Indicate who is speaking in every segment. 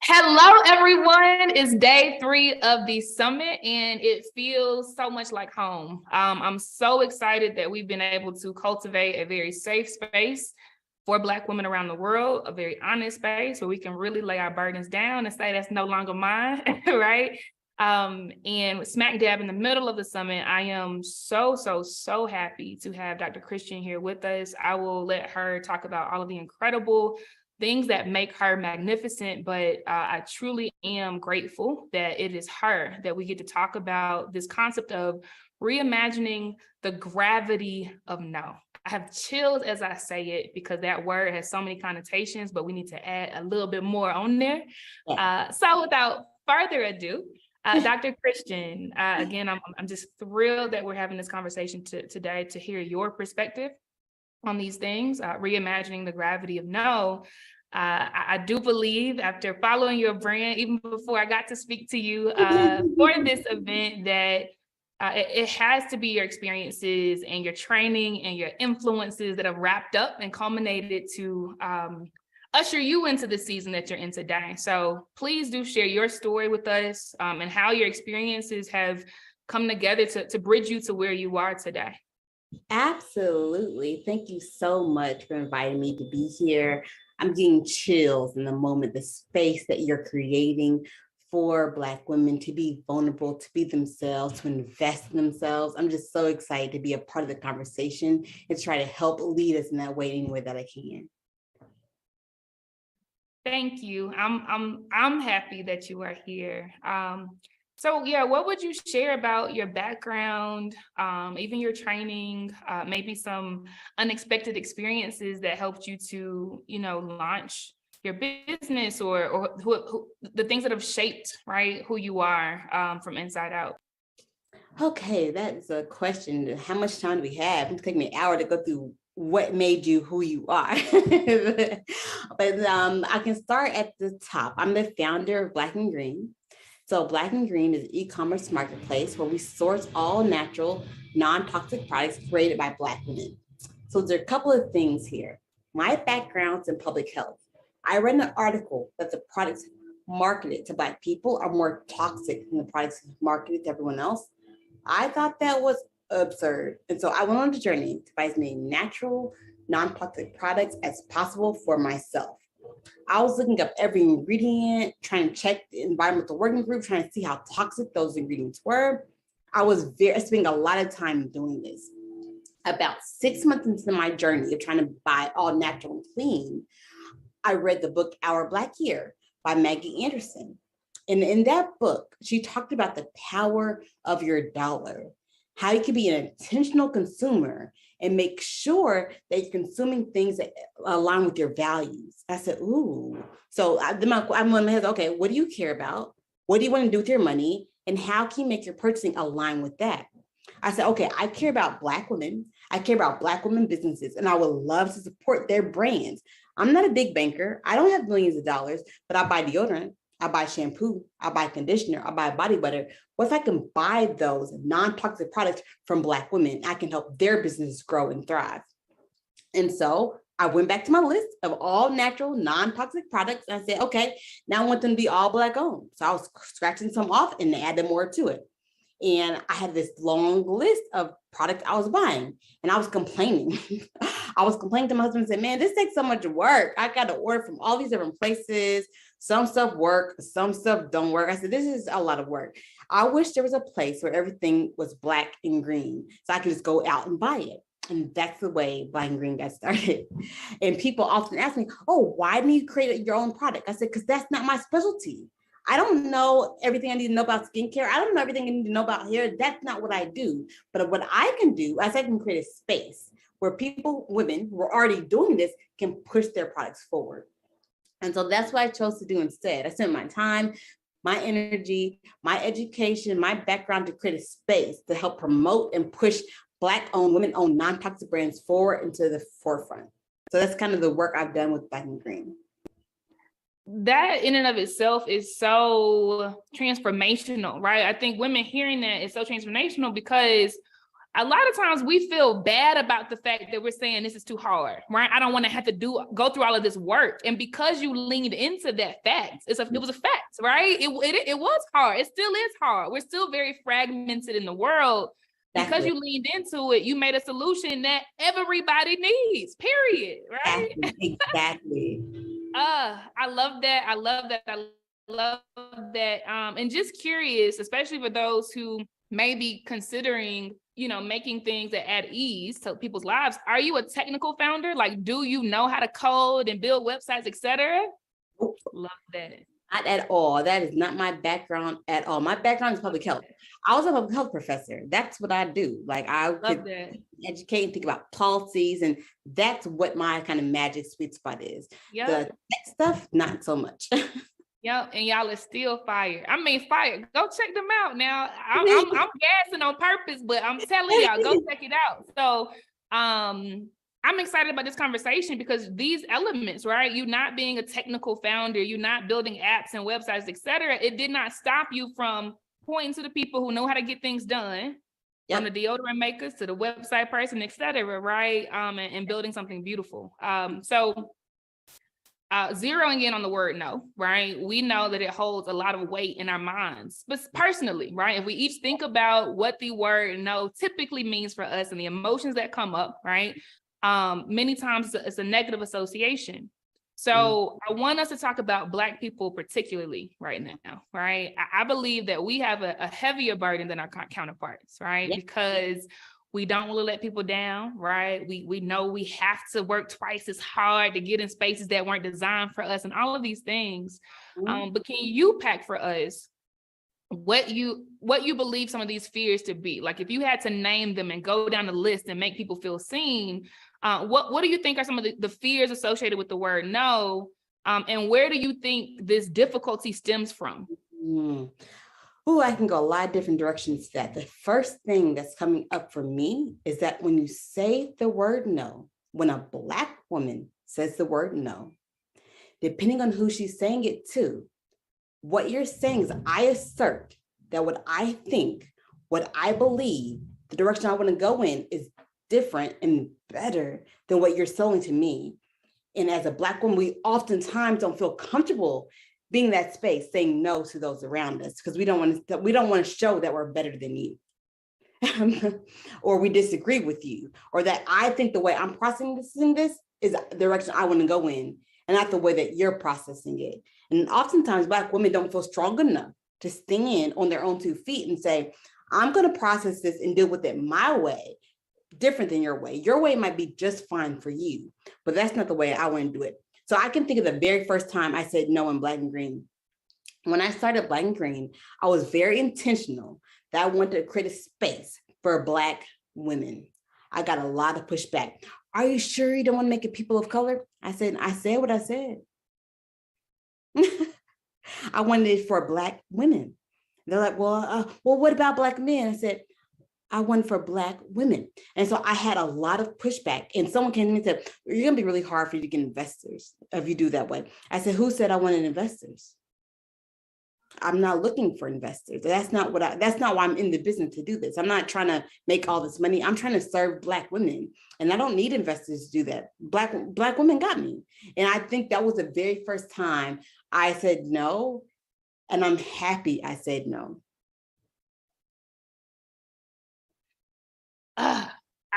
Speaker 1: Hello, everyone. It's day 3 of the summit, and it feels so much like home. I'm so excited that we've been able to cultivate a very safe space for Black women around the world, a very honest space where we can really lay our burdens down and say that's no longer mine, right? And smack dab in the middle of the summit, I am so happy to have Dr. Christian here with us. I will let her talk about all of the incredible things that make her magnificent, but I truly am grateful that it is her that we get to talk about this concept of reimagining the gravity of no. I have chills as I say it because that word has so many connotations, but we need to add a little bit more on there. So without further ado, Dr. Christian, again, I'm just thrilled that we're having this conversation today to hear your perspective on these things, reimagining the gravity of no. I do believe, after following your brand, even before I got to speak to you for this event, that it has to be your experiences and your training and your influences that have wrapped up and culminated to usher you into the season that you're in today. So please do share your story with us and how your experiences have come together to bridge you to where you are today.
Speaker 2: Absolutely. Thank you so much for inviting me to be here. I'm getting chills in the moment, the space that you're creating for Black women to be vulnerable, to be themselves, to invest in themselves. I'm just so excited to be a part of the conversation and try to help lead us in that way any way that I can.
Speaker 1: Thank you. I'm happy that you are here. So yeah, what would you share about your background, even your training, maybe some unexpected experiences that helped you to, launch your business or the things that have shaped, right, who you are from inside out?
Speaker 2: Okay, that's a question. How much time do we have? It's taking me an hour to go through what made you who you are. but I can start at the top. I'm the founder of Black and Green. So Black and Green is an e-commerce marketplace where we source all natural, non-toxic products created by Black women. So there's a couple of things here. My background's in public health. I read an article that the products marketed to Black people are more toxic than the products marketed to everyone else. I thought that was absurd. And so I went on a journey to buy as many natural, non-toxic products as possible for myself. I was looking up every ingredient, trying to check the environmental working group, trying to see how toxic those ingredients were. I spending a lot of time doing this. About 6 months into my journey of trying to buy all natural and clean, I read the book Our Black Year by Maggie Anderson. And in that book, she talked about the power of your dollar, how you can be an intentional consumer and make sure that you're consuming things that align with your values. I said, ooh. So I'm on my head, okay, what do you care about? What do you want to do with your money? And how can you make your purchasing align with that? I said, okay, I care about Black women. I care about Black women businesses, and I would love to support their brands. I'm not a big banker. I don't have millions of dollars, but I buy deodorant. I buy shampoo, I buy conditioner, I buy body butter. What if I can buy those non-toxic products from Black women? I can help their businesses grow and thrive. And so I went back to my list of all natural, non-toxic products. And I said, okay, now I want them to be all Black owned. So I was scratching some off and adding more to it. And I had this long list of products I was buying, and I was complaining. I was complaining to my husband and said, man, this takes so much work. I got to order from all these different places. Some stuff work, some stuff don't work. I said, this is a lot of work. I wish there was a place where everything was Black and green so I could just go out and buy it. And that's the way Black and Green got started. And people often ask me, oh, why didn't you create your own product? I said, because that's not my specialty. I don't know everything I need to know about skincare. I don't know everything I need to know about hair. That's not what I do. But what I can do is I can create a space where women who are already doing this can push their products forward. And so that's what I chose to do instead. I spent my time, my energy, my education, my background to create a space to help promote and push Black-owned, women-owned, non-toxic brands forward into the forefront. So that's kind of the work I've done with Black and Green.
Speaker 1: That in and of itself is so transformational, right? I think women hearing that is so transformational because a lot of times we feel bad about the fact that we're saying this is too hard, right? I don't want to have to go through all of this work. And because you leaned into that fact, it was a fact, right? It was hard. It still is hard. We're still very fragmented in the world. Because you leaned into it, you made a solution that everybody needs, period, right?
Speaker 2: Exactly.
Speaker 1: I love that. I love that. I love that. And just curious, especially for those who may be considering, making things that add ease to people's lives. Are you a technical founder? Like, do you know how to code and build websites, et cetera? Love that.
Speaker 2: Not at all. That is not my background at all. My background is public health. I was a public health professor. That's what I do. Like I could educate and think about policies, and that's what my kind of magic sweet spot is.
Speaker 1: Yep.
Speaker 2: The tech stuff, not so much.
Speaker 1: Yep, and y'all is still fire. I mean, fire. Go check them out now. I'm gassing on purpose, but I'm telling y'all, go check it out. So, I'm excited about this conversation because these elements, right? You not being a technical founder, you not building apps and websites, et cetera. It did not stop you from pointing to the people who know how to get things done, from the deodorant makers to the website person, et cetera, right? And building something beautiful. So zeroing in on the word no, right? We know that it holds a lot of weight in our minds, but personally, right? If we each think about what the word no typically means for us and the emotions that come up, right? Many times it's a negative association. So I want us to talk about Black people particularly right now, right? I believe that we have a heavier burden than our counterparts, right? Because we don't want to let people down, right? We know we have to work twice as hard to get in spaces that weren't designed for us and all of these things. But can you pack for us what you believe some of these fears to be? Like if you had to name them and go down the list and make people feel seen, what do you think are some of the fears associated with the word no? And where do you think this difficulty stems from?
Speaker 2: Oh, I can go a lot of different directions. That the first thing that's coming up for me is that when you say the word no, when a Black woman says the word no, depending on who she's saying it to, what you're saying is, I assert that what I think, what I believe, the direction I want to go in is different and better than what you're selling to me. And as a Black woman, we oftentimes don't feel comfortable being in that space, saying no to those around us, because we don't want to show that we're better than you, or we disagree with you, or that I think the way I'm processing this is the direction I want to go in, and not the way that you're processing it. And oftentimes Black women don't feel strong enough to stand on their own 2 feet and say, I'm going to process this and deal with it my way, different than your way. Your way might be just fine for you, but that's not the way I want to do it. So I can think of the very first time I said no in Black and Green. When I started Black and Green, I was very intentional that I wanted to create a space for Black women. I got a lot of pushback. Are you sure you don't want to make it people of color? I said what I said. I wanted it for Black women. They're like, well, what about Black men? I said, I want for Black women. And so I had a lot of pushback, and someone came to me and said, you're going to be really hard for you to get investors if you do that way. I said, who said I wanted investors? I'm not looking for investors. That's not why I'm in the business to do this. I'm not trying to make all this money. I'm trying to serve Black women, and I don't need investors to do that. Black women got me. And I think that was the very first time I said no, and I'm happy I said no.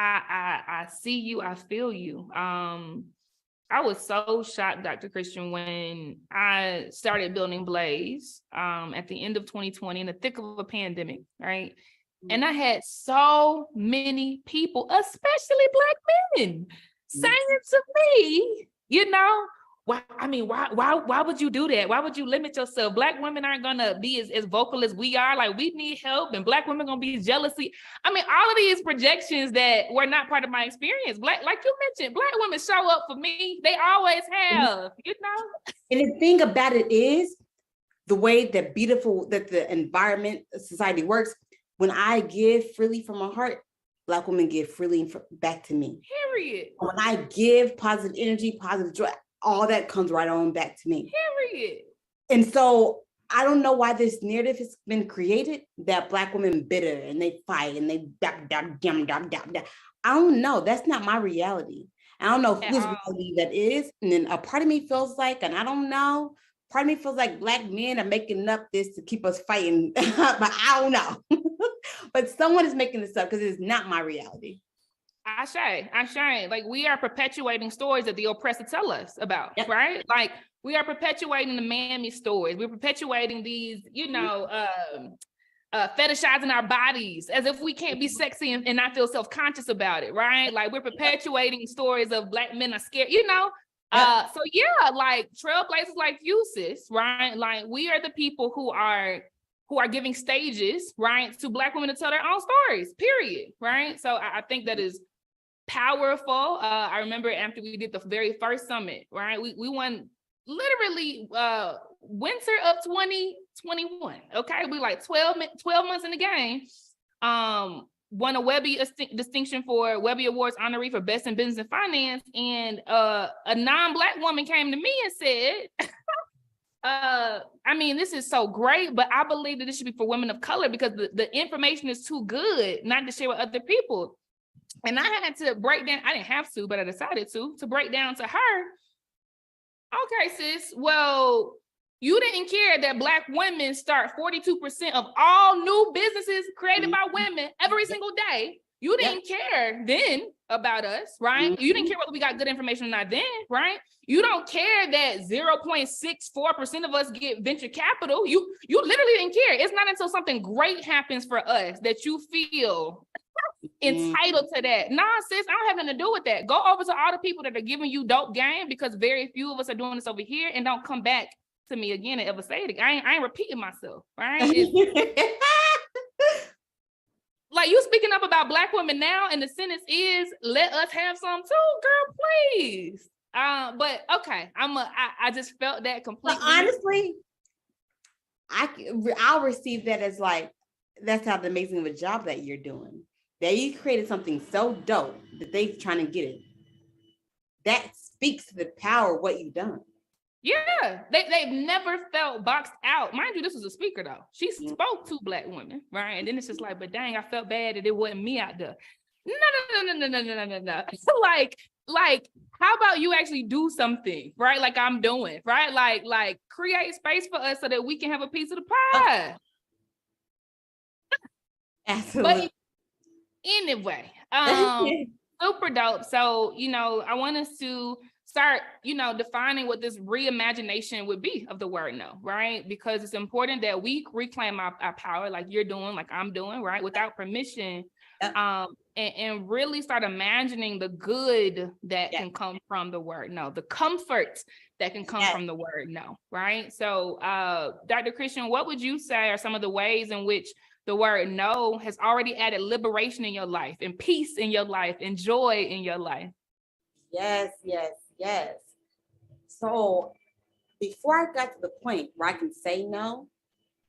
Speaker 1: I see you, I feel you. I was so shocked, Dr. Christian, when I started building Blaze at the end of 2020 in the thick of a pandemic, right? And I had so many people, especially Black men, saying to me, why would you do that? Why would you limit yourself? Black women aren't gonna be as vocal as we are. Like, we need help, and Black women gonna be jealousy. I mean, all of these projections that were not part of my experience. Like you mentioned, Black women show up for me. They always have,
Speaker 2: And the thing about it is the way that the environment, society works. When I give freely from my heart, Black women give freely back to me.
Speaker 1: Period.
Speaker 2: When I give positive energy, positive joy, all that comes right on back to me.
Speaker 1: Period.
Speaker 2: And so I don't know why this narrative has been created that Black women bitter and they fight and they I don't know. That's not my reality. I don't know whose reality that is. And then a part of me feels like, and I don't know, part of me feels like Black men are making up this to keep us fighting, but I don't know. But someone is making this up because it's not my reality.
Speaker 1: I say, like we are perpetuating stories that the oppressor tell us about, yep. Right? Like we are perpetuating the mammy stories. We're perpetuating these, fetishizing our bodies as if we can't be sexy and not feel self-conscious about it, right? Like we're perpetuating stories of Black men are scared, Yep. So yeah, like trailblazers like you, sis, right? Like we are the people who are giving stages, right, to Black women to tell their own stories, period, right? So I think that is powerful. I remember after we did the very first summit, right, we won literally winter of 2021, okay? We like 12 months in the game, won a Webby distinction for Webby Awards honoree for Best in Business and Finance, and a non-Black woman came to me and said, I mean, this is so great, but I believe that this should be for women of color because the information is too good not to share with other people. And I had to break down, I didn't have to, but I decided to break down to her, okay, sis, well, you didn't care that Black women start 42% of all new businesses created by women every single day. You didn't care then about us, right? You didn't care whether we got good information or not then, right? You don't care that 0.64% of us get venture capital. You literally didn't care. It's not until something great happens for us that you feel entitled to that. Nah, sis, I don't have nothing to do with that. Go over to all the people that are giving you dope game because very few of us are doing this over here, and don't come back to me again and ever say it again. I ain't repeating myself, right? Like you speaking up about Black women now, and the sentence is, let us have some too, girl, please. But okay, I just felt that completely.
Speaker 2: But honestly, I'll receive that as like, that's how amazing of a job that you're doing. That you created something so dope that they're trying to get it. That speaks to the power of what you've done.
Speaker 1: Yeah, they've never felt boxed out. Mind you, this was a speaker though. She spoke to Black women, right? And then it's just like, but dang, I felt bad that it wasn't me out there. No. Like, how about you actually do something, right? Like I'm doing, right? Like create space for us so that we can have a piece of the pie.
Speaker 2: Absolutely.
Speaker 1: But anyway, super dope. So, I want us to start, defining what this reimagination would be of the word no, right? Because it's important that we reclaim our power like you're doing, like I'm doing, right? Without permission, and really start imagining the good that can come from the word no, the comfort that can come from the word no, right? So, Dr. Christian, what would you say are some of the ways in which the word no has already added liberation in your life and peace in your life and joy in your life?
Speaker 2: Yes. So before I got to the point where I can say no,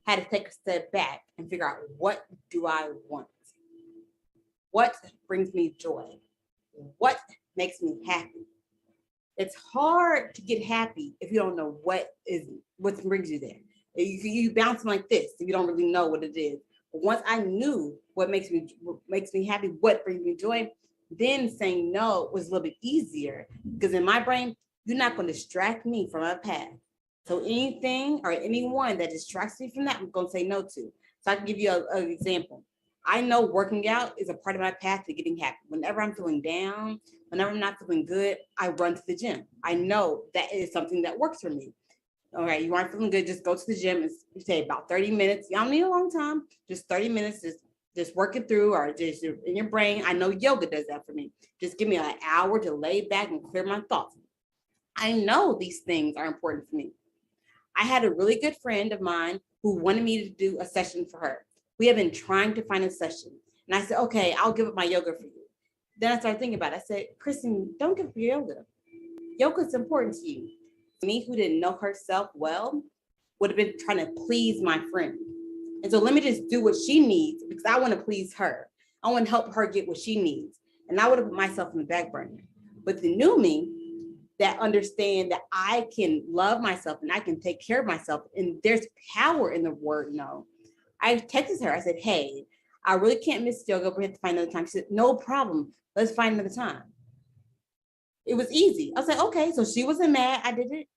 Speaker 2: I had to take a step back and figure out, what do I want? What brings me joy? What makes me happy? It's hard to get happy if you don't know what brings you there. You bounce like this if you don't really know what it is. But once I knew what makes me happy, what brings me joy, then saying no was a little bit easier, because in my brain, you're not going to distract me from my path. So anything or anyone that distracts me from that, I'm going to say no to. So I can give you an example. I know working out is a part of my path to getting happy. Whenever I'm feeling down, whenever I'm not feeling good, I run to the gym. I know that is something that works for me. All right, you aren't feeling good, just go to the gym and say about 30 minutes. You don't need a long time, just 30 minutes, just work it through, or just in your brain. I know yoga does that for me. Just give me an hour to lay back and clear my thoughts. I know these things are important for me. I had a really good friend of mine who wanted me to do a session for her. We have been trying to find a session. And I said, okay, I'll give up my yoga for you. Then I started thinking about it. I said, Kristen, don't give up your yoga. Yoga is important to you. Me, who didn't know herself well, would have been trying to please my friend. And so let me just do what she needs, because I want to please her. I want to help her get what she needs. And I would have put myself in the back burner. But the new me that understand that I can love myself and I can take care of myself. And there's power in the word no. I texted her. I said, hey, I really can't miss yoga. We have to find another time. She said, no problem. Let's find another time. It was easy. I was like, okay. So she wasn't mad. I did it.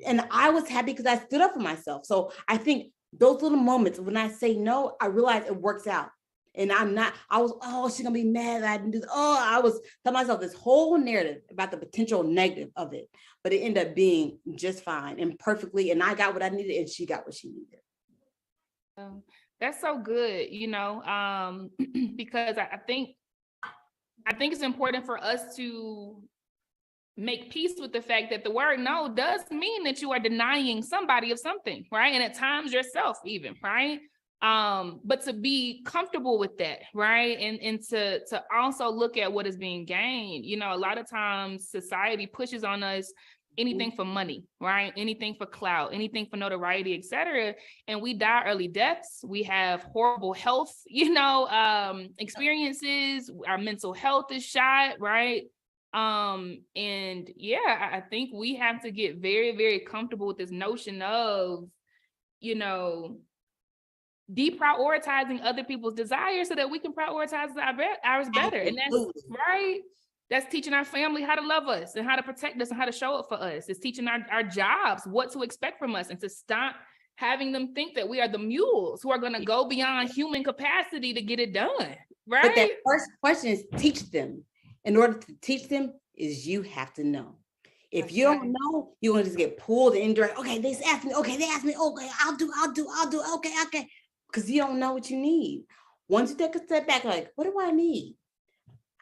Speaker 2: And I was happy because I stood up for myself. So I think those little moments when I say no, I realize it works out. And I was, oh, she's gonna be mad that I didn't do this. Oh, I was telling myself this whole narrative about the potential negative of it, but it ended up being just fine and perfectly. And I got what I needed and she got what she needed.
Speaker 1: That's so good, because I think it's important for us to make peace with the fact that the word no does mean that you are denying somebody of something, right? And at times yourself even, right? But to be comfortable with that, right? And to also look at what is being gained. A lot of times society pushes on us anything for money, right? Anything for clout, anything for notoriety, etc. And we die early deaths. We have horrible health, experiences. Our mental health is shot, right? And yeah, I think we have to get very, very comfortable with this notion of, deprioritizing other people's desires so that we can prioritize ours better. And that's right. That's teaching our family how to love us and how to protect us and how to show up for us. It's teaching our jobs what to expect from us and to stop having them think that we are the mules who are going to go beyond human capacity to get it done. Right.
Speaker 2: But that first question is teach them. In order to teach them is you have to know. If you don't know, you're going to just get pulled in direct. Okay, they asked me. Okay, they asked me. Okay, I'll do. Okay. Because you don't know what you need. Once you take a step back, like, what do I need?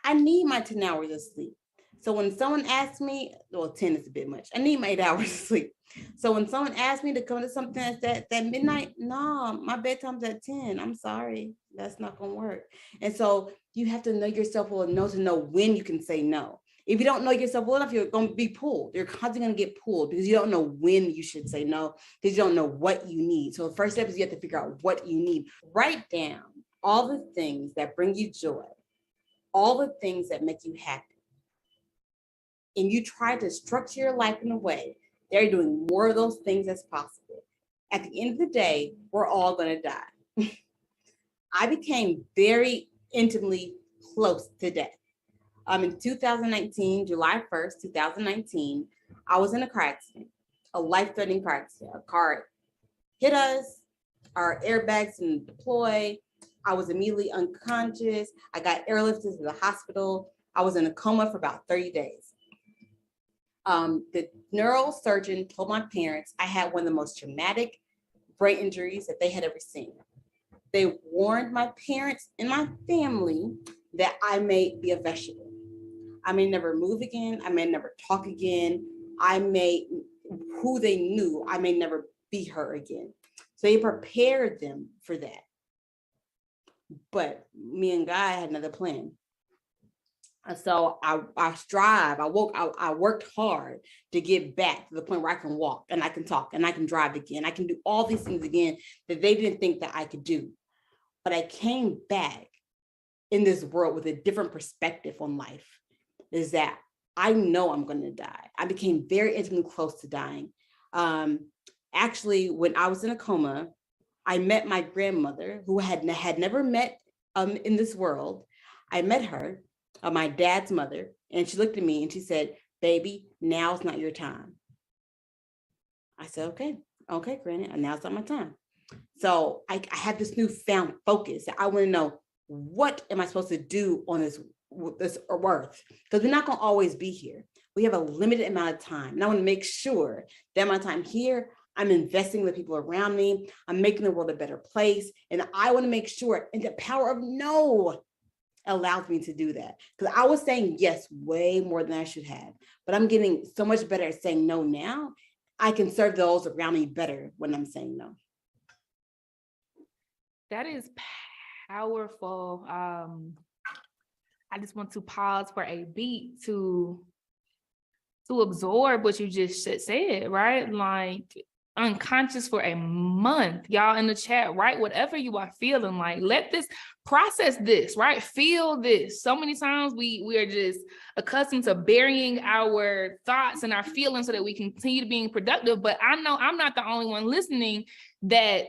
Speaker 2: I need my 10 hours of sleep. So when someone asks me, well, 10 is a bit much. I need my 8 hours of sleep. So when someone asks me to come to something at that midnight, no, my bedtime's at 10. I'm sorry. That's not going to work. And so you have to know yourself well enough to know when you can say no. If you don't know yourself well enough, you're going to be pulled. You're constantly going to get pulled because you don't know when you should say no, because you don't know what you need. So the first step is you have to figure out what you need. Write down all the things that bring you joy, all the things that make you happy. And you try to structure your life in a way they're doing more of those things as possible. At the end of the day, we're all going to die. I became very intimately close to death. In 2019, July 1st, 2019, I was in a car accident, a life-threatening car accident. A car hit us, our airbags didn't deploy. I was immediately unconscious. I got airlifted to the hospital. I was in a coma for about 30 days. The neurosurgeon told my parents I had one of the most traumatic brain injuries that they had ever seen. They warned my parents and my family that I may be a vegetable. I may never move again. I may never talk again. Who they knew, I may never be her again. So they prepared them for that. But me and Guy had another plan. So I strive, I worked hard to get back to the point where I can walk and I can talk and I can drive again. I can do all these things again that they didn't think that I could do. But I came back in this world with a different perspective on life, is that I know I'm going to die. I became very intimately close to dying. Actually, when I was in a coma, I met my grandmother who had never met in this world. I met her, my dad's mother, and she looked at me and she said, baby, now's not your time. I said, okay, Granny, now's not my time. So I had this newfound focus. I want to know, what am I supposed to do on this earth? Because we're not going to always be here. We have a limited amount of time. And I want to make sure that my time here, I'm investing in the people around me. I'm making the world a better place. And I want to make sure, and the power of no allows me to do that. Because I was saying yes way more than I should have. But I'm getting so much better at saying no now. I can serve those around me better when I'm saying no.
Speaker 1: That is powerful. I just want to pause for a beat to absorb what you just said, right? Like, unconscious for a month. Y'all in the chat, right? Whatever you are feeling, like, let this process this, right? Feel this. So many times we are just accustomed to burying our thoughts and our feelings so that we continue being productive. But I know I'm not the only one listening that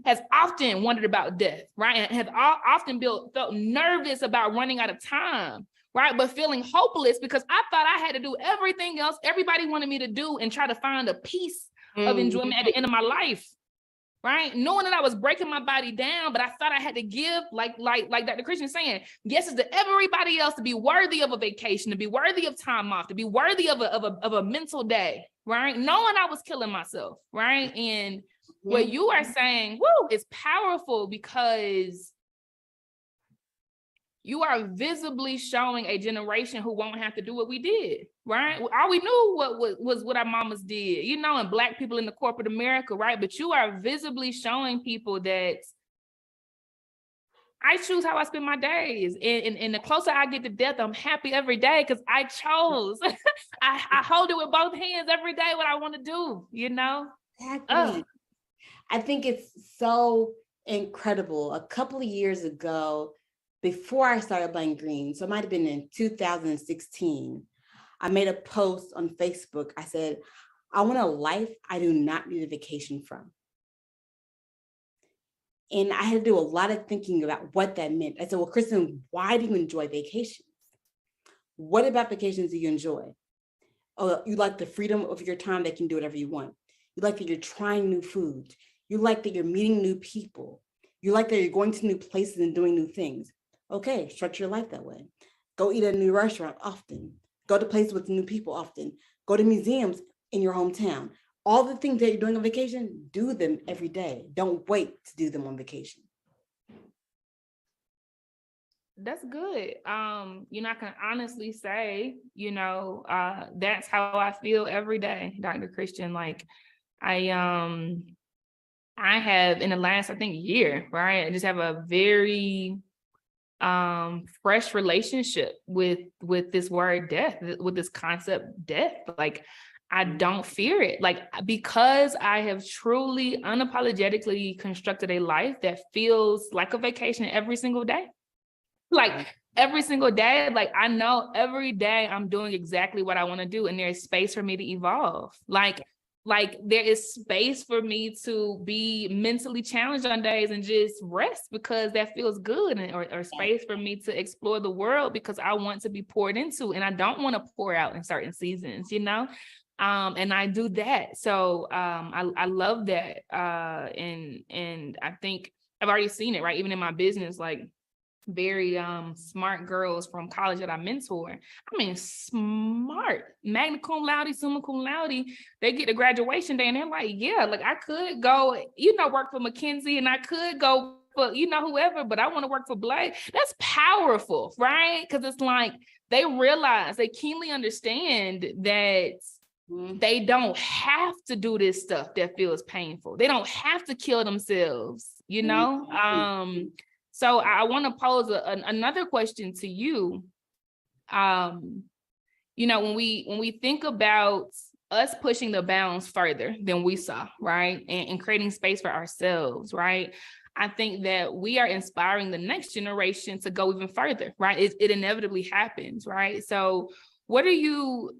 Speaker 1: has often wondered about death, right? And has often felt nervous about running out of time, right? But feeling hopeless because I thought I had to do everything else everybody wanted me to do and try to find a piece of enjoyment at the end of my life, right? Knowing that I was breaking my body down, but I thought I had to give, like Dr. Christian is saying, yes, it's to everybody else to be worthy of a vacation, to be worthy of time off, to be worthy of a mental day, right? Knowing I was killing myself, right? And what you are saying, woo, is powerful because you are visibly showing a generation who won't have to do what we did, right? All we knew was what our mamas did, you know, and Black people in the corporate America, right? But you are visibly showing people that I choose how I spend my days. And the closer I get to death, I'm happy every day because I chose. I hold it with both hands every day what I want to do, you know?
Speaker 2: Exactly. I think it's so incredible. A couple of years ago, before I started buying green, so it might have been in 2016, I made a post on Facebook. I said, I want a life I do not need a vacation from. And I had to do a lot of thinking about what that meant. I said, well, Kristen, why do you enjoy vacations? What about vacations do you enjoy? Oh, you like the freedom of your time that you can do whatever you want. You like that you're trying new foods. You like that you're meeting new people. You like that you're going to new places and doing new things. Okay, structure your life that way. Go eat at a new restaurant often. Go to places with new people often. Go to museums in your hometown. All the things that you're doing on vacation, do them every day. Don't wait to do them on vacation.
Speaker 1: That's good. You know, I can honestly say, you know, that's how I feel every day, Dr. Christian. Like I have in the last, I think, year, right? I just have a very fresh relationship with this word death, with this concept death. Like I don't fear it, like, because I have truly unapologetically constructed a life that feels like a vacation every single day. Like every single day, like I know every day I'm doing exactly what I want to do, and there's space for me to evolve. Like there is space for me to be mentally challenged on days and just rest because that feels good, or space for me to explore the world because I want to be poured into and I don't want to pour out in certain seasons, you know? And I do that. So I love that. And I think I've already seen it, right? Even in my business, like very smart girls from college that I mentor. I mean, smart, magna cum laude, summa cum laude. They get to graduation day and they're like, yeah, like I could go, you know, work for McKinsey and I could go for, you know, whoever, but I want to work for Blake. That's powerful, right? Because it's like they realize, they keenly understand that they don't have to do this stuff that feels painful. They don't have to kill themselves, you know? So I want to pose another question to you. You know, when we think about us pushing the bounds further than we saw, right? And creating space for ourselves, right? I think that we are inspiring the next generation to go even further, right? It inevitably happens, right? So what do you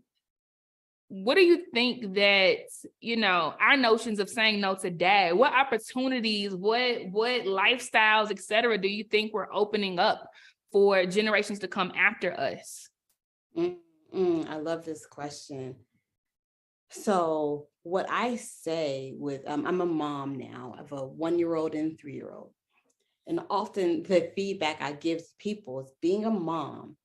Speaker 1: think that, you know, our notions of saying no to dad, what opportunities, what lifestyles, et cetera, do you think we're opening up for generations to come after us?
Speaker 2: I love this question. So what I say with, I'm a mom now of a 1-year-old and 3-year-old. And often the feedback I give people is being a mom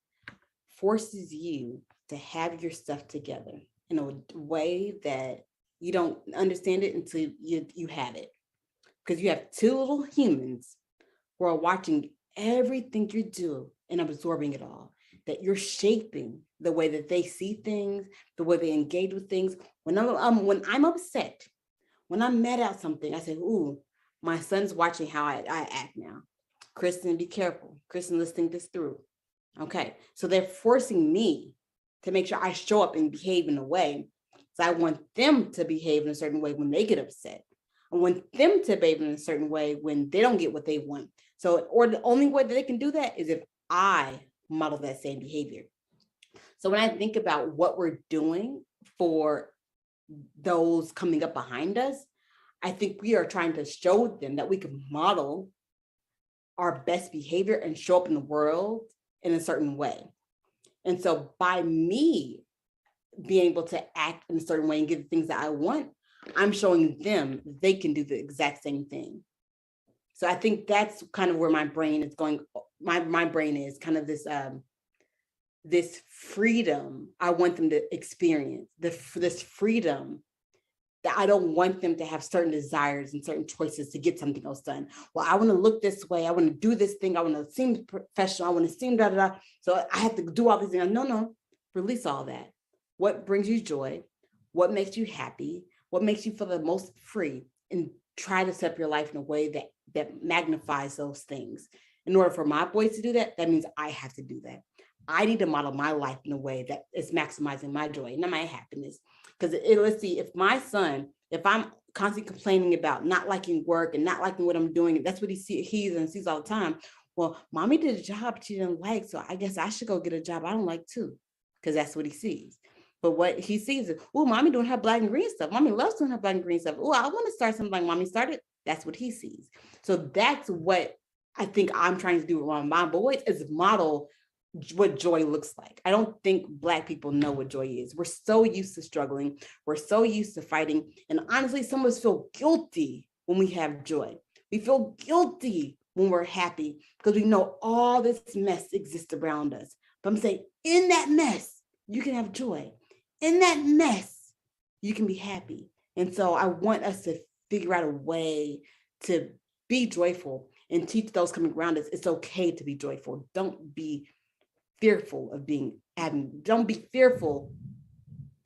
Speaker 2: forces you to have your stuff together in a way that you don't understand it until you have it. Because you have 2 little humans who are watching everything you do and absorbing it all, that you're shaping the way that they see things, the way they engage with things. When I'm upset, when I'm mad at something, I say, ooh, my son's watching how I act now. Kristen, be careful. Kristen, let's think this through. Okay, so they're forcing me to make sure I show up and behave in a way So I want them to behave in a certain way when they get upset. I want them to behave in a certain way when they don't get what they want. So, or the only way that they can do that is if I model that same behavior. So when I think about what we're doing for those coming up behind us, I think we are trying to show them that we can model our best behavior and show up in the world in a certain way. And so by me being able to act in a certain way and get the things that I want, I'm showing them they can do the exact same thing. So I think that's kind of where my brain is going. My brain is kind of this freedom I want them to experience, this freedom that I don't want them to have certain desires and certain choices to get something else done. Well, I want to look this way. I want to do this thing. I want to seem professional. I want to seem da. So I have to do all these things. No, release all that. What brings you joy? What makes you happy? What makes you feel the most free? And try to set up your life in a way that magnifies those things. In order for my boys to do that, that means I have to do that. I need to model my life in a way that is maximizing my joy, not my happiness. Because let's see, if my son, if I'm constantly complaining about not liking work and not liking what I'm doing, that's what he sees all the time. Well, mommy did a job she didn't like, so I guess I should go get a job I don't like too, because that's what he sees. But what he sees is, oh, mommy doing her black and green stuff. Mommy loves doing her black and green stuff. Oh, I want to start something like mommy started. That's what he sees. So that's what I think I'm trying to do around my boys, is model what joy looks like. I don't think Black people know what joy is. We're so used to struggling. We're so used to fighting. And honestly, some of us feel guilty when we have joy. We feel guilty when we're happy because we know all this mess exists around us. But I'm saying in that mess, you can have joy. In that mess, you can be happy. And so I want us to figure out a way to be joyful and teach those coming around us it's okay to be joyful. Don't be fearful of being happy. Don't be fearful.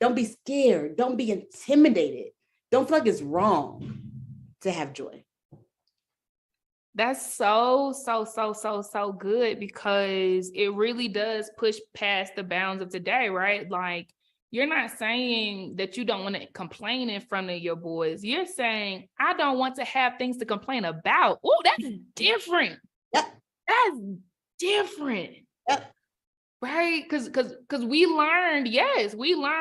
Speaker 2: Don't be scared. Don't be intimidated. Don't feel like it's wrong to have joy.
Speaker 1: That's so good, because it really does push past the bounds of today, right? Like, you're not saying that you don't want to complain in front of your boys. You're saying, I don't want to have things to complain about. Oh, that's different.
Speaker 2: Yep.
Speaker 1: That's different.
Speaker 2: Yep.
Speaker 1: Right? Because we learned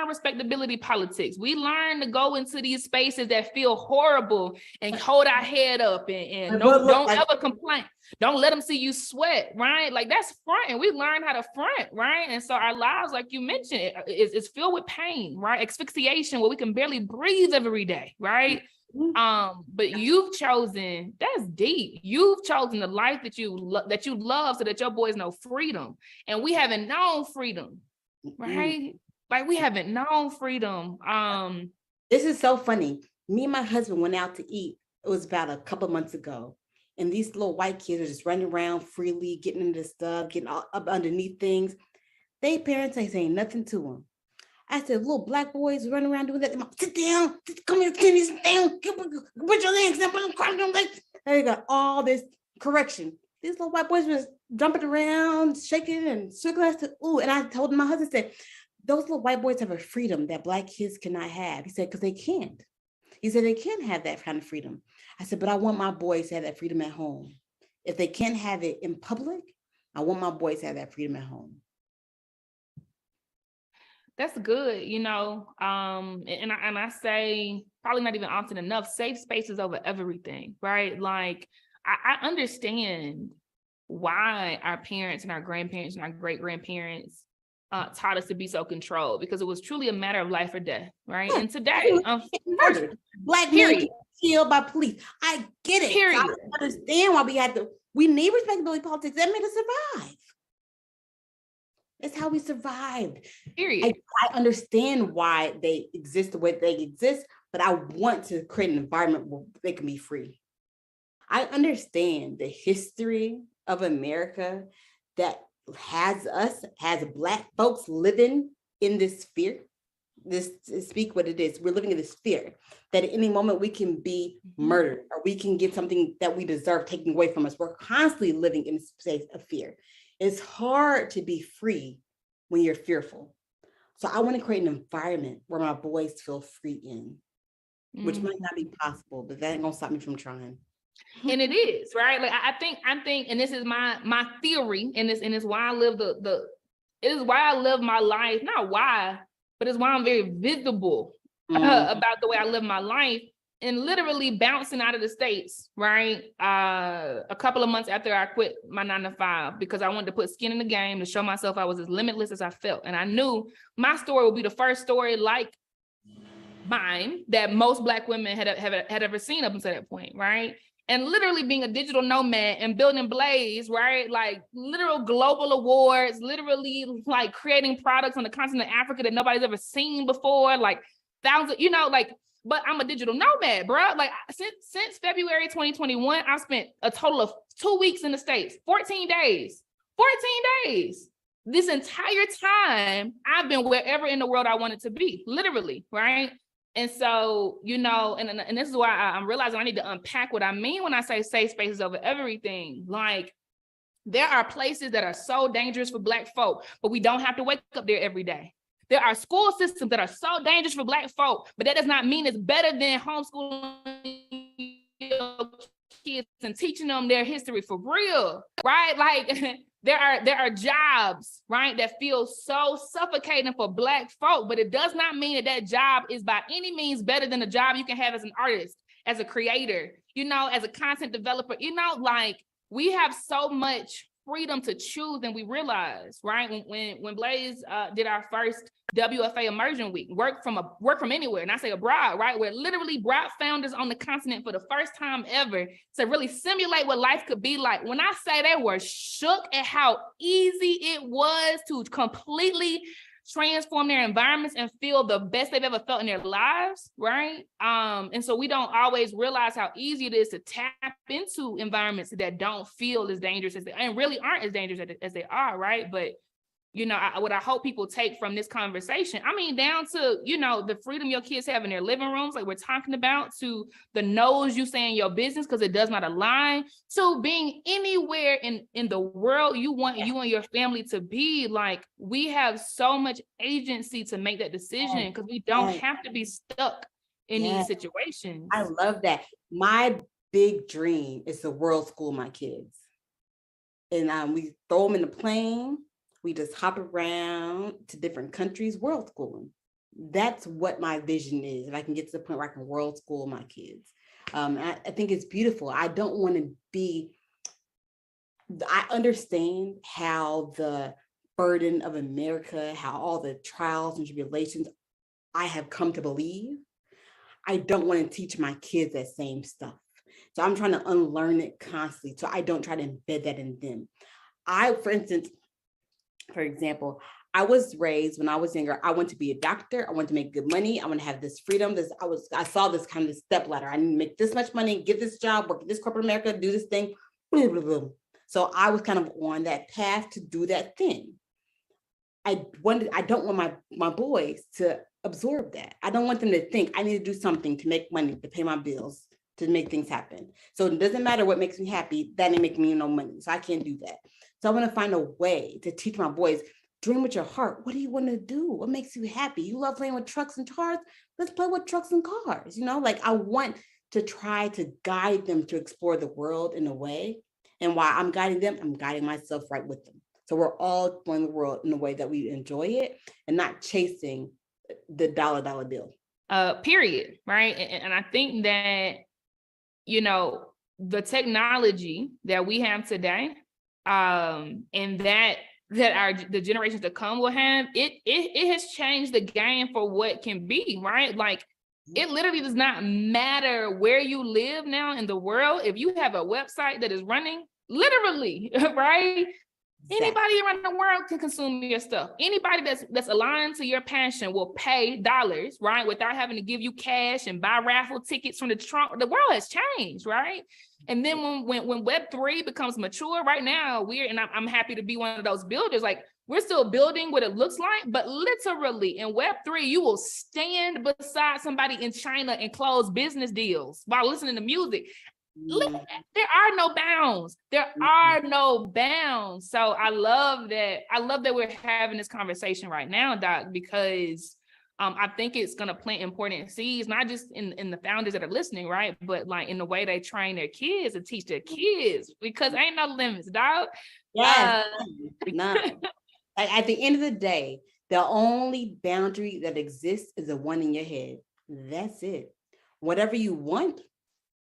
Speaker 1: respectability politics. We learned to go into these spaces that feel horrible and hold our head up and don't ever complain. Don't let them see you sweat, right? Like, that's front, and we learn how to front, right? And so our lives, like you mentioned, is filled with pain, right? Asphyxiation, where we can barely breathe every day, right? But you've chosen, that's deep. You've chosen the life that you love, so that your boys know freedom. And we haven't known freedom, right? Like, we haven't known freedom.
Speaker 2: This is so funny. Me and my husband went out to eat. It was about a couple months ago. And these little white kids are just running around freely, getting into stuff, getting all up underneath things. They parents ain't saying nothing to them. I said, little Black boys running around doing that. Sit down, come here, sit down, put your legs down, put your legs. They got all this correction. These little white boys was jumping around, shaking and circling. And I told my husband, said, those little white boys have a freedom that Black kids cannot have. He said, because they can't. He said, they can't have that kind of freedom. I said, but I want my boys to have that freedom at home. If they can't have it in public, I want my boys to have that freedom at home.
Speaker 1: That's good, and I say, probably not even often enough, safe spaces over everything, right? Like, I understand why our parents and our grandparents and our great-grandparents taught us to be so controlled, because it was truly a matter of life or death, right? And today,
Speaker 2: Black men killed by police. I get it.
Speaker 1: Period.
Speaker 2: I understand why we need respectability politics. That made us survive. It's how we survived.
Speaker 1: Period.
Speaker 2: I understand why they exist the way they exist, but I want to create an environment where they can be free. I understand the history of America that has Black folks living in this fear. This speak what it is. We're living in this fear that at any moment we can be murdered, or we can get something that we deserve taken away from us. We're constantly living in a space of fear. It's hard to be free when you're fearful. So I want to create an environment where my boys feel free in, which might not be possible, but that ain't gonna stop me from trying.
Speaker 1: And it is, right? Like I think, and this is my theory, and this why I live it is why I live my life, not why, but it's why I'm very visible about the way I live my life. And literally bouncing out of the States, right? A couple of months after I quit my 9-to-5, because I wanted to put skin in the game to show myself I was as limitless as I felt. And I knew my story would be the first story like mine that most Black women had ever seen up until that point, right? And literally being a digital nomad and building Blaze, right? Like literal global awards, literally like creating products on the continent of Africa that nobody's ever seen before, like thousands, like, but I'm a digital nomad, bro. Like since February 2021, I've spent a total of 2 weeks in the States, 14 days. This entire time, I've been wherever in the world I wanted to be, literally, right? And so, and this is why I'm realizing I need to unpack what I mean when I say safe spaces over everything. Like, there are places that are so dangerous for Black folk, but we don't have to wake up there every day. There are school systems that are so dangerous for Black folk, but that does not mean it's better than homeschooling kids and teaching them their history for real, right? Like there are jobs, right, that feel so suffocating for Black folk, but it does not mean that job is by any means better than a job you can have as an artist, as a creator, as a content developer, like we have so much freedom to choose than we realize, right? When Blaze did our first WFA Immersion Week, work from anywhere, and I say abroad, right? Where literally brought founders on the continent for the first time ever to really simulate what life could be like. When I say they were shook at how easy it was to completely transform their environments and feel the best they've ever felt in their lives, right? And so we don't always realize how easy it is to tap into environments that don't feel as dangerous as and really aren't as dangerous as they are, right? But what I hope people take from this conversation, I mean, down to, the freedom your kids have in their living rooms, like we're talking about, to the no's you say in your business because it does not align, to being anywhere in the world you want you and your family to be. Like, we have so much agency to make that decision because we don't have to be stuck in these situations.
Speaker 2: I love that. My big dream is to world school my kids. And we throw them in the plane. We just hop around to different countries, world schooling. That's what my vision is. If I can get to the point where I can world school my kids. I think it's beautiful. I don't want to be, I understand how the burden of America, how all the trials and tribulations I have come to believe. I don't want to teach my kids that same stuff. So I'm trying to unlearn it constantly. So I don't try to embed that in them. For example, I was raised when I was younger, I wanted to be a doctor. I wanted to make good money. I want to have this freedom. I saw this kind of step ladder. I need to make this much money, get this job, work at this corporate America, do this thing. Blah, blah, blah. So I was kind of on that path to do that thing. I don't want my boys to absorb that. I don't want them to think I need to do something to make money, to pay my bills, to make things happen. So it doesn't matter what makes me happy, that ain't making me no money. So I can't do that. So I want to find a way to teach my boys, dream with your heart. What do you want to do? What makes you happy? You love playing with trucks and cars? Let's play with trucks and cars. Like I want to try to guide them to explore the world in a way. And while I'm guiding them, I'm guiding myself right with them. So we're all exploring the world in a way that we enjoy it and not chasing the dollar bill.
Speaker 1: Period. Right. And I think that, the technology that we have today, and that the generations to come will have, it has changed the game for what can be, right? Like, it literally does not matter where you live now in the world. If you have a website that is running, literally, right? Exactly. Anybody around the world can consume your stuff. Anybody that's aligned to your passion will pay dollars, right? Without having to give you cash and buy raffle tickets from the trunk. The world has changed, right? And then when Web3 becomes mature, right now I'm happy to be one of those builders. Like, we're still building what it looks like, but literally in Web3, you will stand beside somebody in China and close business deals while listening to music.
Speaker 2: Mm.
Speaker 1: There are no bounds. There are no bounds. So I love that. I love that we're having this conversation right now, Doc, because I think it's going to plant important seeds, not just in the founders that are listening, right? But like in the way they train their kids and teach their kids, because ain't no limits, dog.
Speaker 2: Yes, none. Like, at the end of the day, the only boundary that exists is the one in your head. That's it. Whatever you want,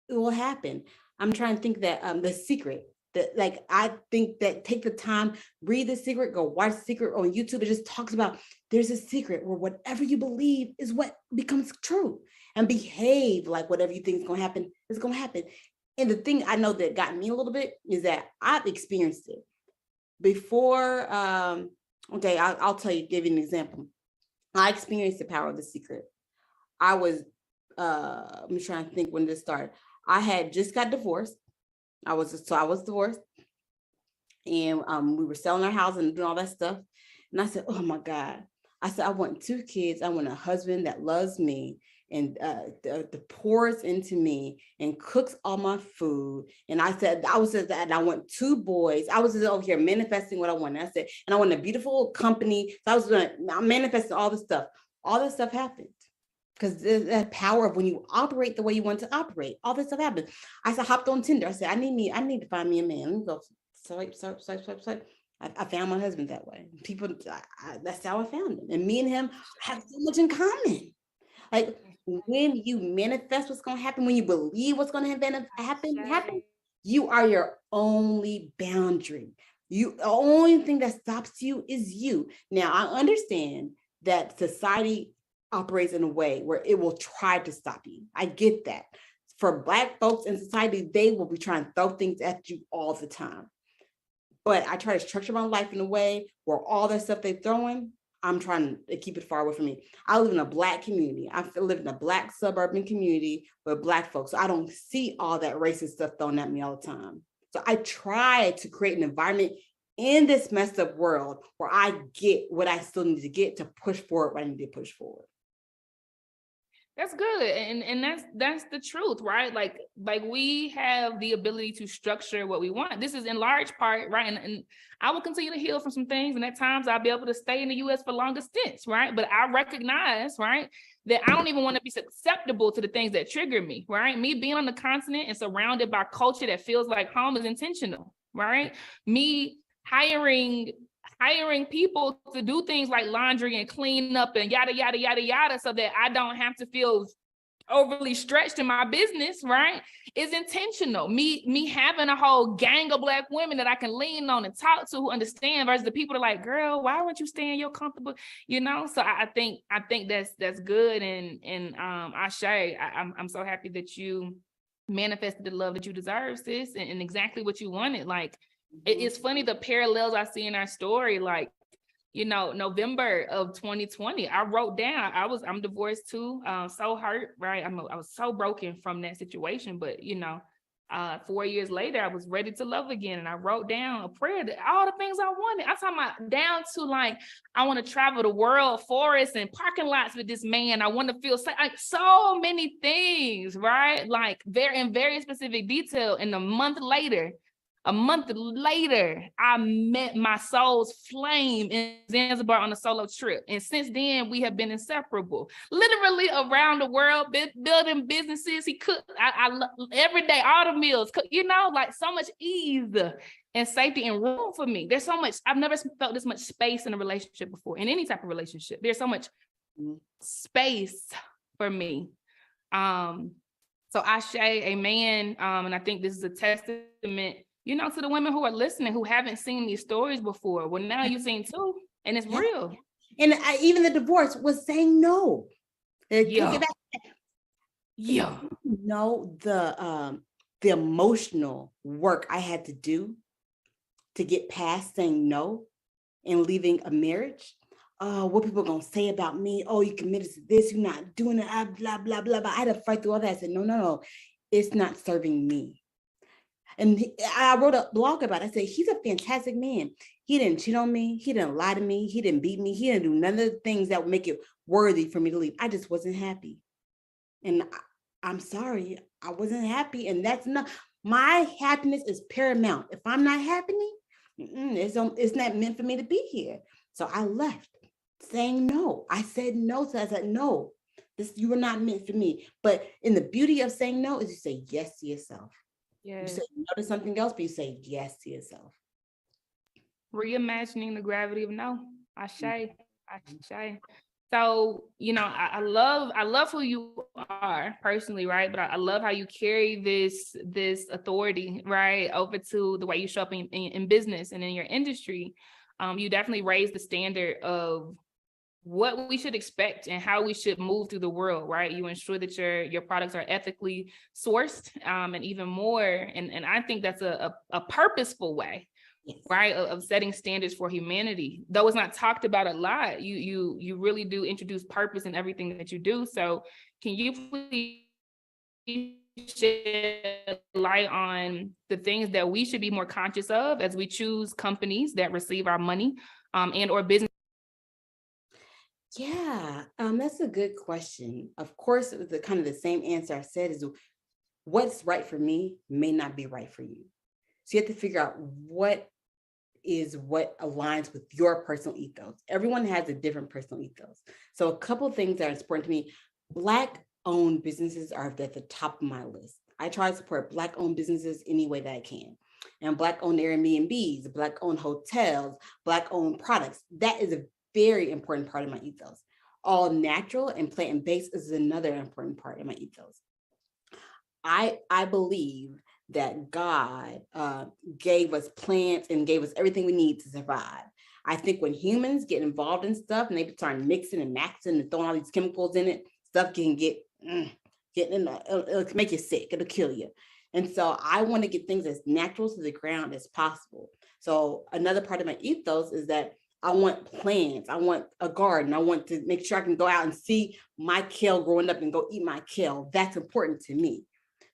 Speaker 2: it will happen. I'm trying to think that The Secret. That, like, I think that take the time, read The Secret, go watch Secret on YouTube. It just talks about there's a secret where whatever you believe is what becomes true, and behave like whatever you think is going to happen is going to happen. And the thing I know that got me a little bit is that I've experienced it before. Okay, I'll tell you, give you an example. I experienced the power of The Secret. I was, I'm trying to think when this started. I had just got divorced. I was divorced, and we were selling our house and doing all that stuff. And I said, oh my God. I said, I want 2 kids. I want a husband that loves me and the pours into me and cooks all my food. And I said, and I want 2 boys. I was just over here manifesting what I wanted. I said, and I want a beautiful company. So I'm manifesting all this stuff. All this stuff happened. Because the power of when you operate the way you want to operate, all this stuff happens. I hopped on Tinder. I said, I need to find me a man. Let me go swipe. I found my husband that way. That's how I found him. And me and him have so much in common. Like, when you manifest what's going to happen, when you believe what's going to happen, you are your only boundary. The only thing that stops you is you. Now, I understand that society operates in a way where it will try to stop you. I get that. For Black folks in society, they will be trying to throw things at you all the time. But I try to structure my life in a way where all that stuff they're throwing, I'm trying to keep it far away from me. I live in a Black community. I live in a Black suburban community with Black folks. So I don't see all that racist stuff thrown at me all the time. So I try to create an environment in this messed up world where I get what I still need to get to push forward what I need to push forward.
Speaker 1: That's good. And that's the truth, right? Like we have the ability to structure what we want. This is in large part, right? And I will continue to heal from some things. And at times I'll be able to stay in the US for longer stints, right? But I recognize, right, that I don't even want to be susceptible to the things that trigger me, right? Me being on the continent and surrounded by culture that feels like home is intentional, right? Me hiring people to do things like laundry and clean up and yada, yada, yada, yada, so that I don't have to feel overly stretched in my business, right? Is intentional. Me having a whole gang of Black women that I can lean on and talk to who understand versus the people that are like, girl, why weren't you staying your comfortable, So I think that's good. And Ashe, I'm so happy that you manifested the love that you deserve, sis, and exactly what you wanted. Like, it's funny the parallels I see in our story. Like, November of 2020, I wrote down, I'm divorced too, so hurt, right? I was so broken from that situation, but 4 years later, I was ready to love again, and I wrote down a prayer that all the things I wanted. I'm talking about down to like, I want to travel the world, forests and parking lots with this man. I want to feel like so many things, right? Like very specific detail. And a month later, I met my soul's flame in Zanzibar on a solo trip. And since then, we have been inseparable, literally around the world, building businesses. He cooked every day, all the meals, like so much ease and safety and room for me. There's so much, I've never felt this much space in a relationship before, in any type of relationship. There's so much space for me. So Ashe, amen. And I think this is a testament to the women who are listening, who haven't seen these stories before. Well, now you've seen 2, and it's real.
Speaker 2: And even the divorce was saying no.
Speaker 1: Yeah.
Speaker 2: The emotional work I had to do to get past saying no and leaving a marriage. What people are going to say about me? Oh, you committed to this, you're not doing it, blah, blah, blah, blah. I had to fight through all that. I said, no, it's not serving me. And I wrote a blog about it. I said, he's a fantastic man. He didn't cheat on me. He didn't lie to me. He didn't beat me. He didn't do none of the things that would make it worthy for me to leave. I just wasn't happy. And I'm sorry. I wasn't happy, and that's not my happiness is paramount. If I'm not happy, it's not meant for me to be here. So I left, saying no. I said no. So I said no. This you were not meant for me. But in the beauty of saying no is you say yes to yourself. You say no to something else, but you say yes to yourself.
Speaker 1: Reimagining the gravity of no. Ashe. So, I love who you are personally, right? But I love how you carry this authority, right, over to the way you show up in business and in your industry. You definitely raise the standard of what we should expect and how we should move through the world, right? You ensure that your products are ethically sourced, and even more. And I think that's a purposeful way, right, of setting standards for humanity. Though it's not talked about a lot, you really do introduce purpose in everything that you do. So can you please shed light on the things that we should be more conscious of as we choose companies that receive our money, and or business?
Speaker 2: Yeah, that's a good question. Of course, it was the kind of the same answer I said is what's right for me may not be right for you. So you have to figure out what aligns with your personal ethos. Everyone has a different personal ethos. So a couple of things that are important to me. Black-owned businesses are at the top of my list. I try to support Black-owned businesses any way that I can. And Black-owned Airbnbs, Black-owned hotels, Black-owned products. That is a very important part of my ethos. All natural and plant-based is another important part of my ethos. I believe that God gave us plants and gave us everything we need to survive. I think when humans get involved in stuff and they start mixing and maxing and throwing all these chemicals in it, stuff can get it'll make you sick, it'll kill you. And so I want to get things as natural to the ground as possible. So another part of my ethos is that I want plants. I want a garden. I want to make sure I can go out and see my kale growing up and go eat my kale. That's important to me.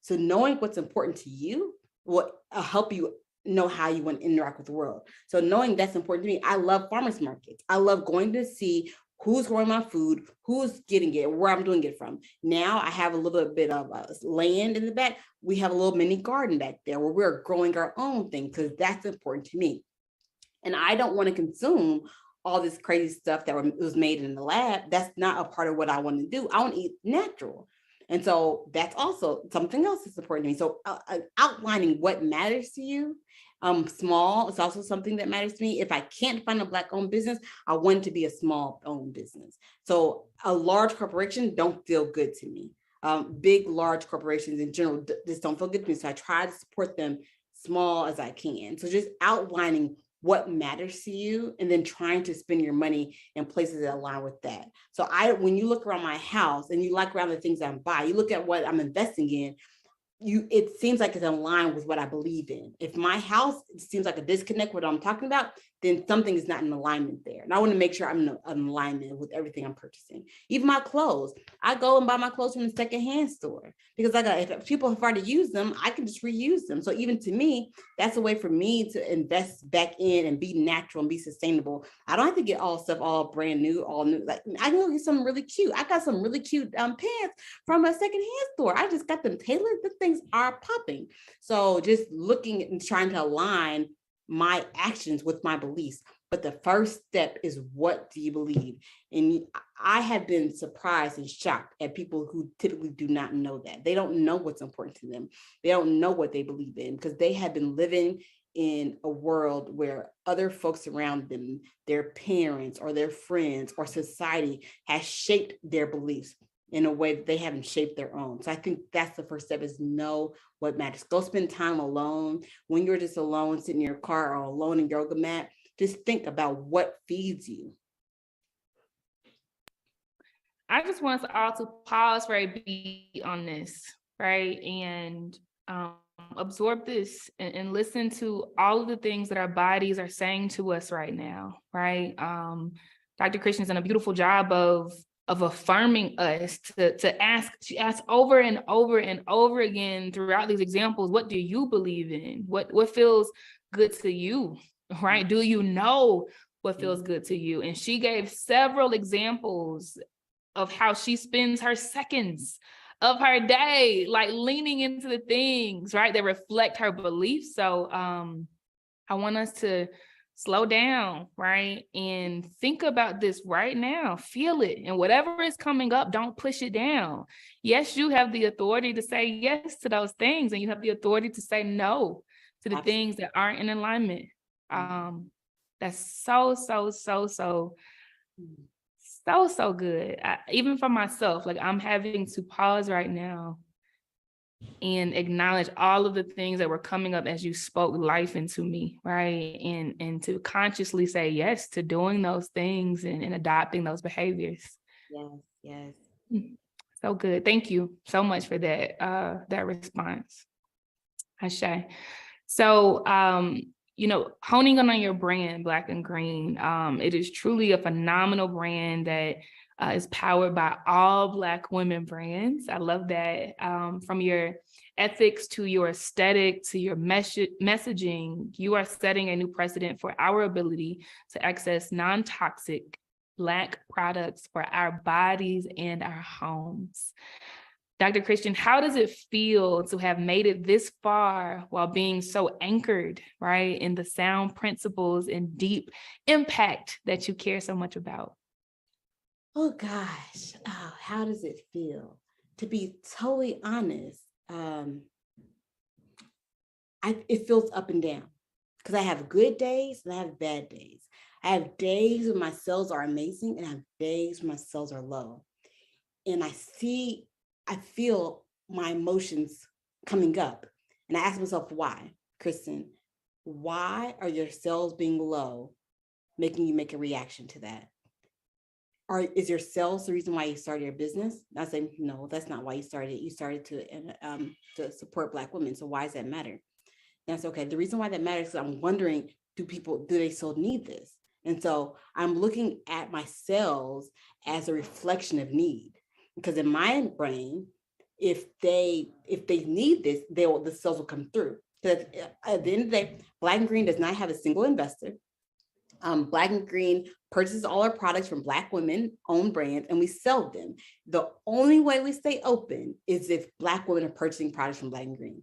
Speaker 2: So knowing what's important to you will help you know how you want to interact with the world. So knowing that's important to me, I love farmers markets. I love going to see who's growing my food, who's getting it, where I'm doing it from. Now I have a little bit of land in the back. We have a little mini garden back there where we're growing our own thing because that's important to me. And I don't want to consume all this crazy stuff that was made in the lab. That's not a part of what I want to do. I want to eat natural. And so that's also something else that's important to me. So outlining what matters to you, small is also something that matters to me. If I can't find a Black-owned business, I want it to be a small-owned business. So a large corporation don't feel good to me. Big, large corporations in general just don't feel good to me. So I try to support them small as I can. So just outlining what matters to you and then trying to spend your money in places that align with that. So when you look around my house and you look around the things I'm buying, you look at what I'm investing in, it seems like it's in line with what I believe in. If my house seems like a disconnect with what I'm talking about, then something is not in alignment there. And I want to make sure I'm in alignment with everything I'm purchasing. Even my clothes, I go and buy my clothes from the secondhand store because if people have already used them, I can just reuse them. So even to me, that's a way for me to invest back in and be natural and be sustainable. I don't have to get all brand new, all new. Like I can go get something really cute. I got some really cute pants from a secondhand store. I just got them tailored. The things are popping. So just looking and trying to align my actions with my beliefs. But the first step is, what do you believe? And I have been surprised and shocked at people who typically do not know that. They don't know what's important to them. They don't know what they believe in because they have been living in a world where other folks around them, their parents or their friends or society has shaped their beliefs in a way that they haven't shaped their own. So I think that's the first step, is know what matters. Go spend time alone. When you're just alone, sitting in your car or alone in yoga mat, just think about what feeds you.
Speaker 1: I just want us all to pause for a beat on this, right? And absorb this and listen to all of the things that our bodies are saying to us right now, right? Dr. Christian's done a beautiful job of affirming us to ask. She asks over and over and over again throughout these examples, what do you believe in? What feels good to you, right? Do you know what feels good to you? And she gave several examples of how she spends her seconds of her day, like leaning into the things, right, that reflect her beliefs. So I want us to slow down, right? And think about this right now. Feel it. And whatever is coming up, don't push it down. Yes, you have the authority to say yes to those things, and you have the authority to say no to the
Speaker 2: Absolutely.
Speaker 1: things that aren't in alignment. That's so good. Even for myself, like I'm having to pause right now and acknowledge all of the things that were coming up as you spoke life into me, right? And to consciously say yes to doing those things and adopting those behaviors.
Speaker 2: Yes.
Speaker 1: So good. Thank you so much for that response, Ashe. So honing on your brand, Black and Green, it is truly a phenomenal brand that is powered by all Black women brands. I love that. From your ethics to your aesthetic to your messaging, you are setting a new precedent for our ability to access non-toxic Black products for our bodies and our homes. Dr. Christian, how does it feel to have made it this far while being so anchored, right, in the sound principles and deep impact that you care so much about?
Speaker 2: Oh gosh, how does it feel? To be totally honest, it feels up and down because I have good days and I have bad days. I have days when my sales are amazing and I have days when my sales are low. And I feel my emotions coming up. And I ask myself, why, Kristen? Why are your sales being low, making you make a reaction to that? Is your sales the reason why you started your business? I say, no, that's not why you started. You started to support Black women. So why does that matter? And I said, okay, the reason why that matters is I'm wondering, do they still need this? And so I'm looking at my sales as a reflection of need. Because in my brain, if they need this, the sales will come through. Because at the end of the day, Black and Green does not have a single investor. Black and Green purchases all our products from Black women owned brands and we sell them. The only way we stay open is if Black women are purchasing products from Black and Green.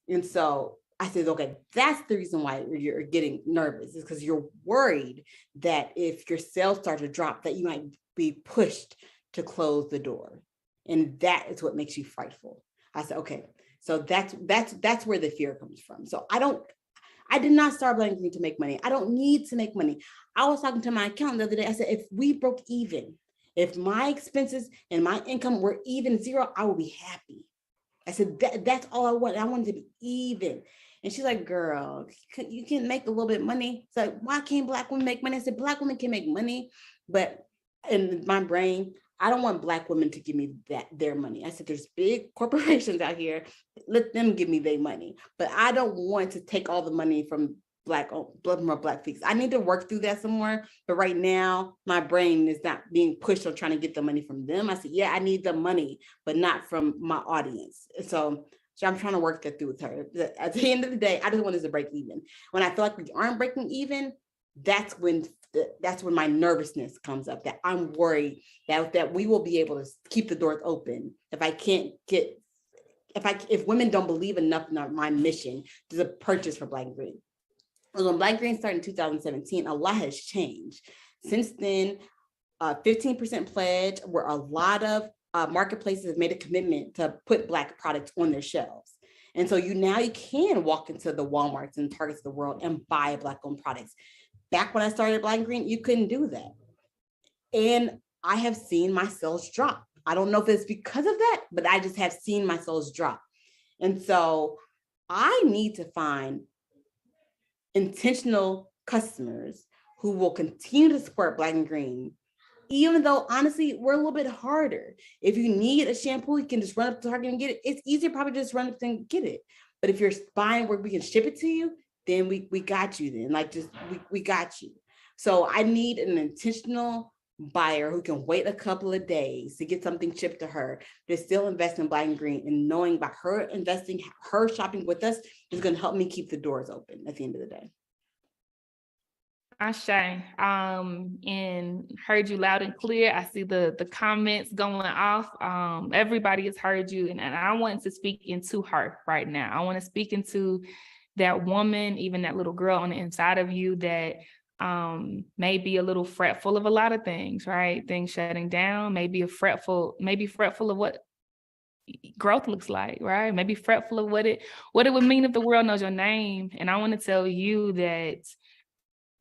Speaker 2: And so I said, okay, that's the reason why you're getting nervous, is because you're worried that if your sales start to drop, that you might be pushed to close the door. And that is what makes you frightful. I said, okay, so that's where the fear comes from. So I did not start Black and Green to make money. I don't need to make money. I was talking to my accountant the other day. I said, if we broke even, if my expenses and my income were even zero, I would be happy. I said, that's all I want. I wanted to be even. And she's like, girl, you can make a little bit of money. So why can't Black women make money? I said, Black women can make money, but in my brain, I don't want Black women to give me their money. I said, there's big corporations out here, let them give me their money. But I don't want to take all the money from Black folks. I need to work through that some more. But right now, my brain is not being pushed on trying to get the money from them. I said, yeah, I need the money, but not from my audience. So I'm trying to work that through with her. At the end of the day, I just want us to break even. When I feel like we aren't breaking even, that's when my nervousness comes up, that I'm worried that we will be able to keep the doors open if women don't believe enough in my mission to purchase for Black and Green. When Black and Green started in 2017, a lot has changed. Since then, 15% pledge, where a lot of marketplaces have made a commitment to put Black products on their shelves. And so you can walk into the Walmarts and Targets of the world and buy Black-owned products. Back when I started Black and Green, you couldn't do that. And I have seen my sales drop. I don't know if it's because of that, but I just have seen my sales drop. And so I need to find intentional customers who will continue to support Black and Green, even though honestly, we're a little bit harder. If you need a shampoo, you can just run up to Target and get it. It's easier probably just run up and get it. But if you're buying where we can ship it to you, then we got you then. We got you. So I need an intentional buyer who can wait a couple of days to get something shipped to her, to still invest in Black and Green, and knowing by her investing, her shopping with us is going to help me keep the doors open at the end of the day.
Speaker 1: Ashe, and heard you loud and clear. I see the comments going off. Everybody has heard you, and I want to speak into her right now. I want to speak into that woman, even that little girl on the inside of you that may be a little fretful of a lot of things, right? Things shutting down, maybe fretful of what growth looks like, right? Maybe fretful of what it would mean if the world knows your name. And I want to tell you that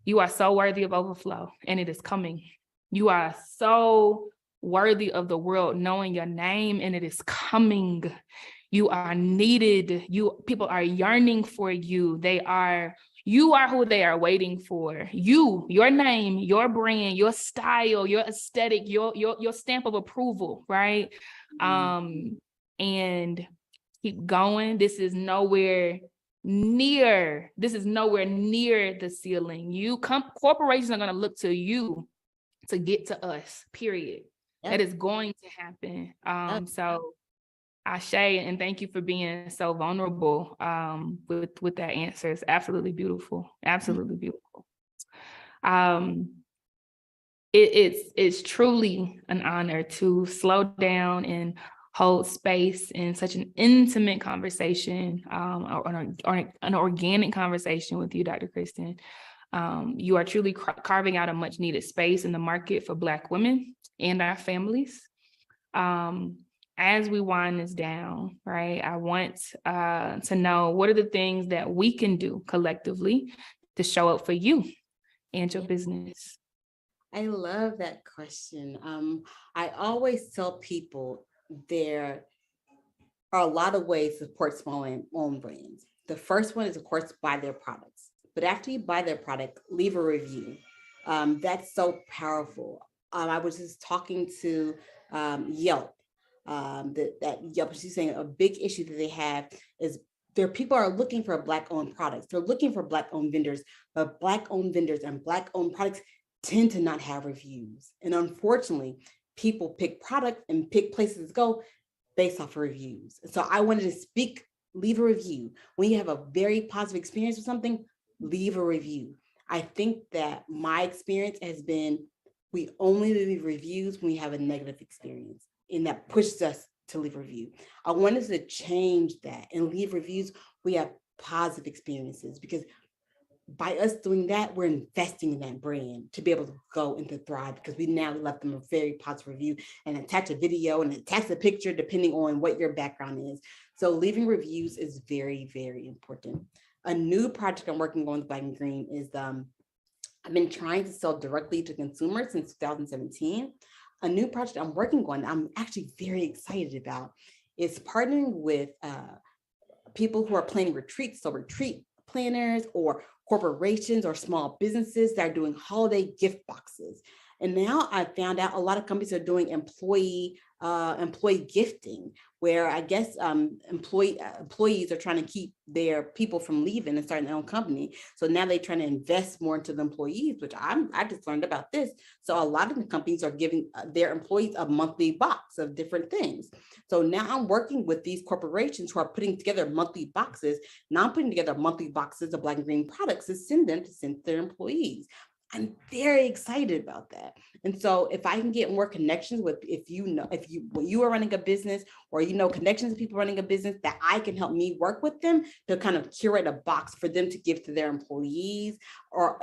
Speaker 1: you are so worthy of overflow, and it is coming. You are so worthy of the world knowing your name, and it is coming. You are needed. People are yearning for you. You are who they are waiting for. Your name, your brand, your style, your aesthetic, your stamp of approval, right? And keep going. This is nowhere near the ceiling. Corporations are going to look to you to get to us, period. Yep. That is going to happen. So Ashe, and thank you for being so vulnerable with that answer. It's absolutely beautiful. Absolutely beautiful. It's truly an honor to slow down and hold space in such an intimate conversation, or an organic conversation with you, Dr. Kristen. You are truly carving out a much needed space in the market for Black women and our families. As we wind this down, right, I want to know, what are the things that we can do collectively to show up for you and your business?
Speaker 2: I love that question. I always tell people there are a lot of ways to support small and owned brands. The first one is, of course, buy their products. But after you buy their product, leave a review. That's so powerful. I was just talking to Yelp. That Yelp, she's saying a big issue that they have is their people are looking for Black-owned products. They're looking for Black-owned vendors, but Black-owned vendors and Black-owned products tend to not have reviews. And unfortunately, people pick product and pick places to go based off of reviews. So I wanted to leave a review. When you have a very positive experience with something, leave a review. I think that my experience has been, we only leave reviews when we have a negative experience, and that pushes us to leave a review. I wanted to change that and leave reviews. We have positive experiences, because by us doing that, we're investing in that brand to be able to go and to thrive, because we now left them a very positive review and attach a video and attach a picture depending on what your background is. So leaving reviews is very, very important. A new project I'm working on with Black and Green is I've been trying to sell directly to consumers since 2017. A new project I'm working on, I'm actually very excited about, is partnering with people who are planning retreats, so retreat planners or corporations or small businesses that are doing holiday gift boxes. And now I found out a lot of companies are doing employee gifting, where I guess employees are trying to keep their people from leaving and starting their own company. So now they're trying to invest more into the employees, which I just learned about this. So a lot of the companies are giving their employees a monthly box of different things. So now I'm working with these corporations who are putting together monthly boxes. Now I'm putting together monthly boxes of Black and Green products to send to their employees. I'm very excited about that. And so if I can get more connections with, when you are running a business, or connections of people running a business, that I can help me work with them to kind of curate a box for them to give to their employees, or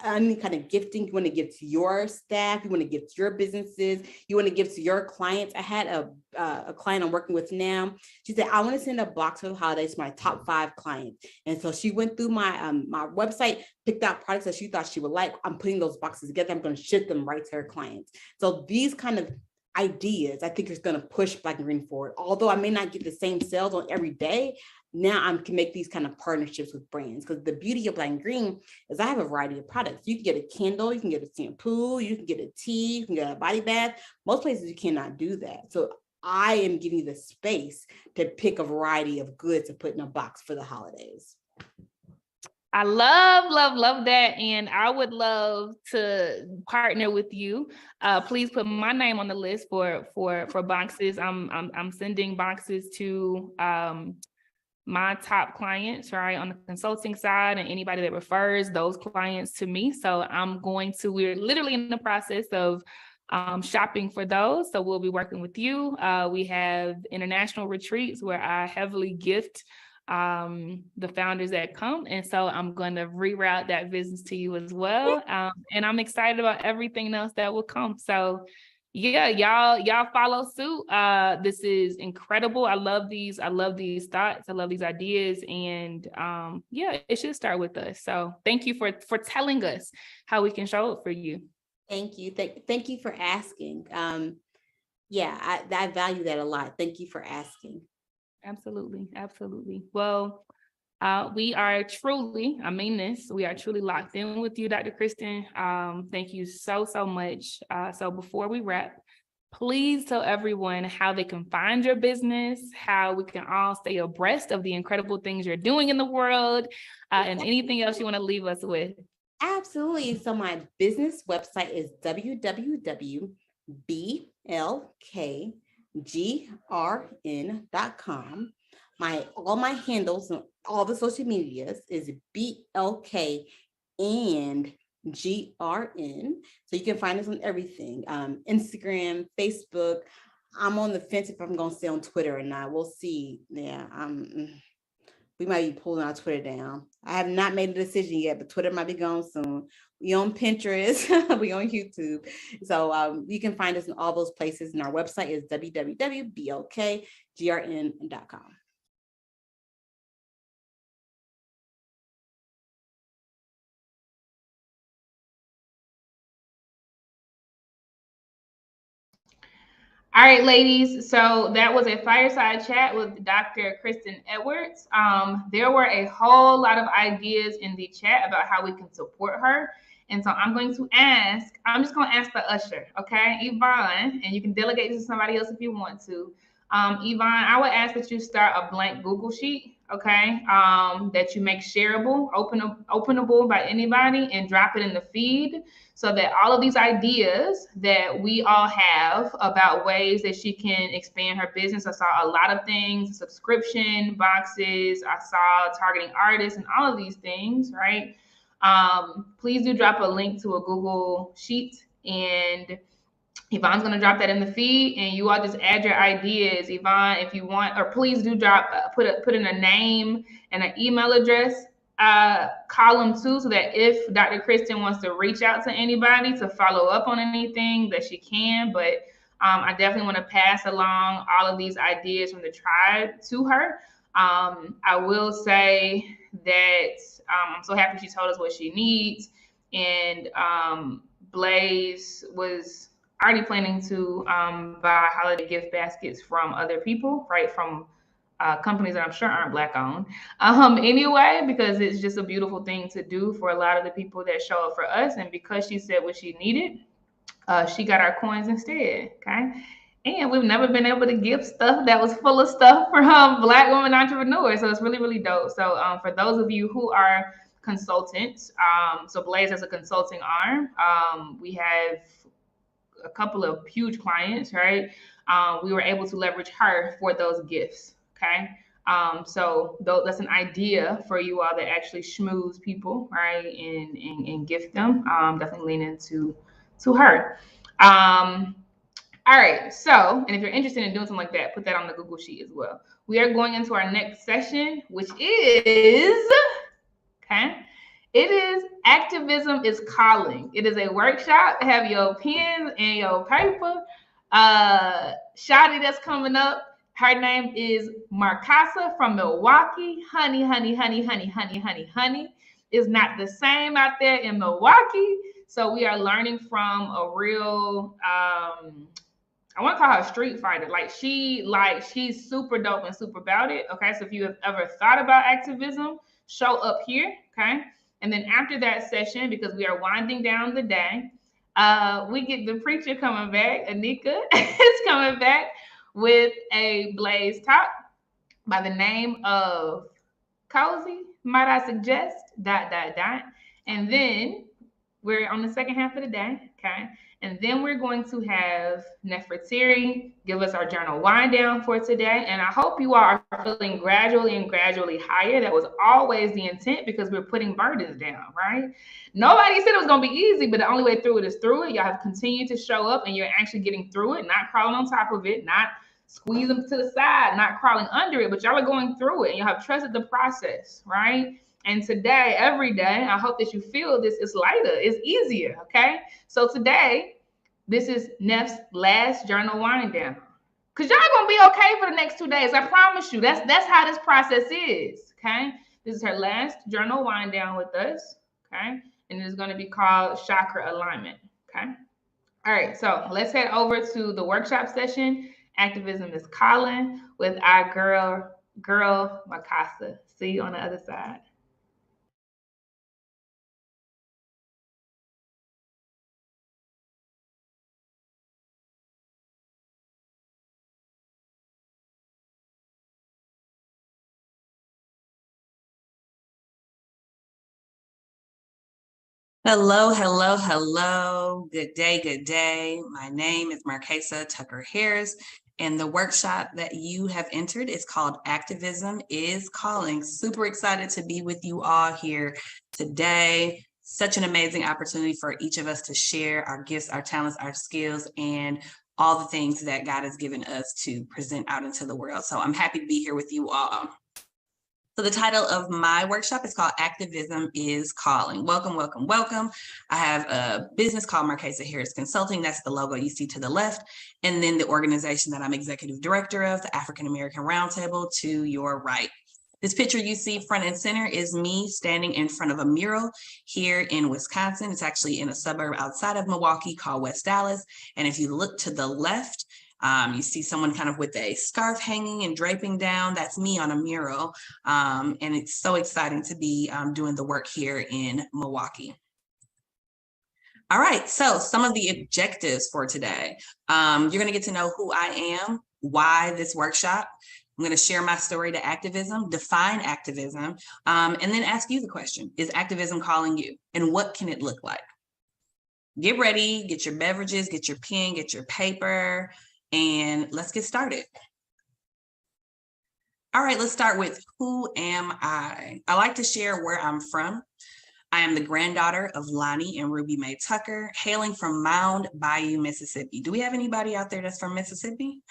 Speaker 2: any kind of gifting you want to give to your staff, you want to give to your businesses, you want to give to your clients. I had a client I'm working with now. She said, I want to send a box for the holidays to my top 5 clients. And so she went through my my website, picked out products that she thought she would like. I'm putting those boxes together. I'm going to ship them right to her clients. So these kind of ideas, I think, is going to push Black and Green forward. Although I may not get the same sales on every day, now I can make these kind of partnerships with brands, because the beauty of Black and Green is I have a variety of products. You can get a candle, you can get a shampoo, you can get a tea, you can get a body bath. Most places you cannot do that. So I am giving you the space to pick a variety of goods to put in a box for the holidays.
Speaker 1: I love that. And I would love to partner with you. Please put my name on the list for boxes. I'm sending boxes to my top clients, right, on the consulting side, and anybody that refers those clients to me. So we're literally in the process of shopping for those. So we'll be working with you. We have international retreats where I heavily gift the founders that come. And so I'm going to reroute that business to you as well. And I'm excited about everything else that will come. So yeah, y'all follow suit. This is incredible. I love these thoughts. I love these ideas. And yeah, it should start with us. So thank you for telling us how we can show up for you.
Speaker 2: Thank you. Thank you for asking. Yeah, I value that a lot. Thank you for asking.
Speaker 1: Absolutely. Absolutely. Well, we are truly, I mean this, we are truly locked in with you, Dr. Kristen. Thank you so much. So before we wrap, please tell everyone how they can find your business, how we can all stay abreast of the incredible things you're doing in the world, and anything else you want to leave us with.
Speaker 2: Absolutely. So my business website is www.blkgrn.com. All my handles and all the social medias is BLK and GRN. So you can find us on everything. Instagram, Facebook. I'm on the fence if I'm going to stay on Twitter or not. We'll see. Yeah. We might be pulling our Twitter down. I have not made a decision yet, but Twitter might be gone soon. We on Pinterest, we on YouTube. So you can find us in all those places. And our website is www.blkgrn.com.
Speaker 1: All right, ladies. So that was a fireside chat with Dr. Kristen Edwards. There were a whole lot of ideas in the chat about how we can support her. And so I'm just going to ask the usher, okay? Yvonne, and you can delegate to somebody else if you want to. Yvonne, I would ask that you start a blank Google sheet, okay? That you make shareable, openable by anybody, and drop it in the feed, so that all of these ideas that we all have about ways that she can expand her business. I saw a lot of things, subscription boxes, I saw targeting artists and all of these things, right? Please do drop a link to a Google Sheet, and Yvonne's going to drop that in the feed, and you all just add your ideas, Yvonne, if you want, or please do drop, put in a name and an email address column too, so that if Dr. Kristen wants to reach out to anybody to follow up on anything, that she can. But I definitely want to pass along all of these ideas from the tribe to her. I will say that I'm so happy she told us what she needs, and Blaze was already planning to buy holiday gift baskets from other people, right? From companies that I'm sure aren't Black owned. Anyway, because it's just a beautiful thing to do for a lot of the people that show up for us. And because she said what she needed, she got our coins instead. Okay. And we've never been able to give stuff that was full of stuff from Black women entrepreneurs. So it's really, really dope. So for those of you who are consultants, so Blaze has a consulting arm. We have a couple of huge clients, right? We were able to leverage her for those gifts. Okay. So that's an idea for you all that actually schmooze people, right? And gift them. Definitely lean into her. All right. So, and if you're interested in doing something like that, put that on the Google Sheet as well. We are going into our next session, which is, okay, it is Activism is Calling. It is a workshop. Have your pen and your paper. Shadi that's coming up. Her name is Marcasa from Milwaukee. Honey is not the same out there in Milwaukee. So we are learning from a real, I want to call her a street fighter. She's super dope and super about it. Okay. So if you have ever thought about activism, show up here. Okay. And then after that session, because we are winding down the day, we get the preacher coming back. Anika is coming back with a Blaze talk by the name of Cozy, might I suggest, ... And then We're on the second half of the day, okay? And then we're going to have Nefertiri give us our journal wind down for today. And I hope you all are feeling gradually higher. That was always the intent because we're putting burdens down, right? Nobody said it was going to be easy, but the only way through it is through it. Y'all have continued to show up and you're actually getting through it, not crawling on top of it, not squeeze them to the side, not crawling under it, but y'all are going through it and you have trusted the process, right? And today, every day, I hope that you feel this is lighter, it's easier, okay? So today, this is Neff's last journal wind down. Cause y'all gonna be okay for the next 2 days. I promise you. That's how this process is. Okay. This is her last journal wind down with us. Okay. And it's gonna be called chakra alignment. Okay. All right. So let's head over to the workshop session. Activism is calling with our girl Makasa. See you on the other side.
Speaker 3: Hello. Good day. My name is Marquesa Tucker Harris, and the workshop that you have entered is called Activism is Calling. Super excited to be with you all here today. Such an amazing opportunity for each of us to share our gifts, our talents, our skills, and all the things that God has given us to present out into the world. So I'm happy to be here with you all. So the title of my workshop is called Activism is Calling. Welcome. I have a business called Marquesa Harris Consulting. That's the logo you see to the left. And then the organization that I'm executive director of, the African American Roundtable, to your right. This picture you see front and center is me standing in front of a mural here in Wisconsin. It's actually in a suburb outside of Milwaukee called West Dallas. And if you look to the left, you see someone kind of with a scarf hanging and draping down. That's me on a mural. And it's so exciting to be doing the work here in Milwaukee. All right, so some of the objectives for today. You're going to get to know who I am, why this workshop. I'm going to share my story to activism, define activism, and then ask you the question, is activism calling you? And what can it look like? Get ready, get your beverages, get your pen, get your paper, and let's get started. All right, let's start with who am I? I like to share where I'm from. I am the granddaughter of Lonnie and Ruby Mae Tucker, hailing from Mound Bayou, Mississippi. Do we have anybody out there that's from Mississippi?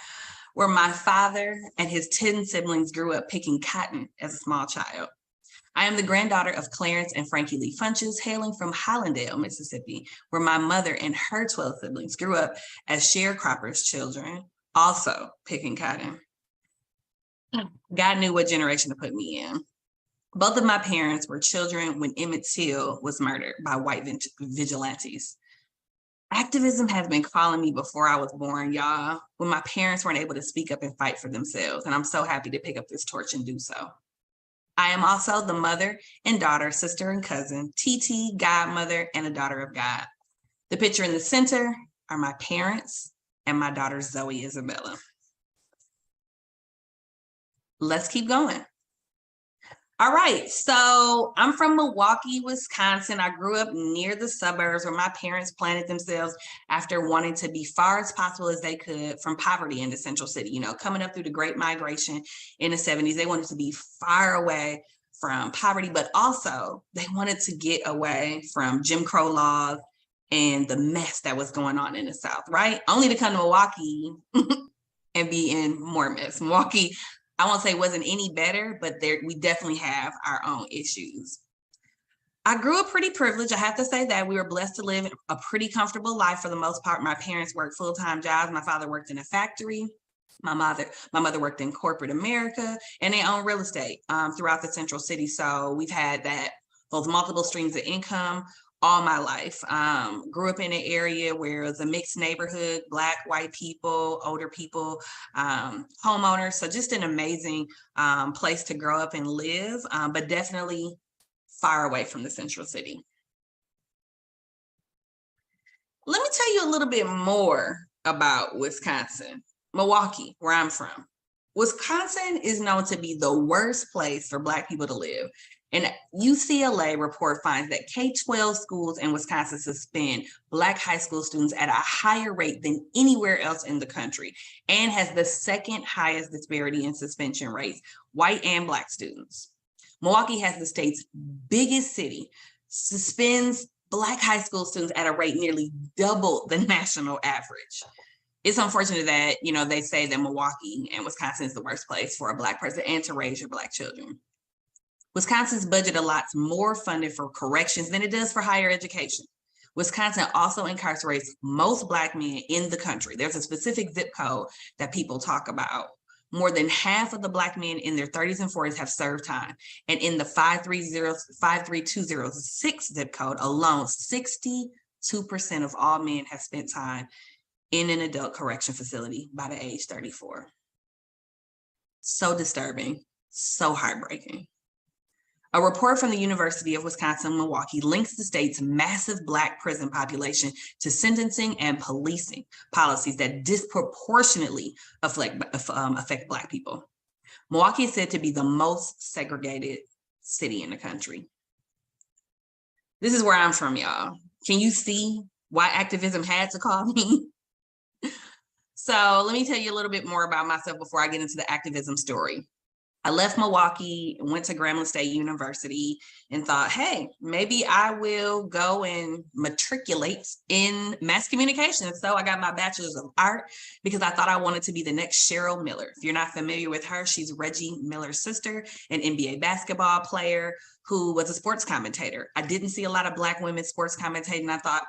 Speaker 3: Where my father and his 10 siblings grew up picking cotton as a small child. I am the granddaughter of Clarence and Frankie Lee Funches, hailing from Hollandale, Mississippi, where my mother and her 12 siblings grew up as sharecroppers' children, also picking cotton. God knew what generation to put me in. Both of my parents were children when Emmett Till was murdered by white vigilantes. Activism has been calling me before I was born, y'all, when my parents weren't able to speak up and fight for themselves, and I'm so happy to pick up this torch and do so. I am also the mother and daughter, sister and cousin, TT, godmother, and a daughter of God. The picture in the center are my parents and my daughter, Zoe Isabella. Let's keep going. All right, so I'm from Milwaukee, Wisconsin. I grew up near the suburbs where my parents planted themselves after wanting to be far as possible as they could from poverty in the Central City. You know, coming up through the Great Migration in the 70s, they wanted to be far away from poverty, but also they wanted to get away from Jim Crow laws and the mess that was going on in the South, right? Only to come to Milwaukee and be in more mess. Milwaukee, I won't say wasn't any better, but we definitely have our own issues. I grew up pretty privileged. I have to say that we were blessed to live a pretty comfortable life for the most part. My parents worked full-time jobs. My father worked in a factory. My mother worked in corporate America, and they own real estate throughout the Central City. So we've had those multiple streams of income all my life. Grew up in an area where it was a mixed neighborhood, Black, white people, older people, homeowners. So just an amazing place to grow up and live, but definitely far away from the Central City. Let me tell you a little bit more about Wisconsin, Milwaukee, where I'm from. Wisconsin is known to be the worst place for Black people to live. An UCLA report finds that K-12 schools in Wisconsin suspend Black high school students at a higher rate than anywhere else in the country, and has the second highest disparity in suspension rates, white and Black students. Milwaukee has the state's biggest city, suspends Black high school students at a rate nearly double the national average. It's unfortunate that, they say that Milwaukee and Wisconsin is the worst place for a Black person and to raise your Black children. Wisconsin's budget allots more funding for corrections than it does for higher education. Wisconsin also incarcerates most Black men in the country. There's a specific zip code that people talk about. More than half of the Black men in their 30s and 40s have served time. And in the 53206 zip code alone, 62% of all men have spent time in an adult correction facility by the age 34. So disturbing, so heartbreaking. A report from the University of Wisconsin-Milwaukee links the state's massive Black prison population to sentencing and policing policies that disproportionately affect Black people. Milwaukee is said to be the most segregated city in the country. This is where I'm from, y'all. Can you see why activism had to call me? So let me tell you a little bit more about myself before I get into the activism story. I left Milwaukee, went to Grambling State University, and thought, hey, maybe I will go and matriculate in mass communication. So I got my bachelor's of art because I thought I wanted to be the next Cheryl Miller. If you're not familiar with her, she's Reggie Miller's sister, an NBA basketball player who was a sports commentator. I didn't see a lot of Black women sports commentating. I thought,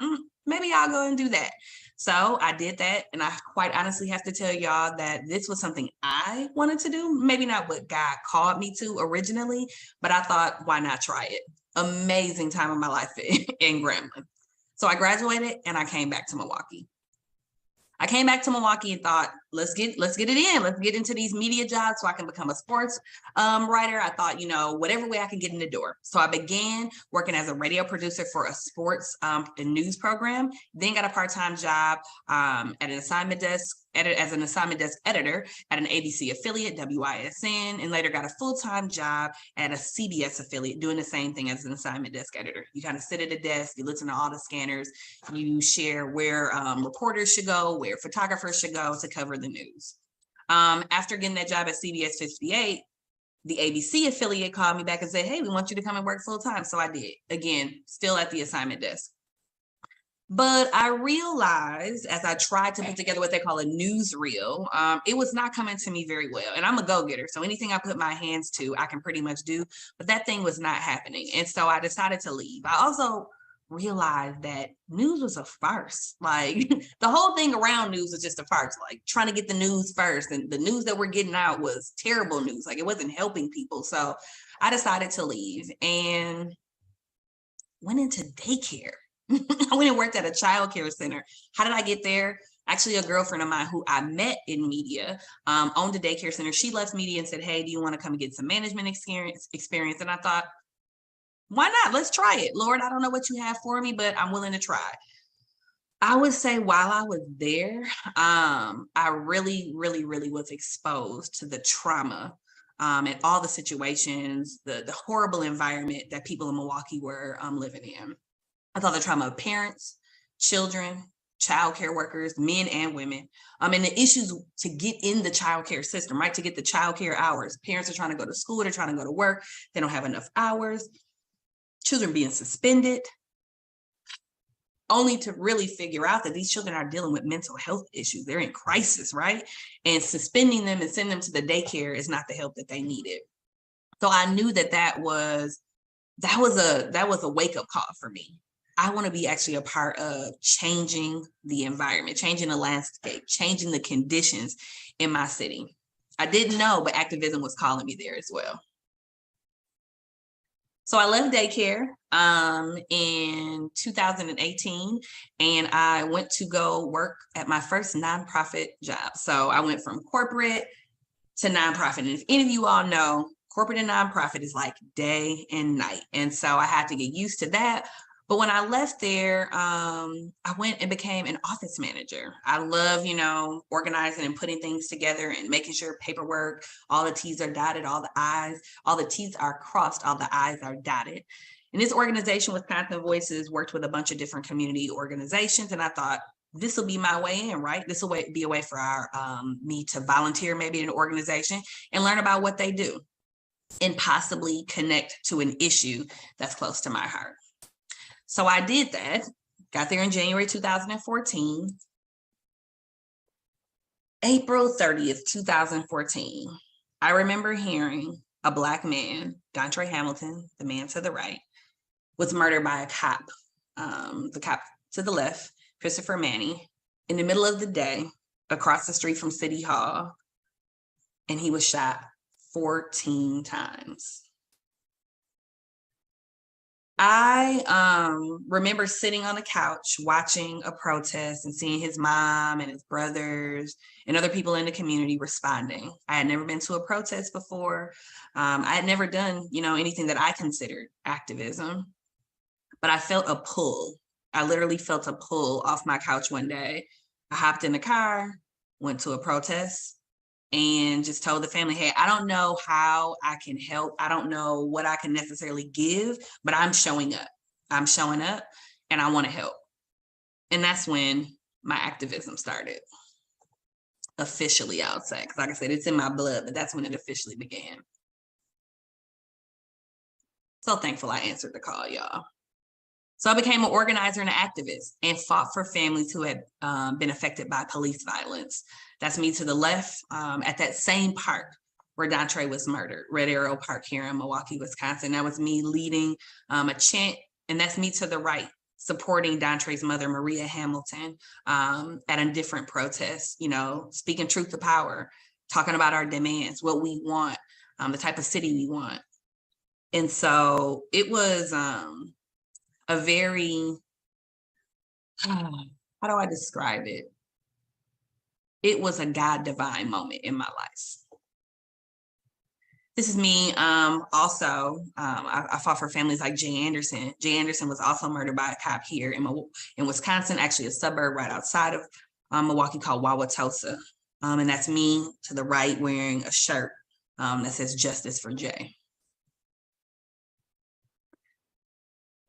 Speaker 3: maybe I'll go and do that. So I did that. And I quite honestly have to tell y'all that this was something I wanted to do. Maybe not what God called me to originally, but I thought, why not try it? Amazing time of my life in Grambling. So I graduated and I came back to Milwaukee. I came back to Milwaukee and thought, let's get it in. Let's get into these media jobs so I can become a sports writer. I thought, whatever way I can get in the door. So I began working as a radio producer for a sports and news program, then got a part-time job at an assignment desk as an assignment desk editor at an ABC affiliate, WISN, and later got a full-time job at a CBS affiliate doing the same thing as an assignment desk editor. You kind of sit at a desk, you listen to all the scanners, you share where reporters should go, where photographers should go to cover the news. After getting that job at CBS 58, the ABC affiliate called me back and said, hey, we want you to come and work full-time. So I did, again, still at the assignment desk. But I realized as I tried to put together what they call a newsreel, it was not coming to me very well. And I'm a go-getter, so anything I put my hands to, I can pretty much do. But that thing was not happening. And so I decided to leave. I also realized that news was a farce. Like the whole thing around news was just a farce, like trying to get the news first. And the news that we're getting out was terrible news. Like it wasn't helping people. So I decided to leave and went into daycare. I went and worked at a childcare center. How did I get there? Actually, a girlfriend of mine who I met in media owned a daycare center. She left media and said, hey, do you want to come and get some management experience? And I thought, why not? Let's try it. Lord, I don't know what you have for me, but I'm willing to try. I would say while I was there, I really, really, really was exposed to the trauma and all the situations, the horrible environment that people in Milwaukee were living in. I saw the trauma of parents, children, childcare workers, men and women, and the issues to get in the childcare system, right? To get the childcare hours. Parents are trying to go to school, they're trying to go to work, they don't have enough hours. Children being suspended, only to really figure out that these children are dealing with mental health issues. They're in crisis, right? And suspending them and sending them to the daycare is not the help that they needed. So I knew that was a wake-up call for me. I want to be actually a part of changing the environment, changing the landscape, changing the conditions in my city. I didn't know, but activism was calling me there as well. So I left daycare in 2018, and I went to go work at my first nonprofit job. So I went from corporate to nonprofit. And if any of you all know, corporate and nonprofit is like day and night. And so I had to get used to that. But when I left there, I went and became an office manager. I love, organizing and putting things together and making sure paperwork, all the T's are dotted, all the T's are crossed, all the I's are dotted. And this organization, Wisconsin Voices, worked with a bunch of different community organizations. And I thought, this will be my way in, right? This will be a way for me to volunteer maybe in an organization and learn about what they do and possibly connect to an issue that's close to my heart. So I did that, got there in January 2014. April 30th, 2014, I remember hearing a Black man, Dontre Hamilton, the man to the right, was murdered by a cop. The cop to the left, Christopher Manny, in the middle of the day, across the street from City Hall, and he was shot 14 times. I remember sitting on the couch watching a protest and seeing his mom and his brothers and other people in the community responding. I had never been to a protest before. I had never done, anything that I considered activism, but I felt a pull. I literally felt a pull off my couch one day. I hopped in the car, went to a protest, and just told the family, hey, I don't know how I can help. I don't know what I can necessarily give, but I'm showing up. I'm showing up and I want to help. And that's when my activism started. Officially, I would say, because like I said, it's in my blood, but that's when it officially began. So thankful I answered the call, y'all. So I became an organizer and an activist and fought for families who had been affected by police violence. That's me to the left at that same park where Dontre was murdered, Red Arrow Park here in Milwaukee, Wisconsin. That was me leading a chant, and that's me to the right, supporting Dontre's mother, Maria Hamilton, at a different protest, speaking truth to power, talking about our demands, what we want, the type of city we want. And so it was a very, how do I describe it? It was a God divine moment in my life. This is me also. I fought for families like Jay Anderson. Jay Anderson was also murdered by a cop here in Wisconsin, actually a suburb right outside of Milwaukee called Wauwatosa. And that's me to the right wearing a shirt that says Justice for Jay.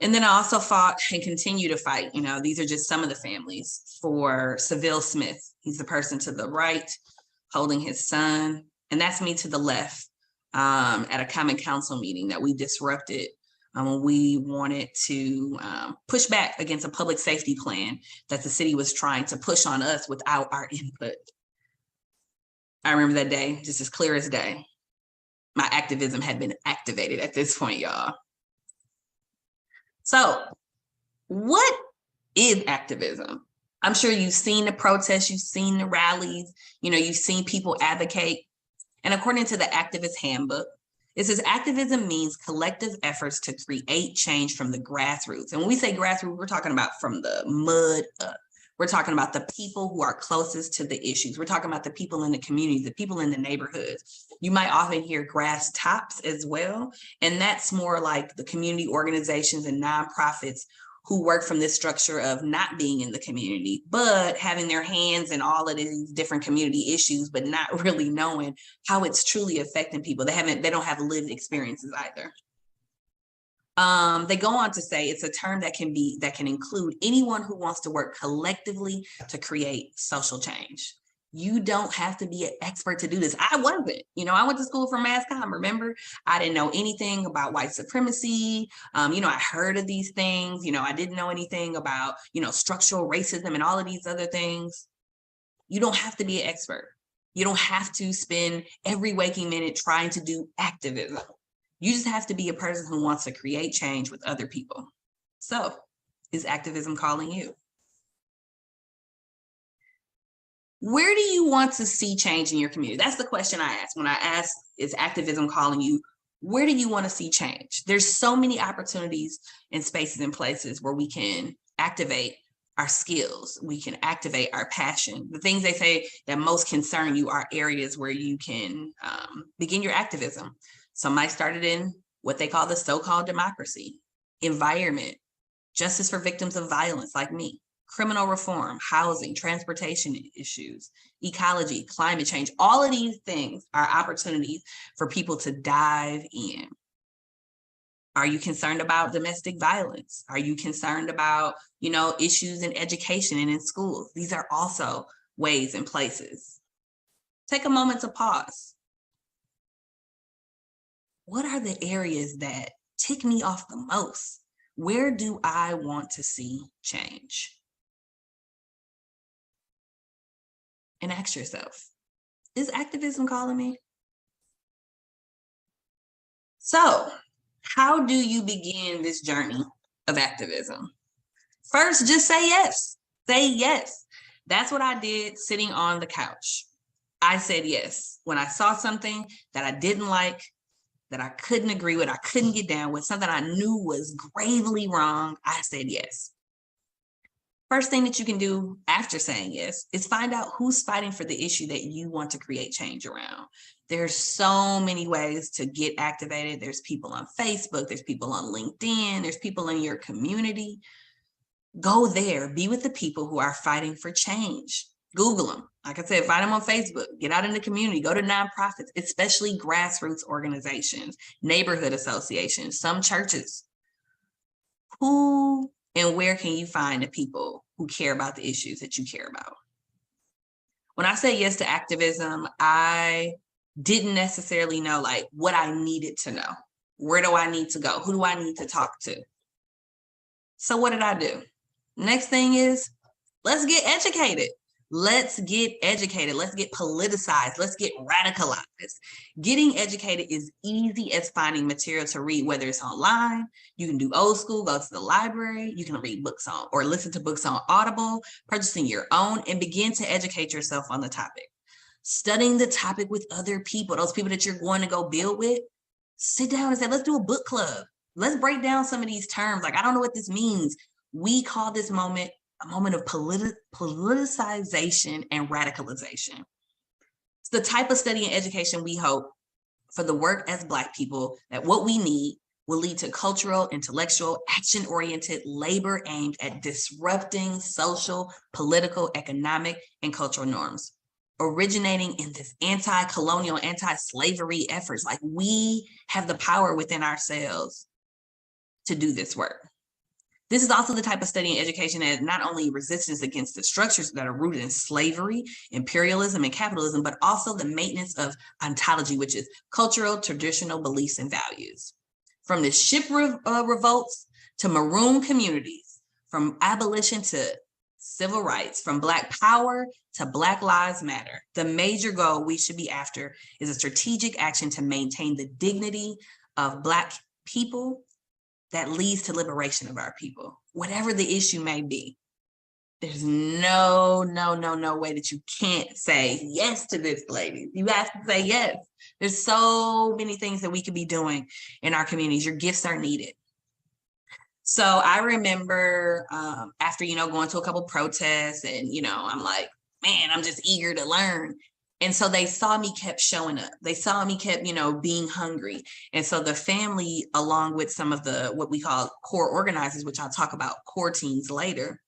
Speaker 3: And then I also fought and continue to fight. These are just some of the families for Seville Smith. He's the person to the right holding his son. And that's me to the left at a common council meeting that we disrupted when we wanted to push back against a public safety plan that the city was trying to push on us without our input. I remember that day, just as clear as day. My activism had been activated at this point, y'all. So what is activism? I'm sure you've seen the protests, you've seen the rallies, you've seen people advocate. And according to the Activist Handbook, it says activism means collective efforts to create change from the grassroots. And when we say grassroots, we're talking about from the mud up. We're talking about the people who are closest to the issues. We're talking about the people in the communities, the people in the neighborhoods. You might often hear grass tops as well. And that's more like the community organizations and nonprofits who work from this structure of not being in the community, but having their hands in all of these different community issues, but not really knowing how it's truly affecting people. They don't have lived experiences either. They go on to say it's a term that can include anyone who wants to work collectively to create social change. You don't have to be an expert to do this. I wasn't, I went to school for mass comm. Remember, I didn't know anything about white supremacy. I heard of these things. I didn't know anything about, structural racism and all of these other things. You don't have to be an expert. You don't have to spend every waking minute trying to do activism. You just have to be a person who wants to create change with other people. So, is activism calling you? Where do you want to see change in your community? That's the question I ask. When I ask, is activism calling you? Where do you want to see change? There's so many opportunities and spaces and places where we can activate our skills. We can activate our passion. The things they say that most concern you are areas where you can begin your activism. Some might start it in what they call the so-called democracy, environment, justice for victims of violence like me, criminal reform, housing, transportation issues, ecology, climate change. All of these things are opportunities for people to dive in. Are you concerned about domestic violence? Are you concerned about, issues in education and in schools? These are also ways and places. Take a moment to pause. What are the areas that tick me off the most? Where do I want to see change? And ask yourself, is activism calling me? So, how do you begin this journey of activism? First, just say yes. Say yes. That's what I did sitting on the couch. I said yes. When I saw something that I didn't like, that I couldn't agree with, I couldn't get down with, something I knew was gravely wrong, I said yes. First thing that you can do after saying yes is find out who's fighting for the issue that you want to create change around. There's so many ways to get activated. There's people on Facebook, there's people on LinkedIn, there's people in your community. Go there, be with the people who are fighting for change. Google them. Like I said, find them on Facebook, get out in the community, go to nonprofits, especially grassroots organizations, neighborhood associations, some churches. Who and where can you find the people who care about the issues that you care about? When I say yes to activism, I didn't necessarily know what I needed to know. Where do I need to go? Who do I need to talk to? So what did I do? Next thing is, let's get educated. Let's get educated. Let's get politicized. Let's get radicalized. Getting educated is easy as finding material to read, whether it's online. You can do old school, go to the library. You can read books on or listen to books on Audible, purchasing your own, and begin to educate yourself on the topic. Studying the topic with other people, those people that you're going to go build with. Sit down and say, let's do a book club. Let's break down some of these terms. I don't know what this means. We call this moment a moment of politicization and radicalization. It's the type of study and education we hope for the work as Black people, that what we need will lead to cultural, intellectual, action-oriented labor aimed at disrupting social, political, economic, and cultural norms, originating in this anti-colonial, anti-slavery efforts. We have the power within ourselves to do this work. This is also the type of study and education that not only resistance against the structures that are rooted in slavery, imperialism, and capitalism, but also the maintenance of ontology, which is cultural, traditional beliefs and values. From the ship revolts to maroon communities, from abolition to civil rights, from Black power to Black Lives Matter, the major goal we should be after is a strategic action to maintain the dignity of Black people that leads to liberation of our people, whatever the issue may be. There's no way that you can't say yes to this, ladies. You have to say yes. There's so many things that we could be doing in our communities. Your gifts are needed. So I remember after, going to a couple protests and, I'm like, man, I'm just eager to learn. And so they saw me kept showing up. They saw me kept, being hungry. And so the family, along with some of the, what we call core organizers, which I'll talk about core teams later,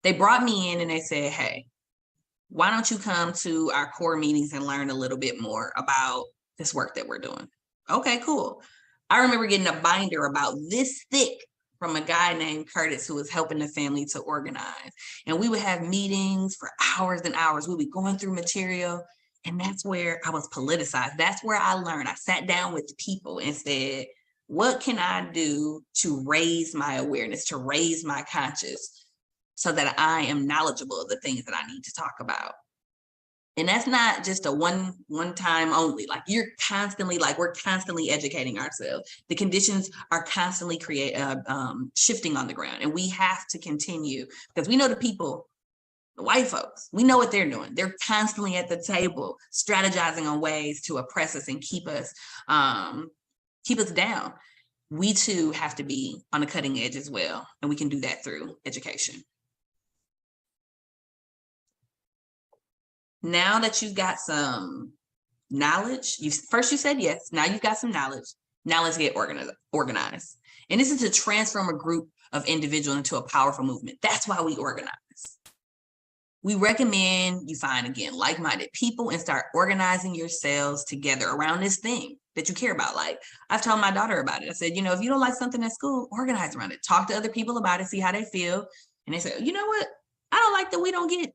Speaker 3: they brought me in and they said, hey, why don't you come to our core meetings and learn a little bit more about this work that we're doing? Okay, cool. I remember getting a binder about this thick from a guy named Curtis, who was helping the family to organize. And we would have meetings for hours and hours. We'd be going through material. And that's where I was politicized. That's where I learned. I sat down with people and said, what can I do to raise my awareness, to raise my conscience so that I am knowledgeable of the things that I need to talk about? And that's not just a one time only. We're constantly educating ourselves. The conditions are constantly shifting on the ground, and we have to continue because we know the people, the white folks, we know what they're doing. They're constantly at the table, strategizing on ways to oppress us and keep us down. We too have to be on the cutting edge as well, and we can do that through education. Now that you've got some knowledge, first you said yes, now you've got some knowledge, now let's get organized. And this is to transform a group of individual into a powerful movement. That's why we organize. We recommend you find, again, like-minded people and start organizing yourselves together around this thing that you care about. Like, I've told my daughter about it. I said, if you don't like something at school, organize around it. Talk to other people about it, see how they feel. And they say, you know what? I don't like that we don't get,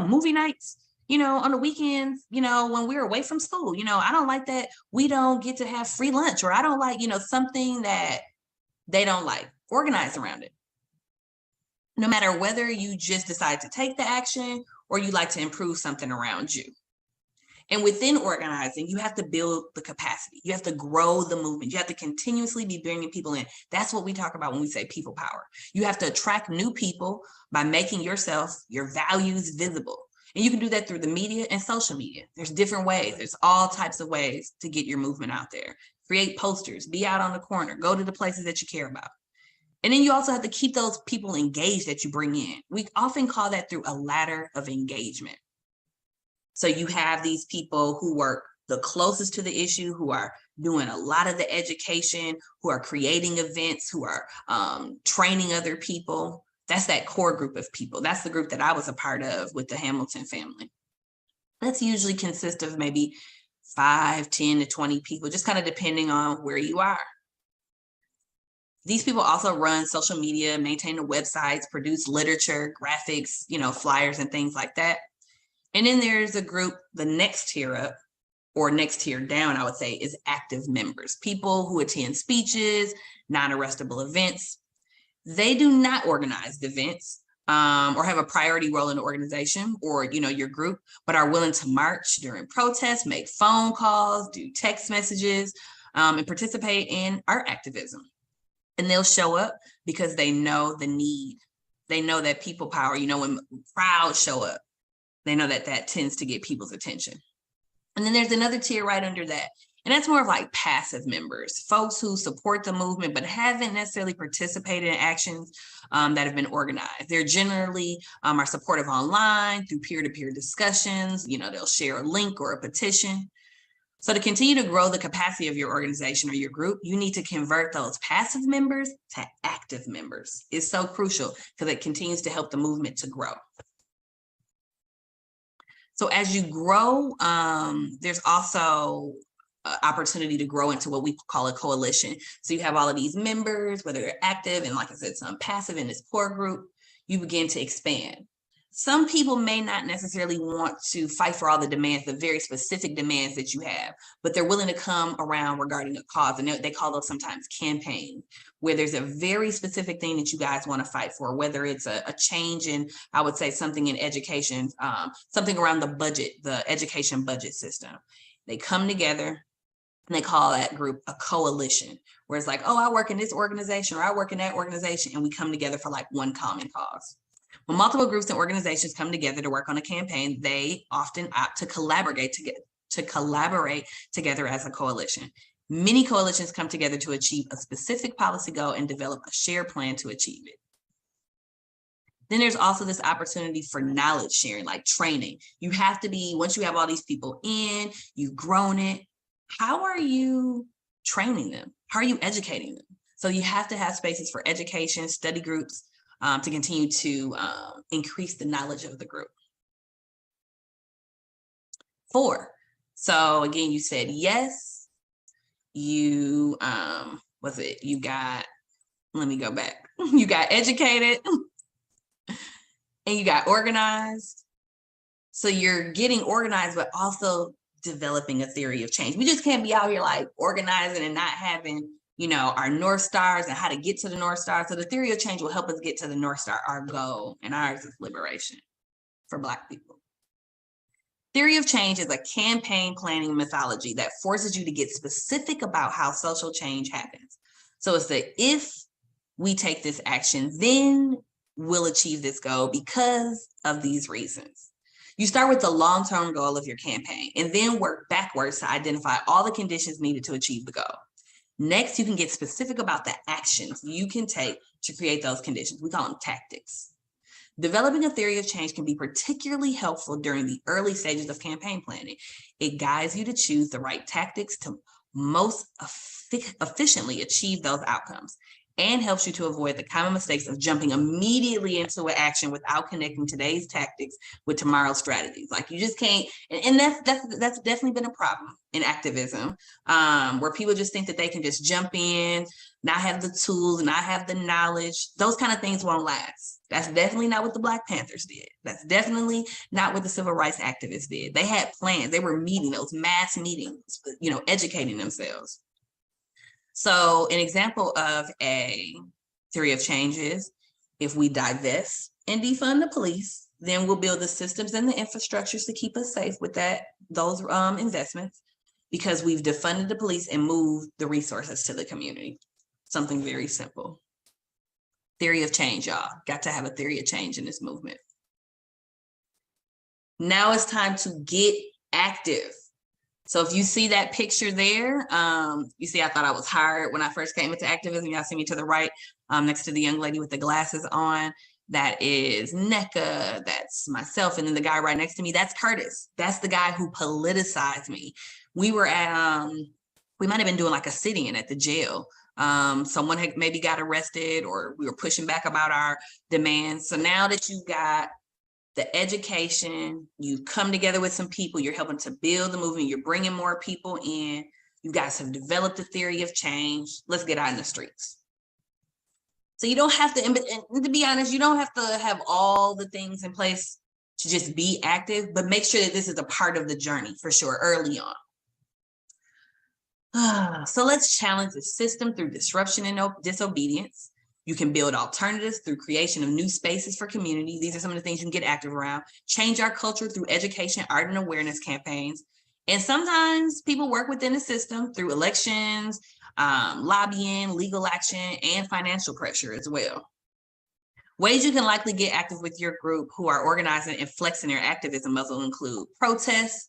Speaker 3: movie nights, on the weekends, when we're away from school. I don't like that we don't get to have free lunch, or I don't like, something that they don't like. Organize around it. No matter whether you just decide to take the action or you like to improve something around you. And within organizing, you have to build the capacity. You have to grow the movement. You have to continuously be bringing people in. That's what we talk about when we say people power. You have to attract new people by making yourself, your values visible. And you can do that through the media and social media. There's different ways. There's all types of ways to get your movement out there. Create posters, be out on the corner, go to the places that you care about. And then you also have to keep those people engaged that you bring in. We often call that through a ladder of engagement. So you have these people who work the closest to the issue, who are doing a lot of the education, who are creating events, who are training other people. That's that core group of people. That's the group that I was a part of with the Hamilton family. That's usually consists of maybe 5, 10 to 20 people, just kind of depending on where you are. These people also run social media, maintain the websites, produce literature, graphics, flyers and things like that. And then there's a group, the next tier up, or next tier down, I would say, is active members, people who attend speeches, non-arrestable events. They do not organize the events or have a priority role in the organization or, your group, but are willing to march during protests, make phone calls, do text messages, and participate in art activism. And they'll show up because they know the need. They know that people power, when crowds show up, they know that that tends to get people's attention. And then there's another tier right under that. And that's more of like passive members, folks who support the movement, but haven't necessarily participated in actions that have been organized. They're generally are supportive online through peer-to-peer discussions. They'll share a link or a petition. So to continue to grow the capacity of your organization or your group, you need to convert those passive members to active members. It's so crucial because it continues to help the movement to grow. So as you grow, there's also opportunity to grow into what we call a coalition. So you have all of these members, whether they're active and, like I said, some passive in this core group, you begin to expand. Some people may not necessarily want to fight for all the demands, the very specific demands that you have, but they're willing to come around regarding a cause. And they call those sometimes campaigns, where there's a very specific thing that you guys want to fight for, whether it's a change in, I would say, something in education, something around the budget, the education budget system. They come together and they call that group a coalition, where it's like, oh, I work in this organization or I work in that organization, and we come together for like one common cause. When multiple groups and organizations come together to work on a campaign, they often opt to collaborate together as a coalition. Many coalitions come together to achieve a specific policy goal and develop a shared plan to achieve it. Then there's also this opportunity for knowledge sharing, like training. You have to be, once you have all these people in, you've grown it, how are you training them? How are you educating them? So you have to have spaces for education, study groups, to continue to increase the knowledge of the group. 4, so again, you said yes, you, you got educated and you got organized. So you're getting organized, but also developing a theory of change. We just can't be out here like organizing and not having our North Stars and how to get to the North Star. So the theory of change will help us get to the North Star, our goal, and ours is liberation for Black people. Theory of change is a campaign planning methodology that forces you to get specific about how social change happens. So it's the, if we take this action, then we'll achieve this goal because of these reasons. You start with the long-term goal of your campaign and then work backwards to identify all the conditions needed to achieve the goal. Next, you can get specific about the actions you can take to create those conditions. We call them tactics. Developing a theory of change can be particularly helpful during the early stages of campaign planning. It guides you to choose the right tactics to most efficiently achieve those outcomes. and helps you to avoid the common mistakes of jumping immediately into an action without connecting today's tactics with tomorrow's strategies. Like you just can't, and that's definitely been a problem in activism, where people just think that they can just jump in, not have the tools, not have the knowledge. Those kind of things won't last. That's definitely not what the Black Panthers did. That's definitely not what the civil rights activists did. They had plans. They were meeting those mass meetings, educating themselves. So an example of a theory of change is, if we divest and defund the police, then we'll build the systems and the infrastructures to keep us safe with those investments, because we've defunded the police and moved the resources to the community. Something very simple. Theory of change, y'all. Got to have a theory of change in this movement. Now it's time to get active. So if you see that picture there, you see I thought I was hired when I first came into activism. Y'all see me to the right, next to the young lady with the glasses on. That is NECA, that's myself. And then the guy right next to me, that's Curtis. That's the guy who politicized me. We were at, we might've been doing like a sit-in at the jail. Someone had maybe got arrested, or we were pushing back about our demands. So now that you got the education, you come together with some people, you're helping to build the movement, you're bringing more people in, you guys have developed a theory of change, let's get out in the streets. So you don't have to, and to be honest, you don't have to have all the things in place to just be active, but make sure that this is a part of the journey for sure, early on. So let's challenge the system through disruption and disobedience. You can build alternatives through creation of new spaces for community. These are some of the things you can get active around. Change our culture through education, art, and awareness campaigns. And sometimes people work within the system through elections, lobbying, legal action, and financial pressure as well. Ways you can likely get active with your group who are organizing and flexing their activism will include protests.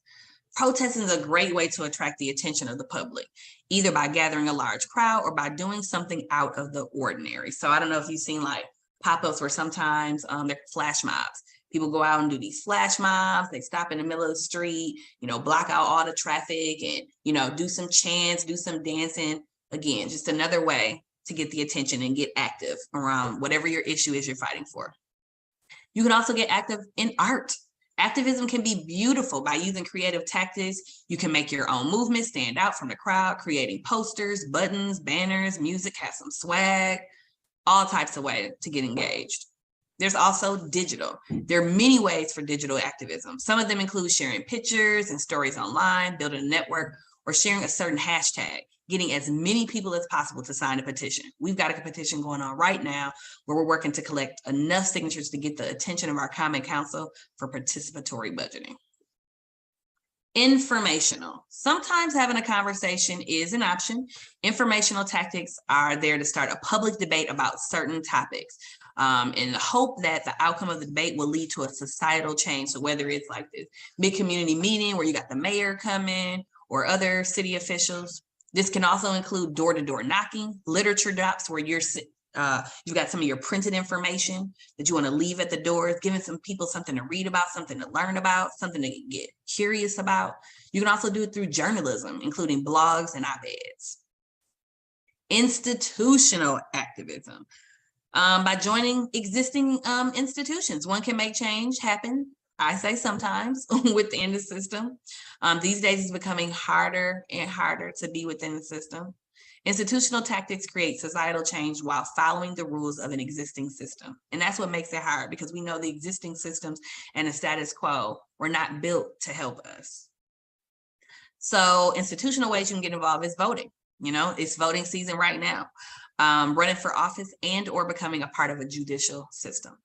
Speaker 3: Protesting is a great way to attract the attention of the public, either by gathering a large crowd or by doing something out of the ordinary. So I don't know if you've seen like pop-ups where sometimes they're flash mobs. People go out and do these flash mobs. They stop in the middle of the street, block out all the traffic and, do some chants, do some dancing. Again, just another way to get the attention and get active around whatever your issue is you're fighting for. You can also get active in art. Activism can be beautiful by using creative tactics. You can make your own movement stand out from the crowd, creating posters, buttons, banners, music, have some swag, all types of ways to get engaged. There's also digital. There are many ways for digital activism. Some of them include sharing pictures and stories online, building a network, or sharing a certain hashtag, getting as many people as possible to sign a petition. We've got a petition going on right now where we're working to collect enough signatures to get the attention of our Common Council for participatory budgeting. Informational. Sometimes having a conversation is an option. Informational tactics are there to start a public debate about certain topics, in the hope that the outcome of the debate will lead to a societal change. So whether it's like this big community meeting where you got the mayor coming or other city officials. This can also include door-to-door knocking, literature drops where you've got some of your printed information that you want to leave at the doors, giving some people something to read about, something to learn about, something to get curious about. You can also do it through journalism, including blogs and op-eds. Institutional activism. By joining existing institutions, one can make change happen. I say sometimes within the system. These days it's becoming harder and harder to be within the system. Institutional tactics create societal change while following the rules of an existing system. And that's what makes it hard, because we know the existing systems and the status quo were not built to help us. So institutional ways you can get involved is voting. It's voting season right now. Running for office and or becoming a part of a judicial system.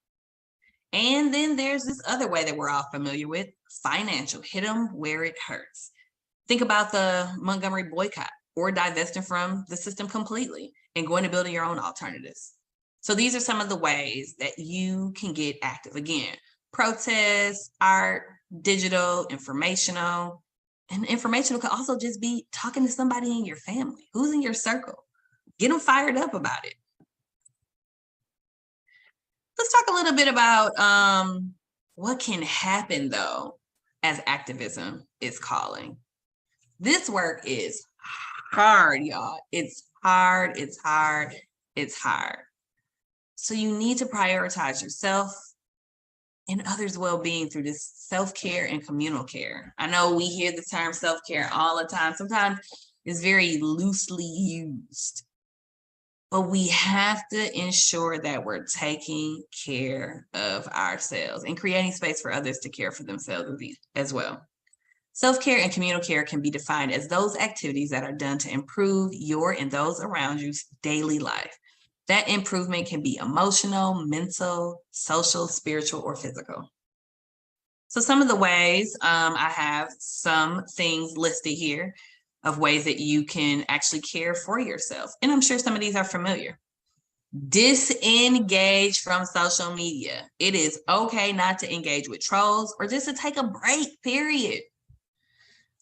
Speaker 3: And then there's this other way that we're all familiar with, financial, hit them where it hurts. Think about the Montgomery boycott or divesting from the system completely and going to building your own alternatives. So these are some of the ways that you can get active. Again, protests, art, digital, informational. And informational could also just be talking to somebody in your family. Who's in your circle? Get them fired up about it. Let's talk a little bit about what can happen though as activism is calling. This work is hard, y'all. It's hard. it's hard. So you need to prioritize yourself and others' well-being through this self-care and communal care. I know we hear the term self-care all the time. Sometimes it's very loosely used, but we have to ensure that we're taking care of ourselves and creating space for others to care for themselves as well. Self-care and communal care can be defined as those activities that are done to improve your and those around you's daily life. That improvement can be emotional, mental, social, spiritual, or physical. So some of the ways, I have some things listed here of ways that you can actually care for yourself. And I'm sure some of these are familiar. Disengage from social media. It is okay not to engage with trolls or just to take a break, period.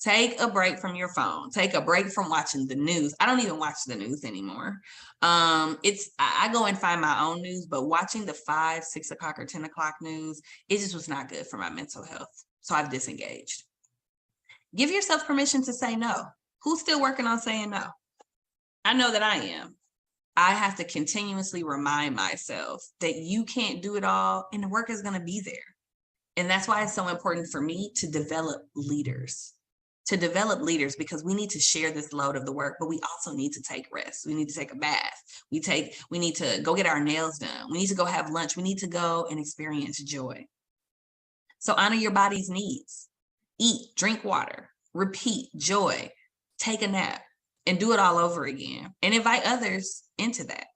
Speaker 3: Take a break from your phone. Take a break from watching the news. I don't even watch the news anymore. I go and find my own news, but watching the 5, 6 o'clock or 10 o'clock news, it just was not good for my mental health. So I've disengaged. Give yourself permission to say no. Who's still working on saying no? I know that I am. I have to continuously remind myself that you can't do it all and the work is going to be there. And that's why it's so important for me to develop leaders. Because we need to share this load of the work, but we also need to take rest. We need to take a bath. We need to go get our nails done. We need to go have lunch. We need to go and experience joy. So honor your body's needs. Eat, drink water, repeat, joy, take a nap, and do it all over again. And invite others into that.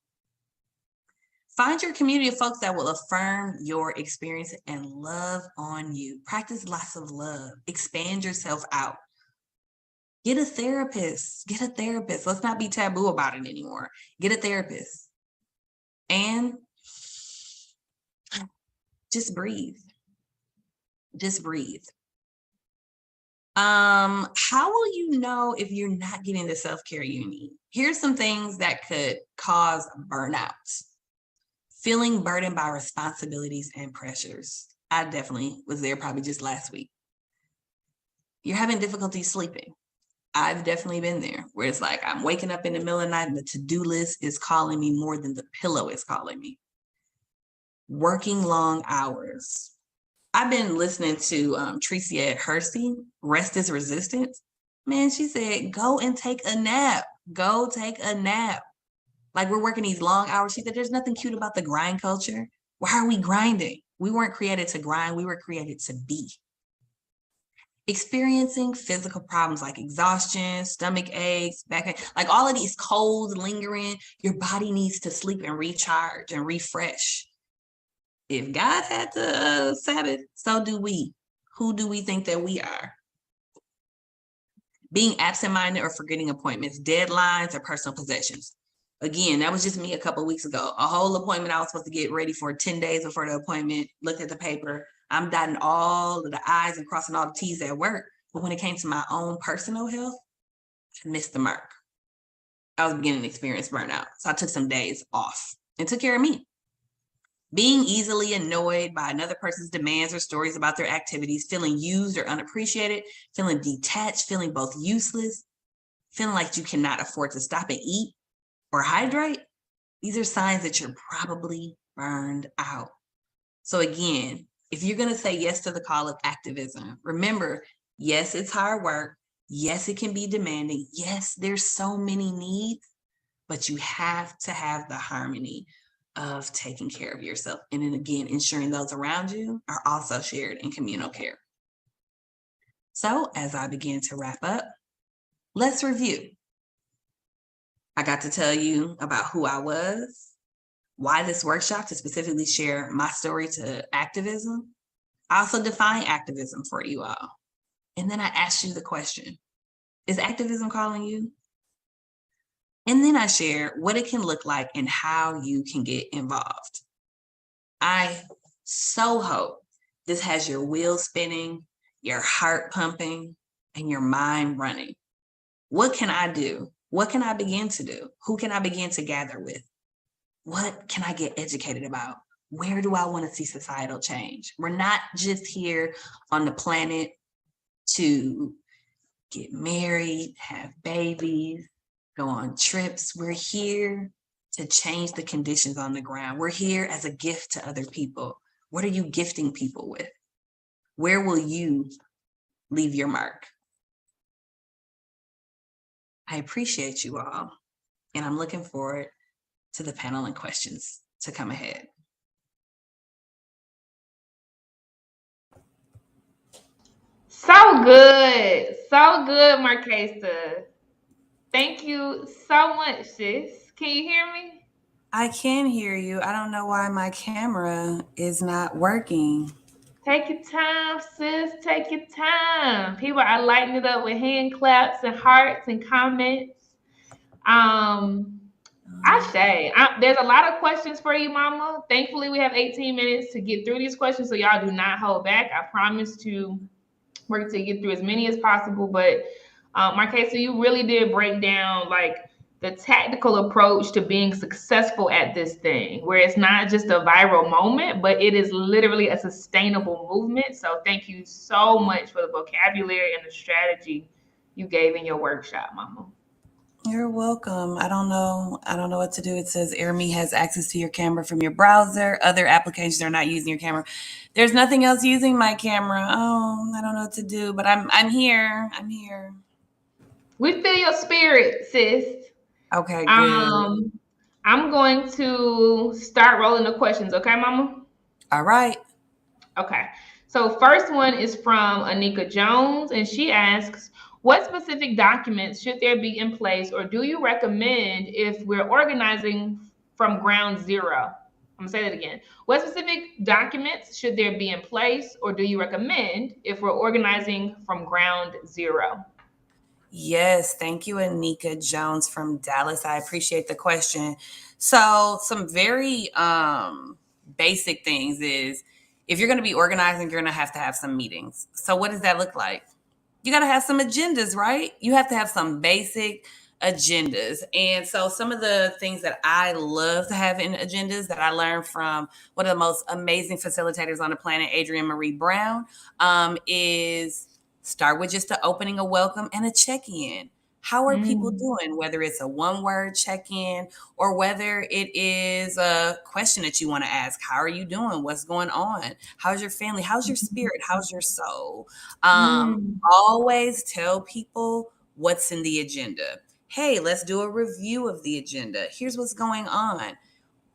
Speaker 3: Find your community of folks that will affirm your experience and love on you. Practice lots of love. Expand yourself out. Get a therapist. Let's not be taboo about it anymore. Get a therapist. And just breathe. How will you know if you're not getting the self-care you need? Here's some things that could cause burnout. Feeling burdened by responsibilities and pressures. I definitely was there probably just last week. You're having difficulty sleeping. I've definitely been there where it's like I'm waking up in the middle of the night and the to-do list is calling me more than the pillow is calling me. Working long hours. I've been listening to Tricia Hersey, Rest is Resistance. Man, she said, go and take a nap. Go take a nap. Like we're working these long hours. She said, there's nothing cute about the grind culture. Why are we grinding? We weren't created to grind. We were created to be. Experiencing physical problems like exhaustion, stomach aches, backache, like all of these colds lingering, your body needs to sleep and recharge and refresh. If God had the Sabbath, so do we. Who do we think that we are? Being absent-minded or forgetting appointments, deadlines, or personal possessions. Again, that was just me a couple of weeks ago. A whole appointment I was supposed to get ready for 10 days before the appointment, looked at the paper. I'm dotting all of the I's and crossing all the T's at work. But when it came to my own personal health, I missed the mark. I was beginning to experience burnout. So I took some days off and took care of me. Being easily annoyed by another person's demands or stories about their activities, feeling used or unappreciated, feeling detached, feeling both useless, feeling like you cannot afford to stop and eat or hydrate. These are signs that you're probably burned out. So again, if you're going to say yes to the call of activism, remember, yes, it's hard work. Yes, it can be demanding. Yes, there's so many needs, but you have to have the harmony of taking care of yourself. And then again, ensuring those around you are also shared in communal care. So as I begin to wrap up, let's review. I got to tell you about who I was, why this workshop to specifically share my story to activism. I also define activism for you all. And then I asked you the question, is activism calling you? And then I share what it can look like and how you can get involved. I so hope this has your wheels spinning, your heart pumping, and your mind running. What can I do? What can I begin to do? Who can I begin to gather with? What can I get educated about? Where do I want to see societal change? We're not just here on the planet to get married, have babies, go on trips. We're here to change the conditions on the ground. We're here as a gift to other people. What are you gifting people with? Where will you leave your mark? I appreciate you all, and I'm looking forward to the panel and questions to come ahead.
Speaker 1: So good, Marquesa. Thank you so much, sis. Can you hear me?
Speaker 3: I can hear you. I don't know why my camera is not working.
Speaker 1: Take your time, sis. Take your time. People are lighting it up with hand claps and hearts and comments. There's a lot of questions for you, Mama. Thankfully, we have 18 minutes to get through these questions, so y'all do not hold back. I promise to work to get through as many as possible. But Marquesa, you really did break down like the tactical approach to being successful at this thing, where it's not just a viral moment, but it is literally a sustainable movement. So thank you so much for the vocabulary and the strategy you gave in your workshop, Mama.
Speaker 3: You're welcome. I don't know what to do. It says AirMe has access to your camera from your browser. Other applications are not using your camera. There's nothing else using my camera. Oh, I don't know what to do, but I'm here. I'm here.
Speaker 1: We feel your spirit, sis.
Speaker 3: Okay, good.
Speaker 1: I'm going to start rolling the questions, okay, Mama?
Speaker 3: All right.
Speaker 1: Okay. So first one is from Anika Jones, and she asks, what specific documents should there be in place, or do you recommend if we're organizing from ground zero? I'm gonna say that again. What specific documents should there be in place, or do you recommend if we're organizing from ground zero?
Speaker 3: Yes, thank you, Anika Jones from Dallas. I appreciate the question. So some very basic things is if you're going to be organizing, you're going to have some meetings. So what does that look like? You got to have some agendas, right? You have to have some basic agendas. And so some of the things that I love to have in agendas that I learned from one of the most amazing facilitators on the planet, Adrienne Marie Brown, is start with just the opening, a welcome, and a check-in. How are people doing? Whether it's a one-word check-in or whether it is a question that you want to ask. How are you doing? What's going on? How's your family? How's your spirit? How's your soul? Always tell people what's in the agenda. Hey, let's do a review of the agenda. Here's what's going on.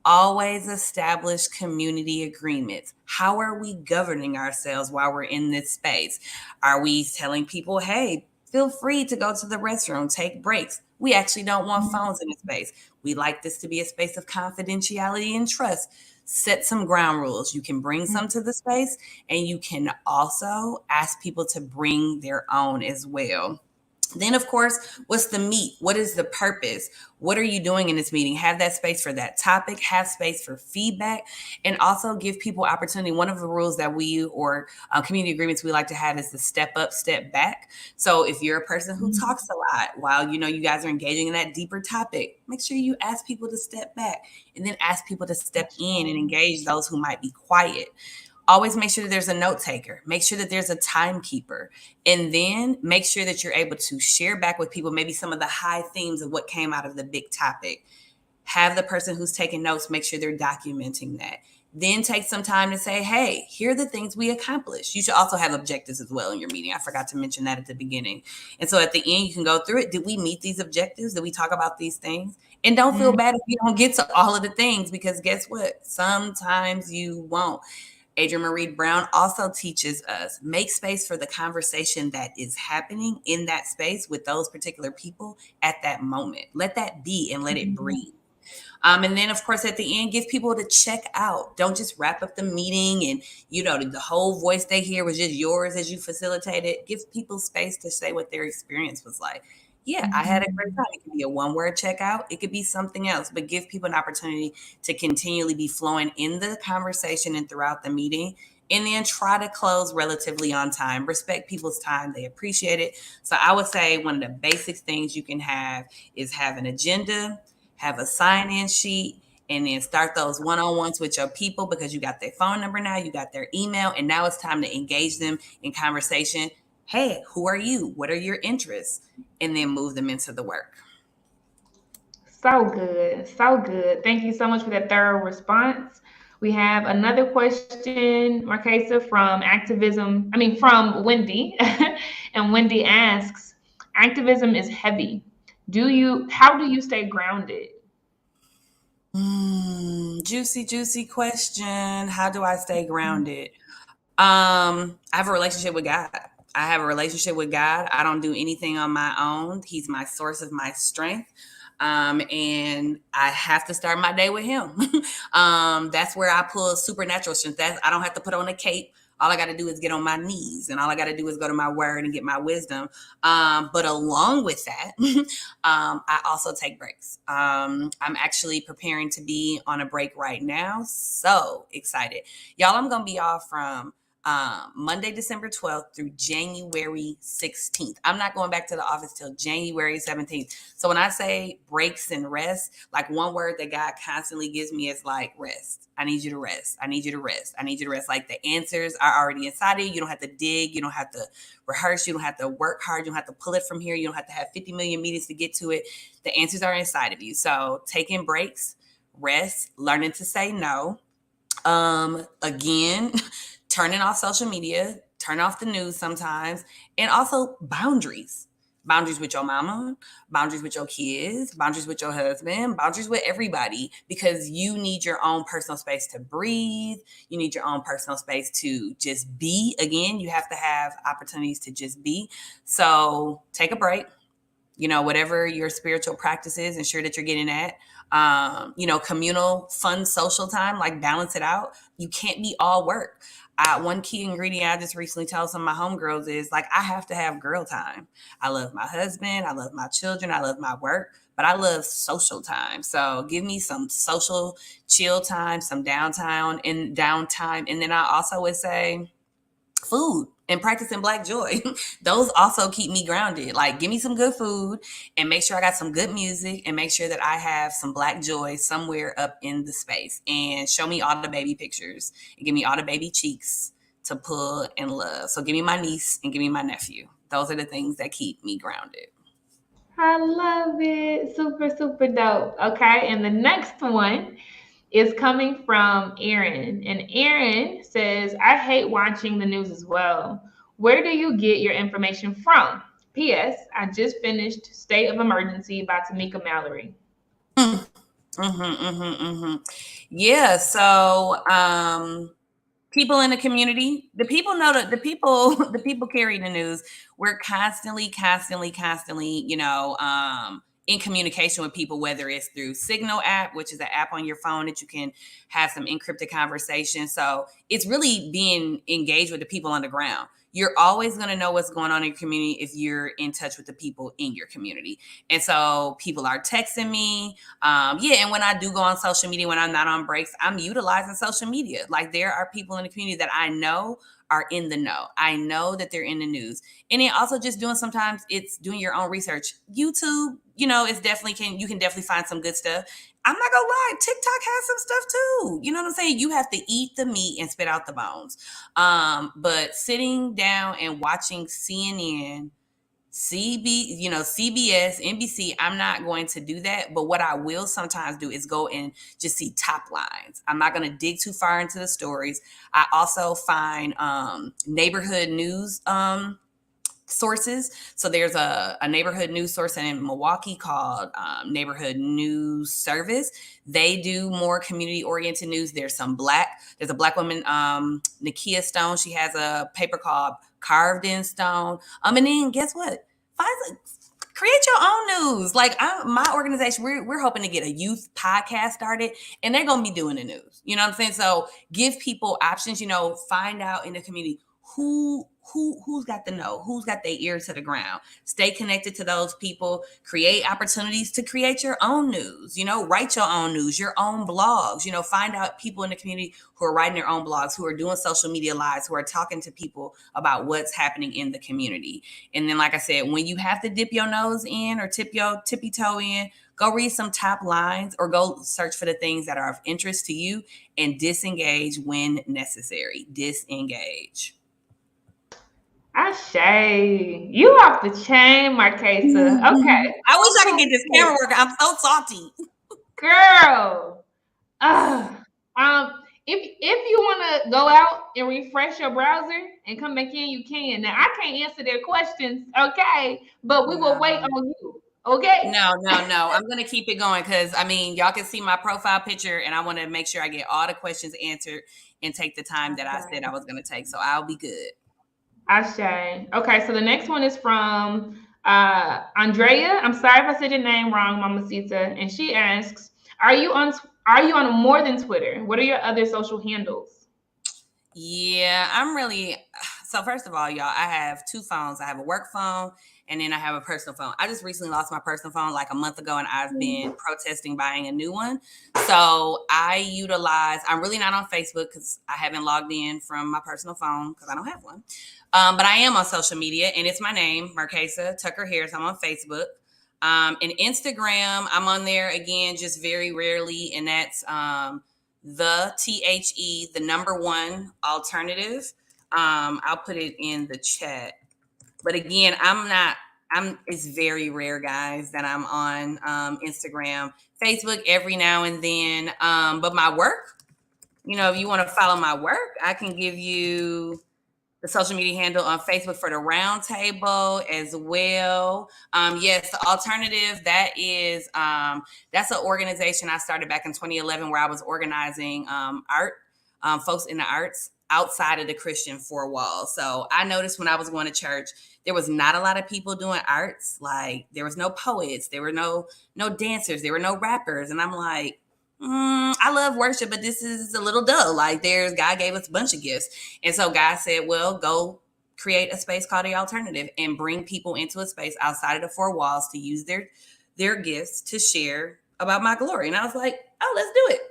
Speaker 3: Always establish community agreements. How are we governing ourselves while we're in this space? Are we telling people, hey, feel free to go to the restroom, take breaks? We actually don't want phones in this space. We like this to be a space of confidentiality and trust. Set some ground rules. You can bring some to the space, and you can also ask people to bring their own as well. Then, of course, what's the meat? What is the purpose? What are you doing in this meeting? Have that space for that topic, have space for feedback, and also give people opportunity. One of the rules that we or community agreements we like to have is the step up, step back. So if you're a person who talks a lot while you guys are engaging in that deeper topic, make sure you ask people to step back and then ask people to step in and engage those who might be quiet. Always make sure that there's a note taker. Make sure that there's a timekeeper. And then make sure that you're able to share back with people maybe some of the high themes of what came out of the big topic. Have the person who's taking notes, make sure they're documenting that. Then take some time to say, hey, here are the things we accomplished. You should also have objectives as well in your meeting. I forgot to mention that at the beginning. And so at the end, you can go through it. Did we meet these objectives? Did we talk about these things? And don't feel bad if you don't get to all of the things, because guess what? Sometimes you won't. Adrienne Marie Brown also teaches us make space for the conversation that is happening in that space with those particular people at that moment. Let that be and let it breathe. And then, of course, at the end, give people to check out. Don't just wrap up the meeting and, the whole voice they hear was just yours as you facilitated. Give people space to say what their experience was like. Yeah, I had a great time. It could be a one-word checkout. It could be something else, but give people an opportunity to continually be flowing in the conversation and throughout the meeting. And then try to close relatively on time. Respect people's time. They appreciate it. So I would say one of the basic things you can have is have an agenda, have a sign-in sheet, and then start those one-on-ones with your people because you got their phone number now, you got their email, and now it's time to engage them in conversation. Hey, who are you? What are your interests? And then move them into the work.
Speaker 1: So good. So good. Thank you so much for that thorough response. We have another question, Marquesa, from Wendy. And Wendy asks, activism is heavy. How do you stay grounded?
Speaker 3: Juicy question. How do I stay grounded? I have a relationship with God. I have a relationship with God. I don't do anything on my own. He's my source of my strength. And I have to start my day with him. That's where I pull supernatural strength. I don't have to put on a cape. All I got to do is get on my knees, and all I got to do is go to my word and get my wisdom. But along with that, I also take breaks. I'm actually preparing to be on a break right now. So excited. Y'all, I'm going to be off from Monday, December 12th through January 16th. I'm not going back to the office till January 17th. So when I say breaks and rest, like one word that God constantly gives me is like rest. I need you to rest. I need you to rest. I need you to rest. Like the answers are already inside of you. You don't have to dig. You don't have to rehearse. You don't have to work hard. You don't have to pull it from here. You don't have to have 50 million meetings to get to it. The answers are inside of you. So taking breaks, rest, learning to say no. Again, turning off social media, turn off the news sometimes, and also boundaries. Boundaries with your mama, boundaries with your kids, boundaries with your husband, boundaries with everybody, because you need your own personal space to breathe. You need your own personal space to just be. Again, you have to have opportunities to just be. So take a break. Whatever your spiritual practice is, ensure that you're getting that. Communal, fun, social time, like balance it out. You can't be all work. One key ingredient I just recently told some of my homegirls is like, I have to have girl time. I love my husband. I love my children. I love my work, but I love social time. So give me some social chill time, some downtime. And then I also would say food and practicing Black joy. Those also keep me grounded. Like, give me some good food and make sure I got some good music and make sure that I have some Black joy somewhere up in the space, and show me all the baby pictures and give me all the baby cheeks to pull and love. So give me my niece and give me my nephew. Those are the things that keep me grounded.
Speaker 1: I love it. Super, super dope. Okay. And the next one is coming from Aaron. And Aaron says, I hate watching the news as well. Where do you get your information from? P.S. I just finished State of Emergency by Tamika Mallory.
Speaker 3: Yeah. So, people in the community, the people know that the people carry the news. We're constantly, in communication with people, whether it's through Signal app, which is an app on your phone that you can have some encrypted conversation. So it's really being engaged with the people on the ground. You're always going to know what's going on in your community if you're in touch with the people in your community. And so people are texting me. And when I do go on social media, when I'm not on breaks, I'm utilizing social media. Like, there are people in the community that I know are in the know. I know that they're in the news. And then also just sometimes it's doing your own research. YouTube, you can definitely find some good stuff. I'm not gonna lie, TikTok has some stuff too. You know what I'm saying? You have to eat the meat and spit out the bones. But sitting down and watching CNN, CBS, NBC, I'm not going to do that. But what I will sometimes do is go and just see top lines. I'm not going to dig too far into the stories. I also find neighborhood news sources. So there's a neighborhood news source in Milwaukee called Neighborhood News Service. They do more community oriented news. There's a Black woman, Nakia Stone. She has a paper called Carved in Stone. And then guess what? Create your own news. Like, my organization, we're hoping to get a youth podcast started, and they're going to be doing the news. You know what I'm saying? So give people options, find out in the community who's got the know, who's got their ear to the ground. Stay connected to those people, create opportunities to create your own news, write your own news, your own blogs, find out people in the community who are writing their own blogs, who are doing social media lives, who are talking to people about what's happening in the community. And then, like I said, when you have to dip your nose in or tip your tippy toe in, go read some top lines or go search for the things that are of interest to you and disengage when necessary. Disengage.
Speaker 1: Ashay, you off the chain, Marquesa. Okay.
Speaker 3: I wish I could get this camera working. I'm so salty.
Speaker 1: Girl. Uh, if you want to go out and refresh your browser and come back in, you can. Now I can't answer their questions, okay? But we will wait on you, okay?
Speaker 3: No. I'm gonna keep it going because I mean, y'all can see my profile picture, and I want to make sure I get all the questions answered and take the time that I said I was gonna take. So I'll be good.
Speaker 1: Ashay. Okay, so the next one is from Andrea. I'm sorry if I said your name wrong, Mamacita. And she asks, are you on more than Twitter? What are your other social handles?
Speaker 3: Yeah, so first of all, y'all, I have two phones. I have a work phone and then I have a personal phone. I just recently lost my personal phone like a month ago and I've been protesting buying a new one. So I'm really not on Facebook because I haven't logged in from my personal phone because I don't have one. But I am on social media and it's my name, Marquesa Tucker Harris. I'm on Facebook. And Instagram, I'm on there again, just very rarely. And that's the THE, the number one alternative. I'll put it in the chat. But again, it's very rare, guys, that I'm on Instagram, Facebook every now and then. But my work, if you want to follow my work, I can give you the social media handle on Facebook for the round table as well. Yes, the alternative, that's an organization I started back in 2011 where I was organizing art, folks in the arts outside of the Christian four walls. So I noticed when I was going to church, there was not a lot of people doing arts. Like there was no poets, there were no dancers, there were no rappers. And I'm like, I love worship, but this is a little dull. Like God gave us a bunch of gifts. And so God said, well, go create a space called The Alternative and bring people into a space outside of the four walls to use their gifts to share about my glory. And I was like, oh, let's do it.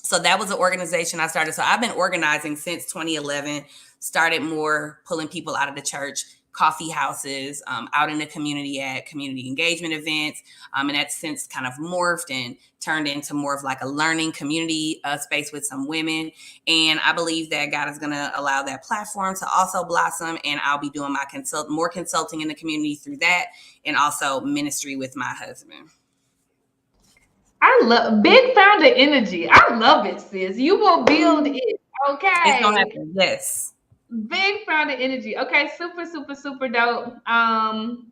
Speaker 3: So that was the organization I started. So I've been organizing since 2011, started more pulling people out of the church, coffee houses, out in the community at community engagement events. And that's since kind of morphed and turned into more of like a learning community space with some women. And I believe that God is going to allow that platform to also blossom. And I'll be doing my more consulting in the community through that and also ministry with my husband.
Speaker 1: I love big founder energy. I love it, sis. You will build it. Okay.
Speaker 3: It's gonna happen. Yes.
Speaker 1: Big founder energy. Okay, super, super, super dope. I'm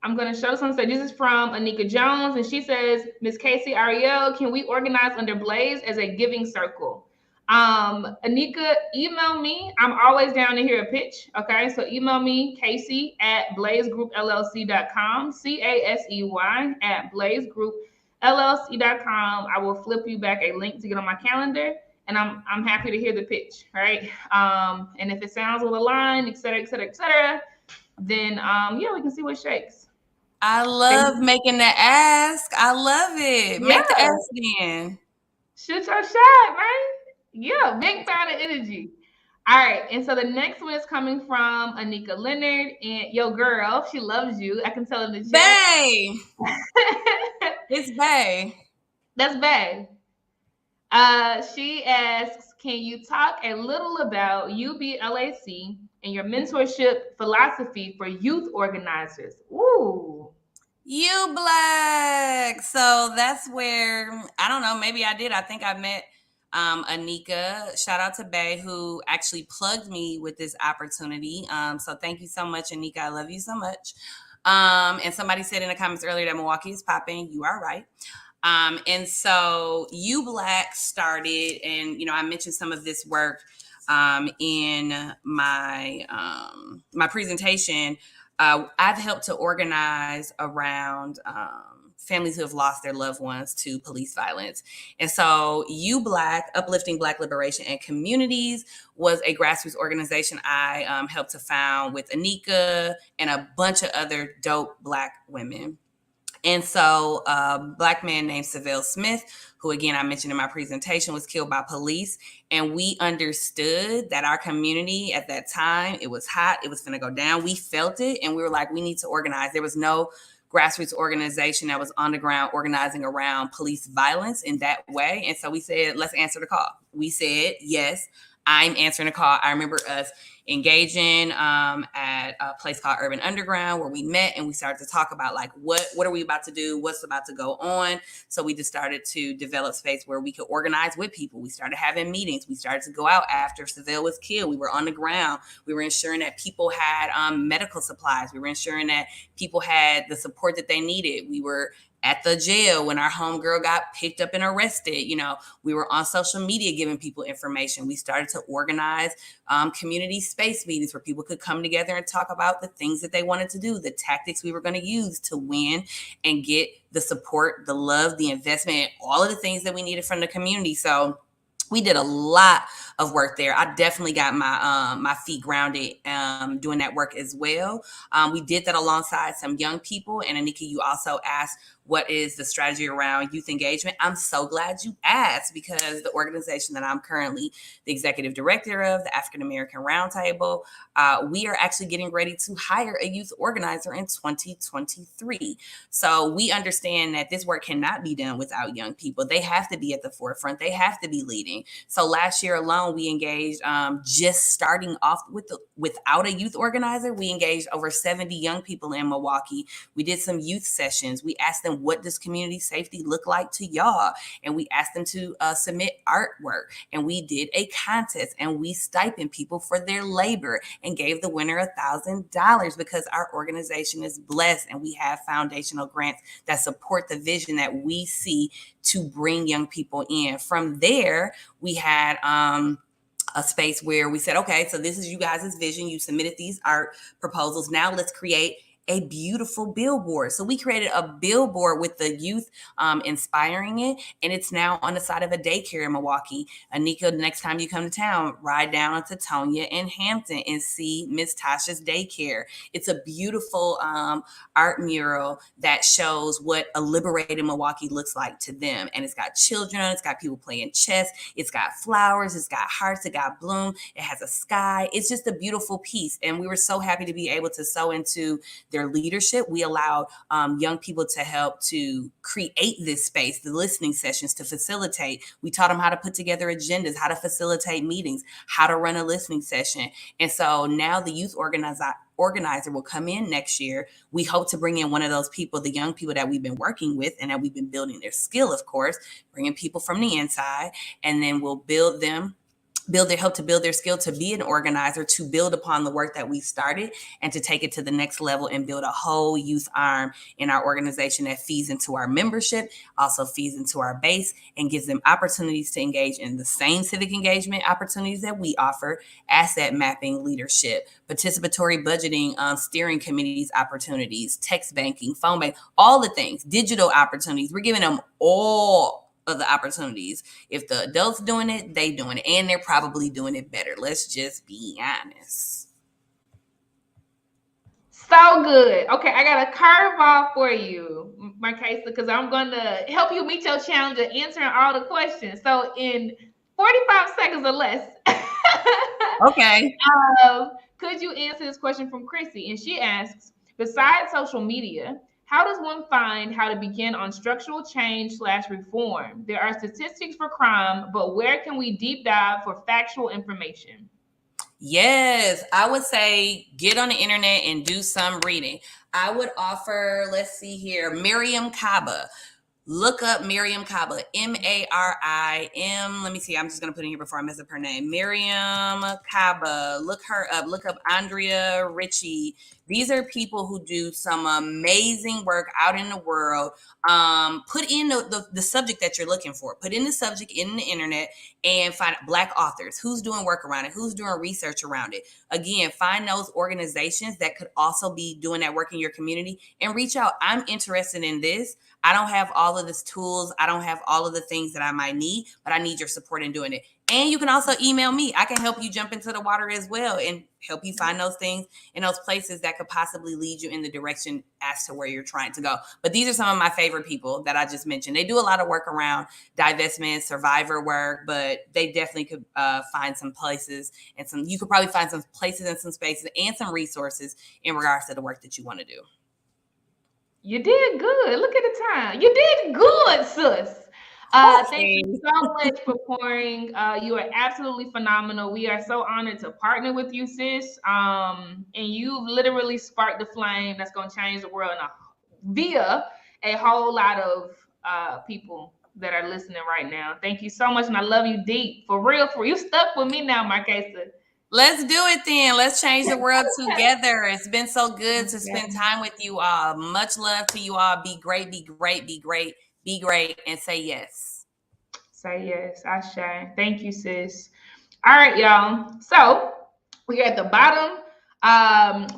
Speaker 1: gonna show some. So this is from Anika Jones, and she says, Miss Casey Ariel, can we organize under Blaze as a giving circle? Anika, email me. I'm always down to hear a pitch. Okay, so email me, Casey at blazegroupllc.com, CASEY at blazegroupllc.com. I will flip you back a link to get on my calendar. And I'm happy to hear the pitch, right? And if it sounds well aligned, et cetera, et cetera, et cetera, then we can see what shakes.
Speaker 3: I love making the ask. I love it. Yeah. Make the ask then.
Speaker 1: Shoot your shot, right? Yeah, big founder energy. All right, and so the next one is coming from Anika Leonard, and yo girl, she loves you. I can tell in the chat.
Speaker 3: Bae. It's Bae.
Speaker 1: That's Bae. She asks, can you talk a little about UBLAC and your mentorship philosophy for youth organizers? Ooh.
Speaker 3: UBLAC. So that's where, I don't know, maybe I did. I think I met Anika. Shout out to Bae, who actually plugged me with this opportunity. So thank you so much, Anika. I love you so much. And somebody said in the comments earlier that Milwaukee is popping. You are right. And so UBLAC started, and I mentioned some of this work in my my presentation. I've helped to organize around families who have lost their loved ones to police violence. And so UBLAC, Uplifting Black Liberation and Communities, was a grassroots organization I helped to found with Anika and a bunch of other dope Black women. And so a Black man named Savelle Smith, who again, I mentioned in my presentation, was killed by police. And we understood that our community at that time, it was hot, it was going to go down. We felt it. And we were like, we need to organize. There was no grassroots organization that was on the ground organizing around police violence in that way. And so we said, let's answer the call. We said, yes, I'm answering a call. I remember us engaging at a place called Urban Underground where we met and we started to talk about like what are we about to do, what's about to go on. So we just started to develop space where we could organize with people. We started having meetings. We started to go out after Seville was killed. We were on the ground. We were ensuring that people had medical supplies. We were ensuring that people had the support that they needed. We were at the jail when our homegirl got picked up and arrested. You know, we were on social media giving people information. We started to organize community space meetings where people could come together and talk about the things that they wanted to do, the tactics we were going to use to win and get the support, the love, the investment, all of the things that we needed from the community. So we did a lot of work there. I definitely got my feet grounded doing that work as well. We did that alongside some young people. And Anika, you also asked, what is the strategy around youth engagement? I'm so glad you asked, because the organization that I'm currently the executive director of, the African American Roundtable, we are actually getting ready to hire a youth organizer in 2023. So we understand that this work cannot be done without young people. They have to be at the forefront. They have to be leading. So last year alone, we engaged, just starting off without a youth organizer, we engaged over 70 young people in Milwaukee. We did some youth sessions. We asked them, what does community safety look like to y'all? And we asked them to submit artwork. And we did a contest and we stipend people for their labor and gave the winner $1,000 because our organization is blessed and we have foundational grants that support the vision that we see to bring young people in. From there, we had a space where we said, okay, so this is you guys' vision. You submitted these art proposals. Now let's create a beautiful billboard. So we created a billboard with the youth inspiring it. And it's now on the side of a daycare in Milwaukee. Anika, next time you come to town, ride down onto Tonya and Hampton and see Miss Tasha's daycare. It's a beautiful art mural that shows what a liberated Milwaukee looks like to them. And it's got children, it's got people playing chess, it's got flowers, it's got hearts, it got bloom, it has a sky. It's just a beautiful piece. And we were so happy to be able to sew into their leadership. We allowed young people to help to create this space, the listening sessions to facilitate. We taught them how to put together agendas, how to facilitate meetings, how to run a listening session. And so now the youth organizer will come in next year. We hope to bring in one of those people, the young people that we've been working with and that we've been building their skill, of course, bringing people from the inside, and then we'll help to build their skill to be an organizer, to build upon the work that we started and to take it to the next level and build a whole youth arm in our organization that feeds into our membership, also feeds into our base and gives them opportunities to engage in the same civic engagement opportunities that we offer: asset mapping, leadership, participatory budgeting, steering committees opportunities, text banking, phone banking, all the things, digital opportunities. We're giving them all of the opportunities. If the adults doing it, they doing it, and they're probably doing it better. Let's just be honest.
Speaker 1: So good. Okay, I got a curveball for you, Markesa, because I'm going to help you meet your challenge of answering all the questions. So in 45 seconds or less.
Speaker 3: Okay.
Speaker 1: Could you answer this question from Chrissy? And she asks, besides social media, how does one find how to begin on structural change/reform? There are statistics for crime, but where can we deep dive for factual information?
Speaker 3: Yes, I would say get on the internet and do some reading. I would offer, let's see here, Miriam Kaba. Look up Miriam Kaba, M-A-R-I-M. Let me see. I'm just going to put in here before I mess up her name. Miriam Kaba. Look her up. Look up Andrea Ritchie. These are people who do some amazing work out in the world. Put in the subject that you're looking for. Put in the subject in the internet and find Black authors. Who's doing work around it? Who's doing research around it? Again, find those organizations that could also be doing that work in your community and reach out. I'm interested in this. I don't have all of these tools. I don't have all of the things that I might need, but I need your support in doing it. And you can also email me. I can help you jump into the water as well and help you find those things in those places that could possibly lead you in the direction as to where you're trying to go. But these are some of my favorite people that I just mentioned. They do a lot of work around divestment, survivor work, but they definitely could find some places and you could probably find some places and some spaces and some resources in regards to the work that you want to do.
Speaker 1: You did good. Look at the time. You did good, sis. Thank you so much for pouring. You are absolutely phenomenal. We are so honored to partner with you, sis. And you've literally sparked the flame that's going to change the world via a whole lot of people that are listening right now. Thank you so much, and I love you deep. For real, for you stuck with me now, Marquesa.
Speaker 3: Let's do it then. Let's change the world together. It's been so good to spend time with you all. Much love to you all. Be great, be great, be great, be great, and say yes.
Speaker 1: Say yes, Ashe. Thank you, sis. All right, y'all. So we're at the bottom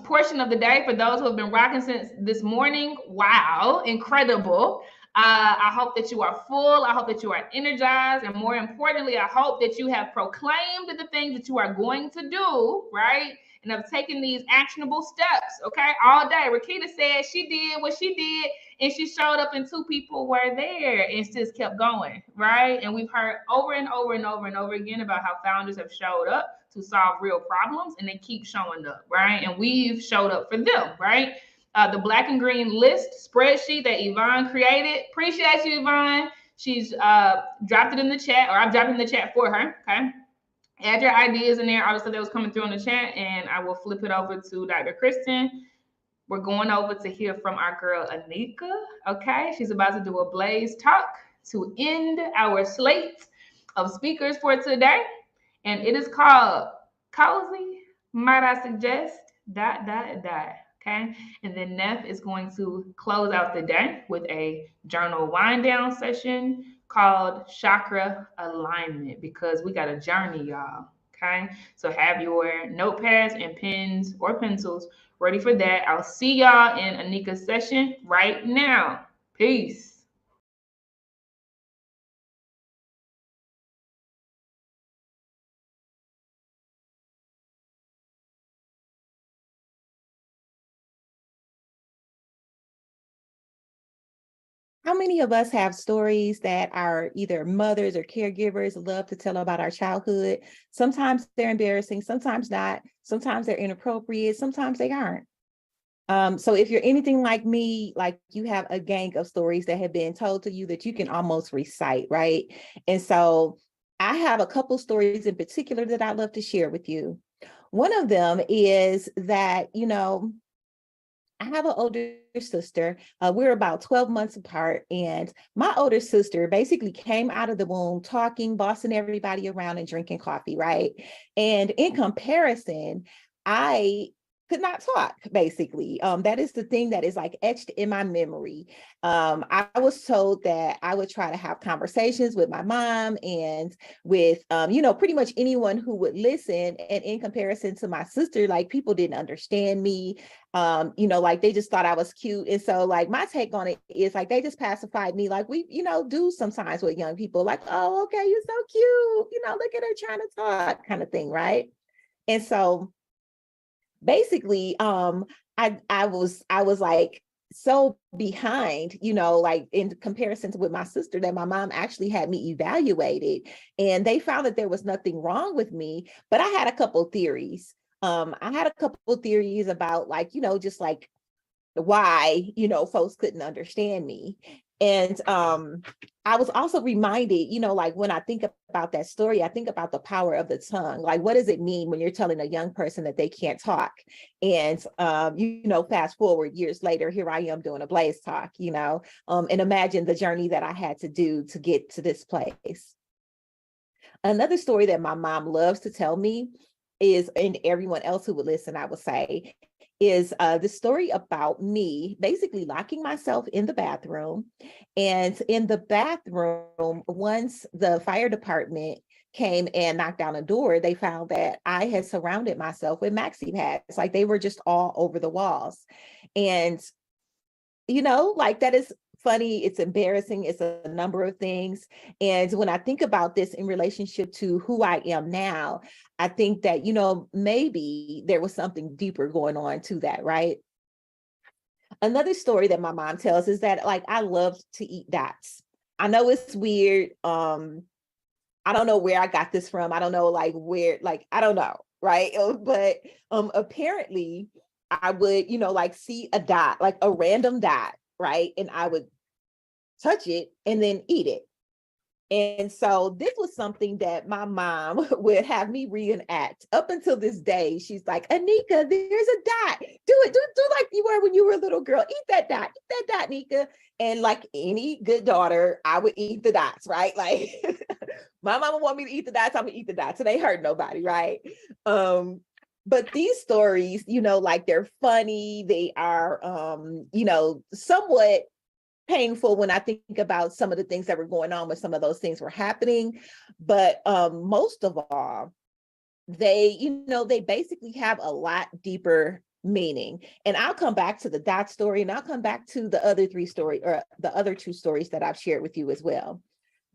Speaker 1: portion of the day for those who have been rocking since this morning. Wow, incredible. I hope that you are full. I hope that you are energized. And more importantly, I hope that you have proclaimed the things that you are going to do, right? And have taken these actionable steps, okay? All day. Rakita said she did what she did, and she showed up and 2 people were there and just kept going, right? And we've heard over and over and over and over again about how founders have showed up to solve real problems, and they keep showing up, right? And we've showed up for them, right? The black and green list spreadsheet that Yvonne created. Appreciate you, Yvonne. She's dropped it in the chat, or I've dropped it in the chat for her, okay? Add your ideas in there. Obviously, that was coming through in the chat, and I will flip it over to Dr. Kristen. We're going over to hear from our girl Anika. Okay, she's about to do a Blaze talk to end our slate of speakers for today, and it is called Cozy. Might I suggest? ... Okay, and then Neff is going to close out the day with a journal wind down session called Chakra Alignment, because we got a journey, y'all. Okay, so have your notepads and pens or pencils ready for that. I'll see y'all in Anika's session right now. Peace.
Speaker 4: How many of us have stories that our either mothers or caregivers love to tell about our childhood? Sometimes they're embarrassing, sometimes not, sometimes they're inappropriate, sometimes they aren't. So if you're anything like me, like you have a gang of stories that have been told to you that you can almost recite, right? And so I have a couple stories in particular that I'd love to share with you. One of them is that, I have an older sister. We're about 12 months apart. And my older sister basically came out of the womb talking, bossing everybody around and drinking coffee, right? And in comparison, I could not talk, basically. That is the thing that is like etched in my memory. I was told that I would try to have conversations with my mom and with, pretty much anyone who would listen. And in comparison to my sister, like people didn't understand me. Like they just thought I was cute. And so like my take on it is like they just pacified me like we, do sometimes with young people, like, oh, okay, you're so cute, look at her trying to talk kind of thing, right? And so basically, I was like so behind, like in comparison to with my sister, that my mom actually had me evaluated and they found that there was nothing wrong with me, but I had a couple theories. I had a couple theories about like, just like why, folks couldn't understand me. And I was also reminded, like when I think about that story, I think about the power of the tongue. Like, what does it mean when you're telling a young person that they can't talk? And, fast forward years later, here I am doing a Blaze talk, and imagine the journey that I had to do to get to this place. Another story that my mom loves to tell me is, and everyone else who would listen, I would say, is the story about me basically locking myself in the bathroom. And in the bathroom, once the fire department came and knocked down a door, they found that I had surrounded myself with maxi pads. Like they were just all over the walls. And, like that is funny, it's embarrassing, it's a number of things. And when I think about this in relationship to who I am now, I think that, maybe there was something deeper going on to that, right? Another story that my mom tells is that like I love to eat dots. I know it's weird. I don't know where I got this from. I don't know like where, like, I don't know, right? But apparently I would, like see a dot, like a random dot, right? And I would touch it and then eat it. And so this was something that my mom would have me reenact up until this day. She's like, Anika, there's a dot. Do like you were when you were a little girl. Eat that dot, Nika. And like any good daughter, I would eat the dots, right? Like my mama want me to eat the dots, I'm gonna eat the dots. And they hurt nobody, right? But these stories, like they're funny, they are somewhat painful when I think about some of the things that were going on when some of those things were happening. But most of all, they basically have a lot deeper meaning. And I'll come back to the dot story, and I'll come back to the other the other two stories that I've shared with you as well.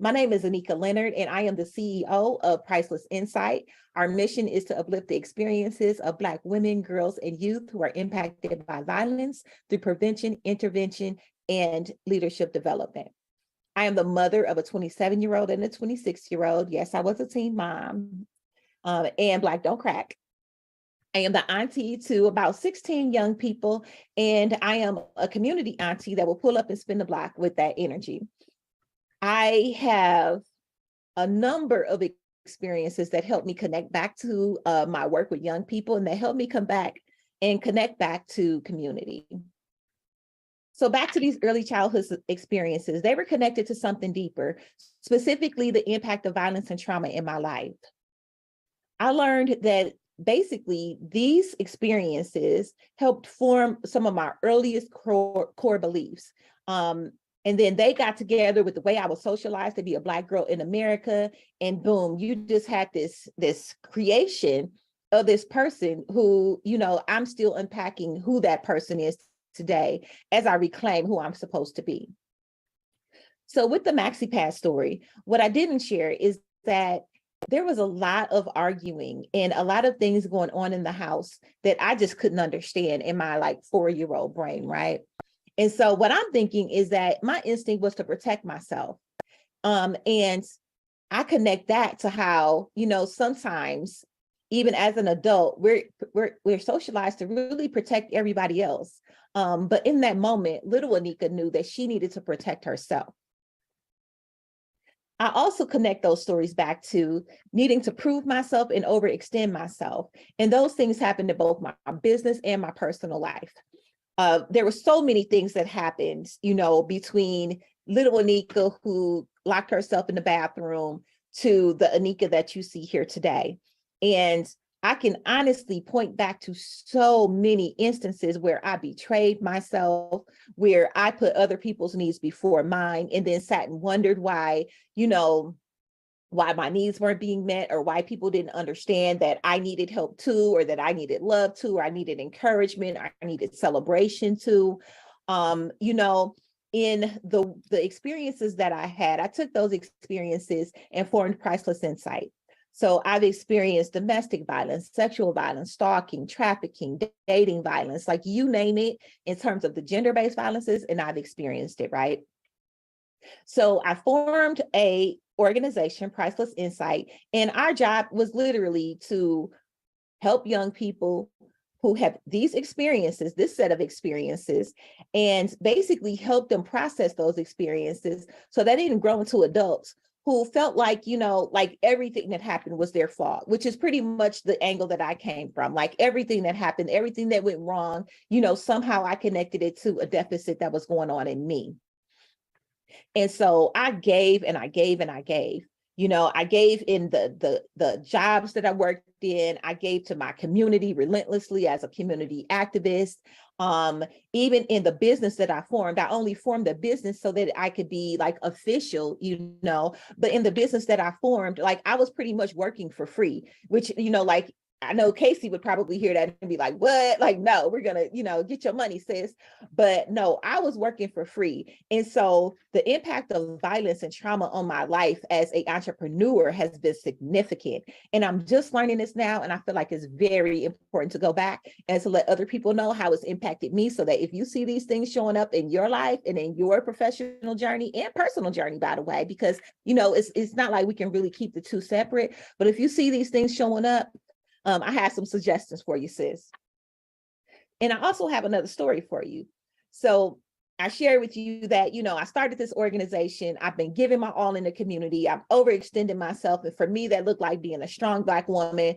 Speaker 4: My name is Anika Leonard, and I am the CEO of Priceless Insight. Our mission is to uplift the experiences of Black women, girls, and youth who are impacted by violence through prevention, intervention, and leadership development. I am the mother of a 27-year-old and a 26-year-old. Yes, I was a teen mom, and Black don't crack. I am the auntie to about 16 young people, and I am a community auntie that will pull up and spin the block with that energy. I have a number of experiences that help me connect back to my work with young people, and that help me come back and connect back to community. So back to these early childhood experiences, they were connected to something deeper, specifically the impact of violence and trauma in my life. I learned that basically these experiences helped form some of my earliest core beliefs. And then they got together with the way I was socialized to be a Black girl in America. And boom, you just had this creation of this person who, I'm still unpacking who that person is today as I reclaim who I'm supposed to be. So with the MaxiPass story, what I didn't share is that there was a lot of arguing and a lot of things going on in the house that I just couldn't understand in my 4-year-old brain, right? And so what I'm thinking is that my instinct was to protect myself. And I connect that to how, sometimes even as an adult, we're socialized to really protect everybody else. But in that moment, little Anika knew that she needed to protect herself. I also connect those stories back to needing to prove myself and overextend myself. And those things happened to both my business and my personal life. There were so many things that happened, between little Anika who locked herself in the bathroom to the Anika that you see here today. And I can honestly point back to so many instances where I betrayed myself, where I put other people's needs before mine, and then sat and wondered why, why my needs weren't being met, or why people didn't understand that I needed help too, or that I needed love too, or I needed encouragement, I needed celebration too. In the experiences that I had, I took those experiences and formed Priceless Insight. So I've experienced domestic violence, sexual violence, stalking, trafficking, dating violence, like you name it, in terms of the gender-based violences, and I've experienced it, right? So I formed a organization, Priceless Insight, and our job was literally to help young people who have these experiences, this set of experiences, and basically help them process those experiences so that they didn't grow into adults who felt like, like everything that happened was their fault, which is pretty much the angle that I came from. Like everything that happened, everything that went wrong, somehow I connected it to a deficit that was going on in me. And so I gave and I gave and I gave. I gave in the jobs that I worked in. I gave to my community relentlessly as a community activist. Even in the business that I formed, I only formed a business so that I could be official, but in the business that I formed, I was pretty much working for free, which, I know Casey would probably hear that and be like, what? No, we're going to, get your money, sis. But no, I was working for free. And so the impact of violence and trauma on my life as an entrepreneur has been significant. And I'm just learning this now. And I feel like it's very important to go back and to let other people know how it's impacted me, so that if you see these things showing up in your life and in your professional journey and personal journey, by the way, because, it's not like we can really keep the two separate. But if you see these things showing up, I have some suggestions for you, sis. And I also have another story for you. So I share with you that, I started this organization. I've been giving my all in the community. I'm overextending myself. And for me, that looked like being a strong Black woman,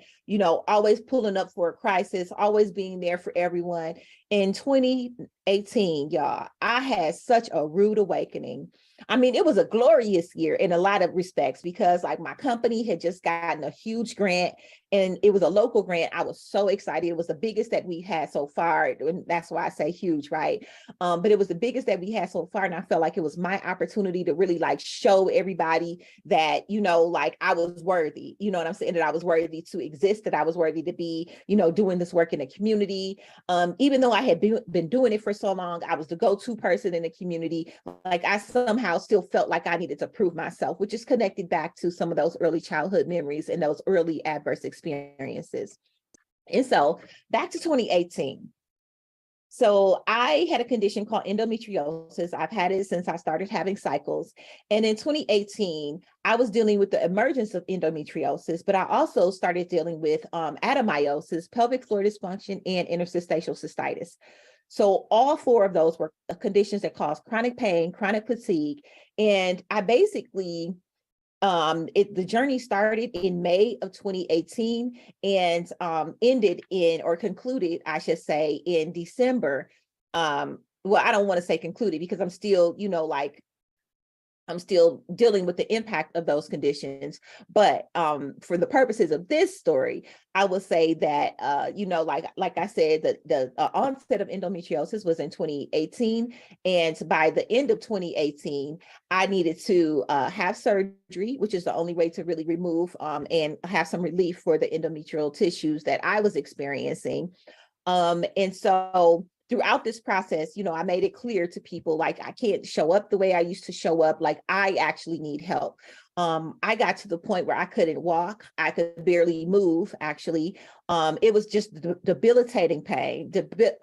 Speaker 4: always pulling up for a crisis, always being there for everyone. In 2018, y'all, I had such a rude awakening. I mean, it was a glorious year in a lot of respects because like my company had just gotten a huge grant and it was a local grant. I was so excited. It was the biggest that we had so far. And that's why I say huge, right? But it was the biggest that we had so far. And I felt like it was my opportunity to really like show everybody that, like I was worthy, you know what I'm saying? That I was worthy to exist, that I was worthy to be, doing this work in the community. Even though I had been doing it for so long, I was the go-to person in the community. Like I somehow still felt like I needed to prove myself, which is connected back to some of those early childhood memories and those early adverse experiences. And so back to 2018. So I had a condition called endometriosis. I've had it since I started having cycles. And in 2018, I was dealing with the emergence of endometriosis, but I also started dealing with adenomyosis, pelvic floor dysfunction, and interstitial cystitis. So all four of those were conditions that cause chronic pain, chronic fatigue. And I basically, the journey started in May of 2018 and ended or concluded, I should say, in December. Well, I don't want to say concluded because I'm still, I'm still dealing with the impact of those conditions. But for the purposes of this story, I will say that, like I said, the onset of endometriosis was in 2018. And by the end of 2018, I needed to have surgery, which is the only way to really remove and have some relief for the endometrial tissues that I was experiencing. And so throughout this process, I made it clear to people, like, I can't show up the way I used to show up. Like, I actually need help. I got to the point where I couldn't walk. I could barely move, actually. It was just debilitating pain.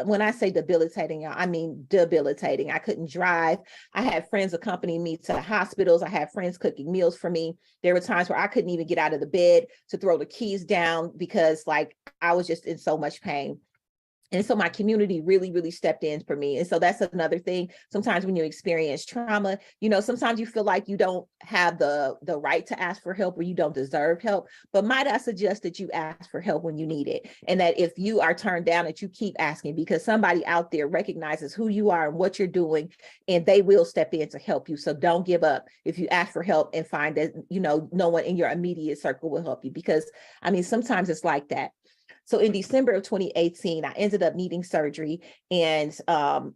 Speaker 4: When I say debilitating, I mean debilitating. I couldn't drive. I had friends accompanying me to the hospitals. I had friends cooking meals for me. There were times where I couldn't even get out of the bed to throw the keys down because, like, I was just in so much pain. And so my community really, really stepped in for me. And so that's another thing. Sometimes when you experience trauma, sometimes you feel like you don't have the right to ask for help or you don't deserve help. But might I suggest that you ask for help when you need it? And that if you are turned down, that you keep asking, because somebody out there recognizes who you are and what you're doing, and they will step in to help you. So don't give up if you ask for help and find that, no one in your immediate circle will help you, because sometimes it's like that. So in December of 2018, I ended up needing surgery and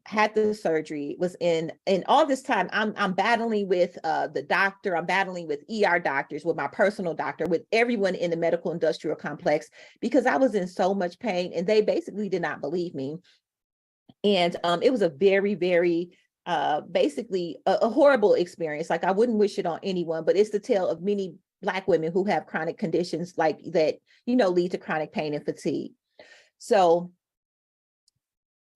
Speaker 4: had the surgery. And all this time, I'm battling with the doctor. I'm battling with ER doctors, with my personal doctor, with everyone in the medical industrial complex, because I was in so much pain and they basically did not believe me. And it was a very, very basically a horrible experience. Like, I wouldn't wish it on anyone, but it's the tale of many Black women who have chronic conditions like that, lead to chronic pain and fatigue. So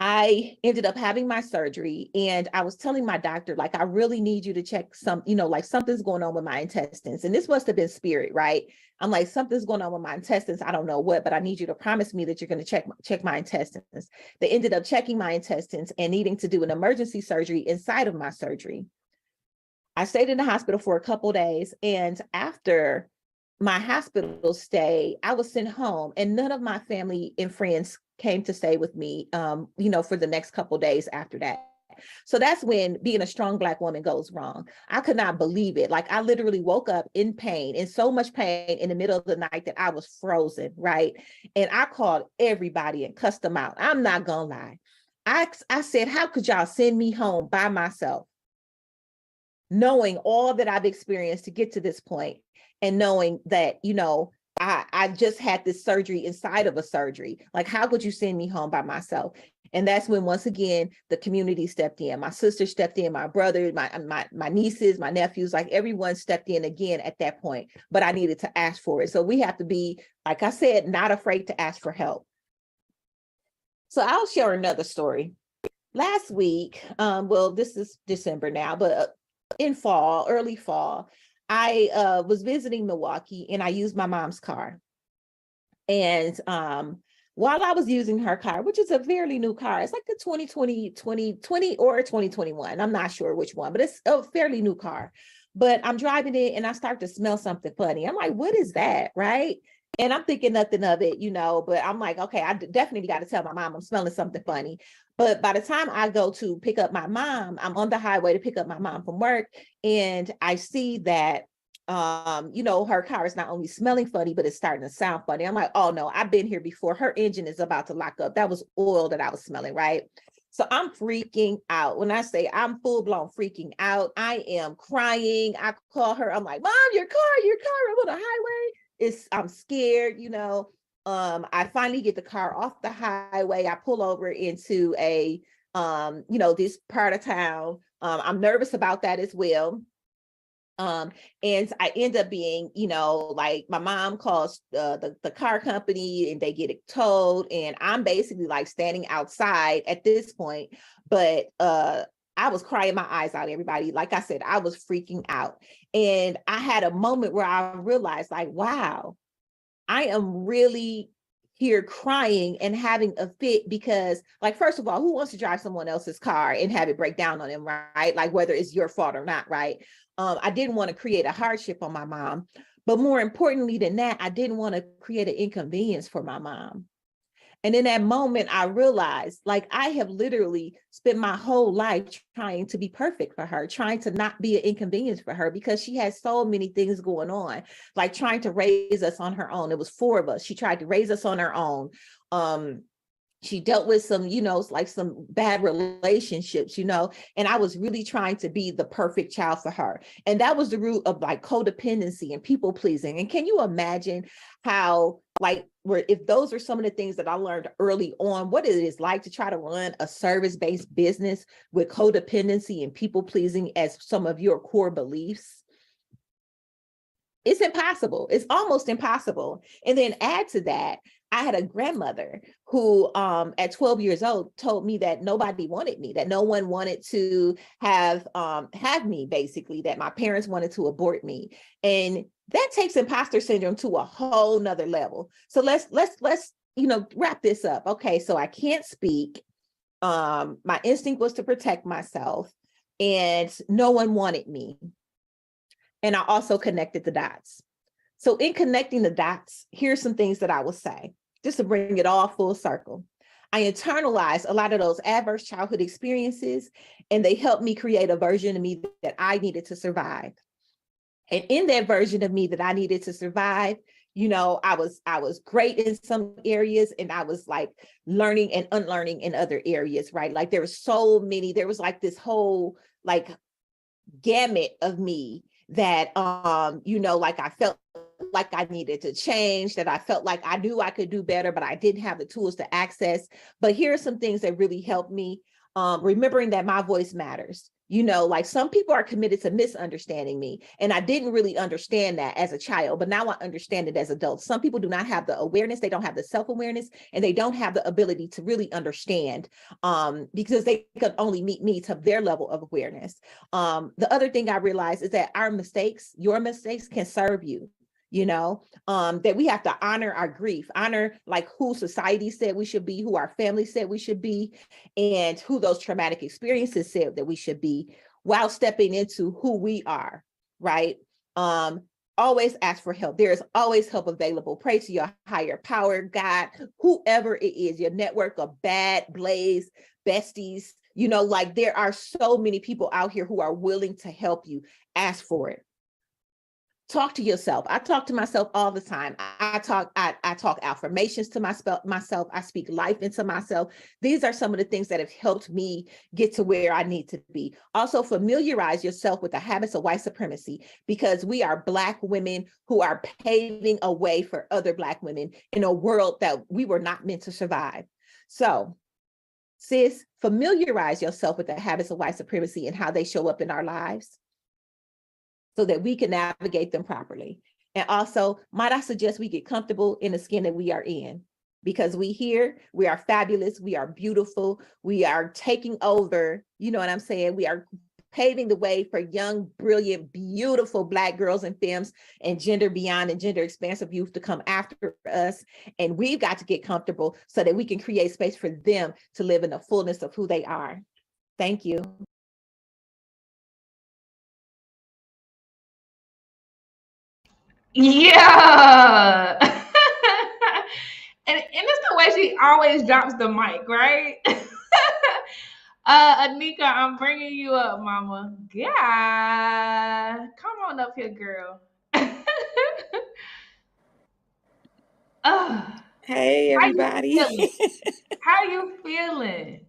Speaker 4: I ended up having my surgery and I was telling my doctor, like, I really need you to check like something's going on with my intestines. And this must have been spirit, right? I'm like, something's going on with my intestines. I don't know what, but I need you to promise me that you're going to check my intestines. They ended up checking my intestines and needing to do an emergency surgery inside of my surgery. I stayed in the hospital for a couple of days, and after my hospital stay, I was sent home, and none of my family and friends came to stay with me, for the next couple of days after that. So that's when being a strong Black woman goes wrong. I could not believe it. Like, I literally woke up in pain, in so much pain in the middle of the night that I was frozen, right? And I called everybody and cussed them out. I'm not gonna lie. I said, how could y'all send me home by myself? Knowing all that I've experienced to get to this point, and knowing that, I just had this surgery inside of a surgery. Like, how could you send me home by myself? And that's when, once again, the community stepped in. My sister stepped in, my brother, my nieces, my nephews, like, everyone stepped in again at that point. But I needed to ask for it. So we have to be, like I said, not afraid to ask for help. So I'll share another story. Last week, well, this is December now, but in early fall, I was visiting Milwaukee and I used my mom's car. And while I was using her car, which is a fairly new car, it's like the 2020 or 2021. I'm not sure which one, but it's a fairly new car. But I'm driving it and I start to smell something funny. I'm like, what is that? Right. And I'm thinking nothing of it, but I'm like, okay, I definitely got to tell my mom I'm smelling something funny. But by the time I go to pick up my mom, I'm on the highway to pick up my mom from work. And I see that her car is not only smelling funny, but it's starting to sound funny. I'm like, oh no, I've been here before. Her engine is about to lock up. That was oil that I was smelling, right? So I'm freaking out. When I say I'm full blown freaking out, I am crying. I call her. I'm like, Mom, your car. I'm on the highway. I'm scared. I finally get the car off the highway. I pull over into a, this part of town. I'm nervous about that as well. And I end up being, like my mom calls the car company and they get it towed. And I'm basically like standing outside at this point, but I was crying my eyes out, everybody. Like I said, I was freaking out. And I had a moment where I realized like, wow, I am really here crying and having a fit because, like, first of all, who wants to drive someone else's car and have it break down on them, right? Like whether it's your fault or not, right? I didn't want to create a hardship on my mom, but more importantly than that, I didn't want to create an inconvenience for my mom. And in that moment, I realized like I have literally spent my whole life trying to be perfect for her, trying to not be an inconvenience for her because she has so many things going on, like trying to raise us on her own. It was 4 of us. She tried to raise us on her own. She dealt with some, like some bad relationships, and I was really trying to be the perfect child for her. And that was the root of like codependency and people pleasing. And can you imagine how, if those are some of the things that I learned early on, what it is like to try to run a service-based business with codependency and people pleasing as some of your core beliefs? It's impossible. It's almost impossible. And then add to that, I had a grandmother who at 12 years old told me that nobody wanted me, that no one wanted to have me, basically, that my parents wanted to abort me. And that takes imposter syndrome to a whole nother level. So let's wrap this up. Okay, so I can't speak. My instinct was to protect myself and no one wanted me. And I also connected the dots. So in connecting the dots, here's some things that I will say, just to bring it all full circle. I internalized a lot of those adverse childhood experiences, and they helped me create a version of me that I needed to survive. And in that version of me that I needed to survive, I was great in some areas, and I was like learning and unlearning in other areas, right? Like there was like this whole like gamut of me that, like I felt like I needed to change, that I felt like I knew I could do better, but I didn't have the tools to access. But here are some things that really helped me, remembering that my voice matters. Like some people are committed to misunderstanding me. And I didn't really understand that as a child, but now I understand it as adults. Some people do not have the awareness, they don't have the self-awareness, and they don't have the ability to really understand because they could only meet me to their level of awareness. The other thing I realized is that your mistakes can serve you. That we have to honor our grief, honor like who society said we should be, who our family said we should be, and who those traumatic experiences said that we should be, while stepping into who we are, right? Always ask for help. There is always help available. Pray to your higher power, God, whoever it is, your network of Blaze, besties, like there are so many people out here who are willing to help you. Ask for it. Talk to yourself. I talk to myself all the time. I talk affirmations to myself. I speak life into myself. These are some of the things that have helped me get to where I need to be. Also, familiarize yourself with the habits of white supremacy, because we are Black women who are paving a way for other Black women in a world that we were not meant to survive. So, sis, familiarize yourself with the habits of white supremacy and how they show up in our lives, so that we can navigate them properly. And also, might I suggest we get comfortable in the skin that we are in, because we are fabulous, we are beautiful, we are taking over, you know what I'm saying? We are paving the way for young, brilliant, beautiful Black girls and femmes and gender beyond and gender expansive youth to come after us. And we've got to get comfortable so that we can create space for them to live in the fullness of who they are. Thank you.
Speaker 1: Yeah. And it's the way she always drops the mic, right? Anika, I'm bringing you up, mama. Yeah. Come on up here, girl.
Speaker 5: Hey, everybody.
Speaker 1: How you feeling?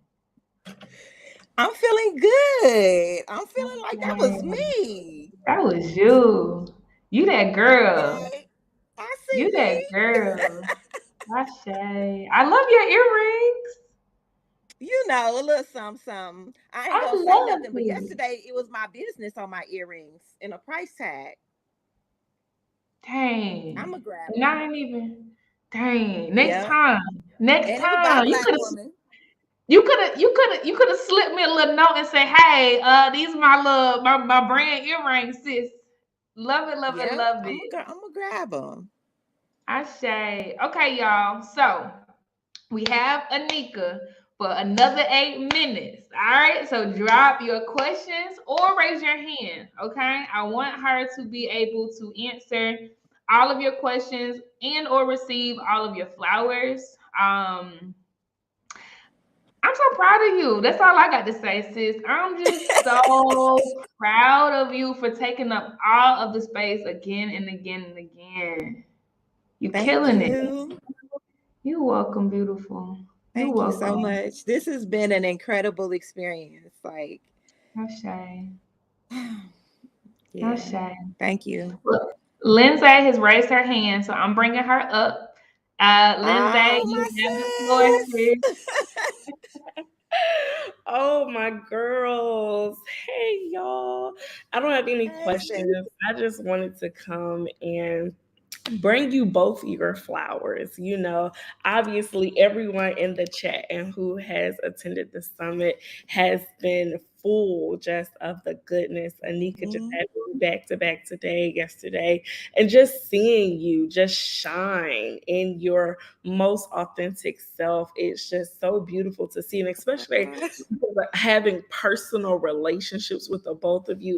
Speaker 5: I'm feeling good. I'm feeling like that was me.
Speaker 1: That was you. You that girl.
Speaker 5: Okay. I see
Speaker 1: You that
Speaker 5: me.
Speaker 1: girl. I love your earrings.
Speaker 5: You know, a little something. I ain't
Speaker 1: I
Speaker 5: gonna say
Speaker 1: love
Speaker 5: nothing, but
Speaker 1: it.
Speaker 5: yesterday it was my business on my earrings and a price tag.
Speaker 1: Dang.
Speaker 5: I'm a grab
Speaker 1: And I ain't even. Dang. Next
Speaker 5: Yeah.
Speaker 1: time. Next
Speaker 5: And it was by a
Speaker 1: time.
Speaker 5: Black woman.
Speaker 1: You could have slipped me a little note and say, "Hey, these are my brand earrings, sis. Love it, love it,
Speaker 5: Yeah,
Speaker 1: love
Speaker 5: I'm
Speaker 1: it."
Speaker 5: gonna grab them.
Speaker 1: I say, okay, y'all. So we have Anika for another 8 minutes. All right. So drop your questions or raise your hand. Okay. I want her to be able to answer all of your questions and or receive all of your flowers. I'm so proud of you. That's all I got to say, sis. I'm just so proud of you for taking up all of the space again and again and again. You're
Speaker 5: Thank
Speaker 1: killing
Speaker 5: you.
Speaker 1: it. You're welcome, beautiful. You're
Speaker 5: Thank you so
Speaker 1: welcome.
Speaker 5: much. This has been an incredible experience. Like,
Speaker 1: No shame. No
Speaker 5: yeah.
Speaker 1: shame.
Speaker 5: Thank you.
Speaker 1: Look, Lindsay has raised her hand, so I'm bringing her up. Lindsay, you have the floor, sis.
Speaker 6: Oh, my girls. Hey, y'all. I don't have any
Speaker 5: Hey,
Speaker 6: questions. I just wanted to come and bring you both your flowers. You know, obviously, everyone in the chat and who has attended the summit has been full just of the goodness. Anika just had me back to back today, yesterday, and just seeing you just shine in your most authentic self. It's just so beautiful to see, and especially having personal relationships with the both of you.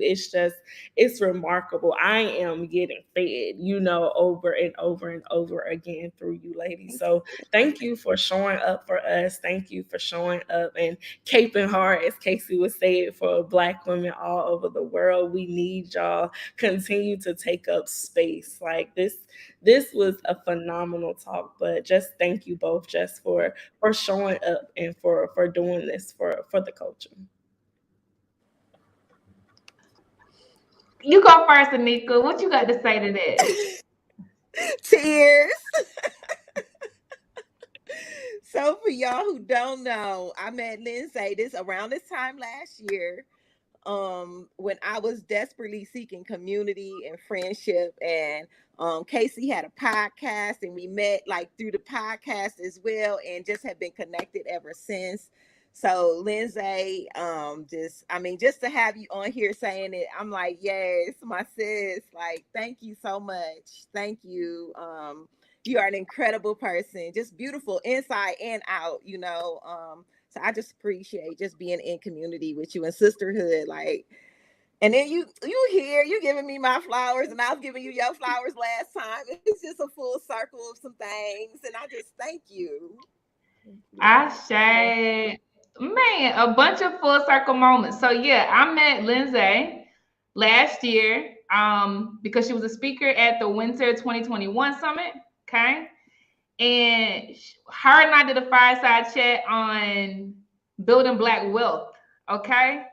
Speaker 6: It's remarkable. I am getting fed, you know, over and over and over again through you ladies. So thank you for showing up for us. Thank you for showing up and caping hard, as Casey was saying, for Black women all over the world. We need y'all. Continue to take up space. Like this was a phenomenal talk, but just thank you both just for showing up and for doing this for the culture.
Speaker 1: You go first, Anika. What you got to say to that?
Speaker 5: Tears. So for y'all who don't know, I met Lindsay around this time last year, when I was desperately seeking community and friendship. And Casey had a podcast, and we met like through the podcast as well, and just have been connected ever since. So Lindsay, just to have you on here saying it, I'm like, yes, my sis, like, thank you so much. Thank you. You are an incredible person, just beautiful inside and out, you know. So I just appreciate just being in community with you and sisterhood. Like, and then you here, you giving me my flowers, and I was giving you your flowers last time. It's just a full circle of some things, and I just thank you.
Speaker 1: I say, man, a bunch of full circle moments. So yeah, I met Lindsay last year because she was a speaker at the Winter 2021 Summit. Okay. And her and I did a fireside chat on building Black wealth. Okay.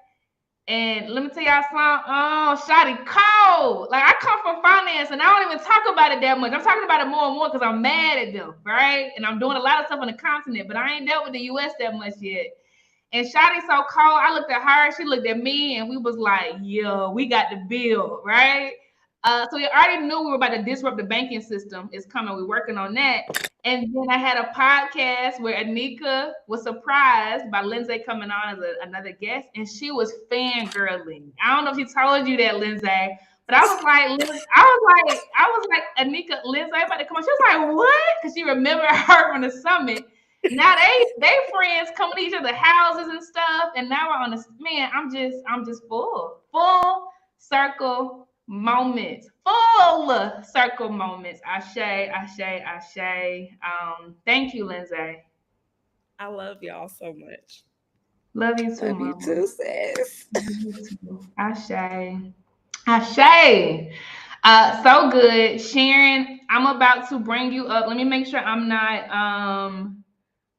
Speaker 1: And let me tell y'all something. Oh, Shotty cold. Like, I come from finance and I don't even talk about it that much. I'm talking about it more and more because I'm mad at them, right? And I'm doing a lot of stuff on the continent, but I ain't dealt with the US that much yet. And Shotty so cold. I looked at her, she looked at me, and we was like, yeah, we got the bill, right? So we already knew we were about to disrupt the banking system. It's coming. We're working on that. And then I had a podcast where Anika was surprised by Lindsay coming on as another guest, and she was fangirling. I don't know if she told you that, Lindsay, but I was like, Anika, Lindsay about to come on. She was like, what? Because she remembered her from the summit. Now they friends coming to each other's houses and stuff, and now we're on this. Man, I'm just full circle moments, full circle moments. Ashe. Thank you, Lindsay.
Speaker 6: I love y'all so much.
Speaker 1: Love you too,
Speaker 5: Love you
Speaker 1: Mama.
Speaker 5: too, sis.
Speaker 1: Ashe. So good. Sharon, I'm about to bring you up. Let me make sure I'm not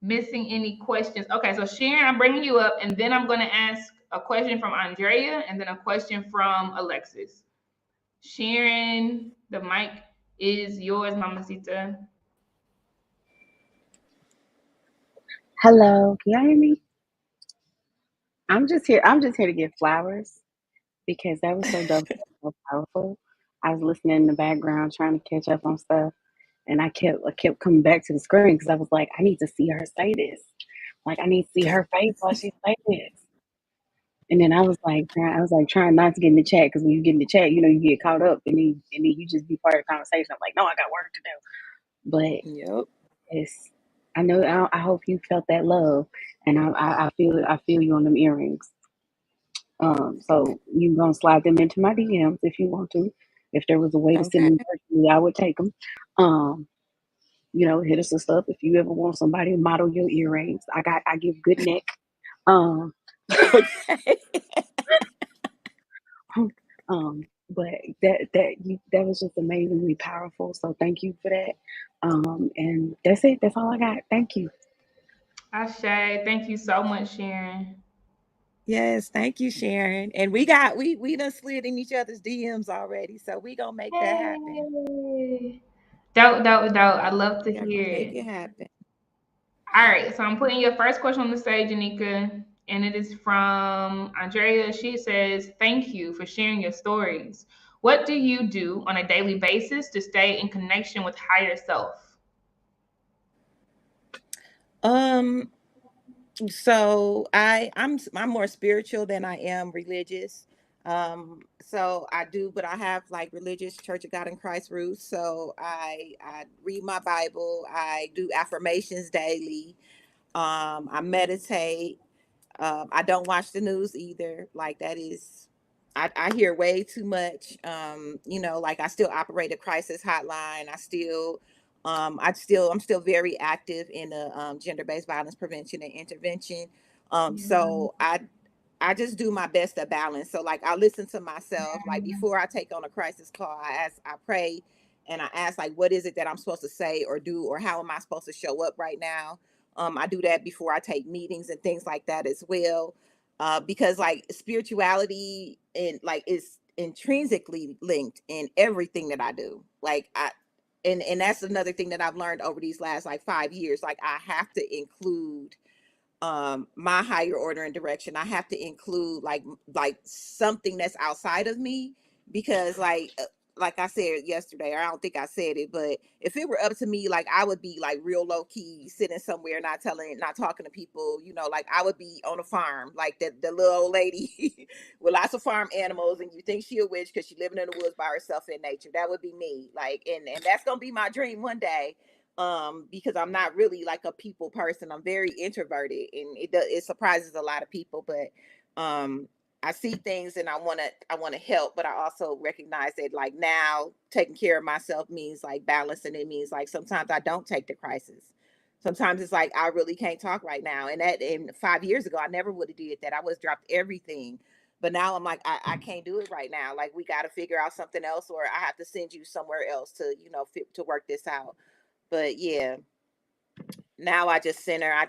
Speaker 1: missing any questions. Okay, so Sharon, I'm bringing you up, and then I'm going to ask a question from Andrea and then a question from Alexis. Sharon, the mic is yours, Mamacita.
Speaker 7: Hello, can y'all hear me? I'm just here to give flowers because that was so dope, so powerful. I was listening in the background trying to catch up on stuff, and I kept coming back to the screen because I was like, I need to see her say this. Like I need to see her face while she say this. And then I was like trying not to get in the chat because when you get in the chat, you know, you get caught up and then you just be part of the conversation. I'm like, no, I got work to do. But
Speaker 5: Yep.
Speaker 7: it's I know I hope you felt that love, and I feel you on them earrings. So you gonna slide them into my DMs if you want to. If there was a way to send
Speaker 5: Okay.
Speaker 7: them personally, I would take them. You know, hit us up if you ever want somebody to model your earrings. I give good neck. Um, but that was just amazingly powerful. So thank you for that. And that's it. That's all I got. Thank you.
Speaker 1: Ashe, thank you so much, Sharon.
Speaker 5: Yes, thank you, Sharon. And we done slid in each other's DMs already, so we gonna make that happen.
Speaker 1: Hey. Dope. I love to
Speaker 5: We are
Speaker 1: hear
Speaker 5: gonna make
Speaker 1: it.
Speaker 5: it happen.
Speaker 1: All right, so I'm putting your first question on the stage, Anika, and it is from Andrea. She says, thank you for sharing your stories. What do you do on a daily basis to stay in connection with higher self?
Speaker 5: So I'm more spiritual than I am religious. So but I have like religious Church of God in Christ roots. So I read my Bible. I do affirmations daily. I meditate. I don't watch the news either. Like that is, I hear way too much. You know, like I still operate a crisis hotline. I'm still very active in the gender-based violence prevention and intervention. So I just do my best to balance. So like I listen to myself. Like before I take on a crisis call, I pray, and I ask like, what is it that I'm supposed to say or do, or how am I supposed to show up right now? I do that before I take meetings and things like that as well, because like spirituality and like is intrinsically linked in everything that I do. And that's another thing that I've learned over these last like 5 years. Like I have to include my higher order and direction. I have to include like something that's outside of me, because like I said yesterday, or I don't think I said it, but if it were up to me, like I would be like real low key sitting somewhere, not talking to people, you know, like I would be on a farm like the little old lady with lots of farm animals, and you think she a witch because she living in the woods by herself in nature. That would be me. Like and that's gonna be my dream one day, because I'm not really like a people person. I'm very introverted, and it surprises a lot of people, but I see things and I want to help, but I also recognize that like now taking care of myself means like balancing. It means like sometimes I don't take the crisis. Sometimes it's like I really can't talk right now, and 5 years ago I never would have did that. I was dropped everything. But now I'm like, I can't do it right now. Like we got to figure out something else, or I have to send you somewhere else to, you know, to work this out. But yeah, now I just center, I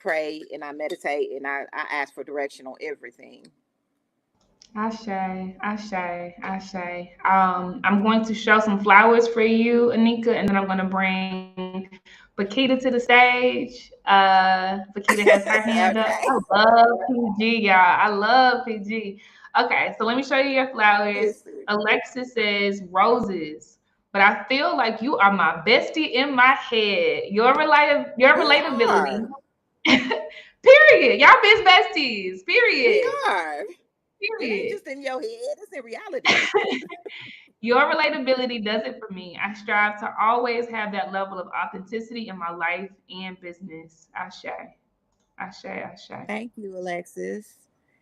Speaker 5: pray and I meditate, and I ask for direction on everything.
Speaker 1: Ashe. I'm going to show some flowers for you, Anika, and then I'm going to bring Bakita to the stage. Bakita has her hand up.
Speaker 5: Okay.
Speaker 1: I love PG, y'all. I love PG. Okay, so let me show you your flowers.
Speaker 5: Listen.
Speaker 1: Alexis says roses, but I feel like you are my bestie in my head. Your relatability. Period. Y'all besties.
Speaker 5: We
Speaker 1: Period.
Speaker 5: are. It ain't
Speaker 1: Period.
Speaker 5: just in your head, it's in reality.
Speaker 1: Your relatability does it for me. I strive to always have that level of authenticity in my life and business. Ashe. Ashe. Ashe.
Speaker 5: Thank you, Alexis.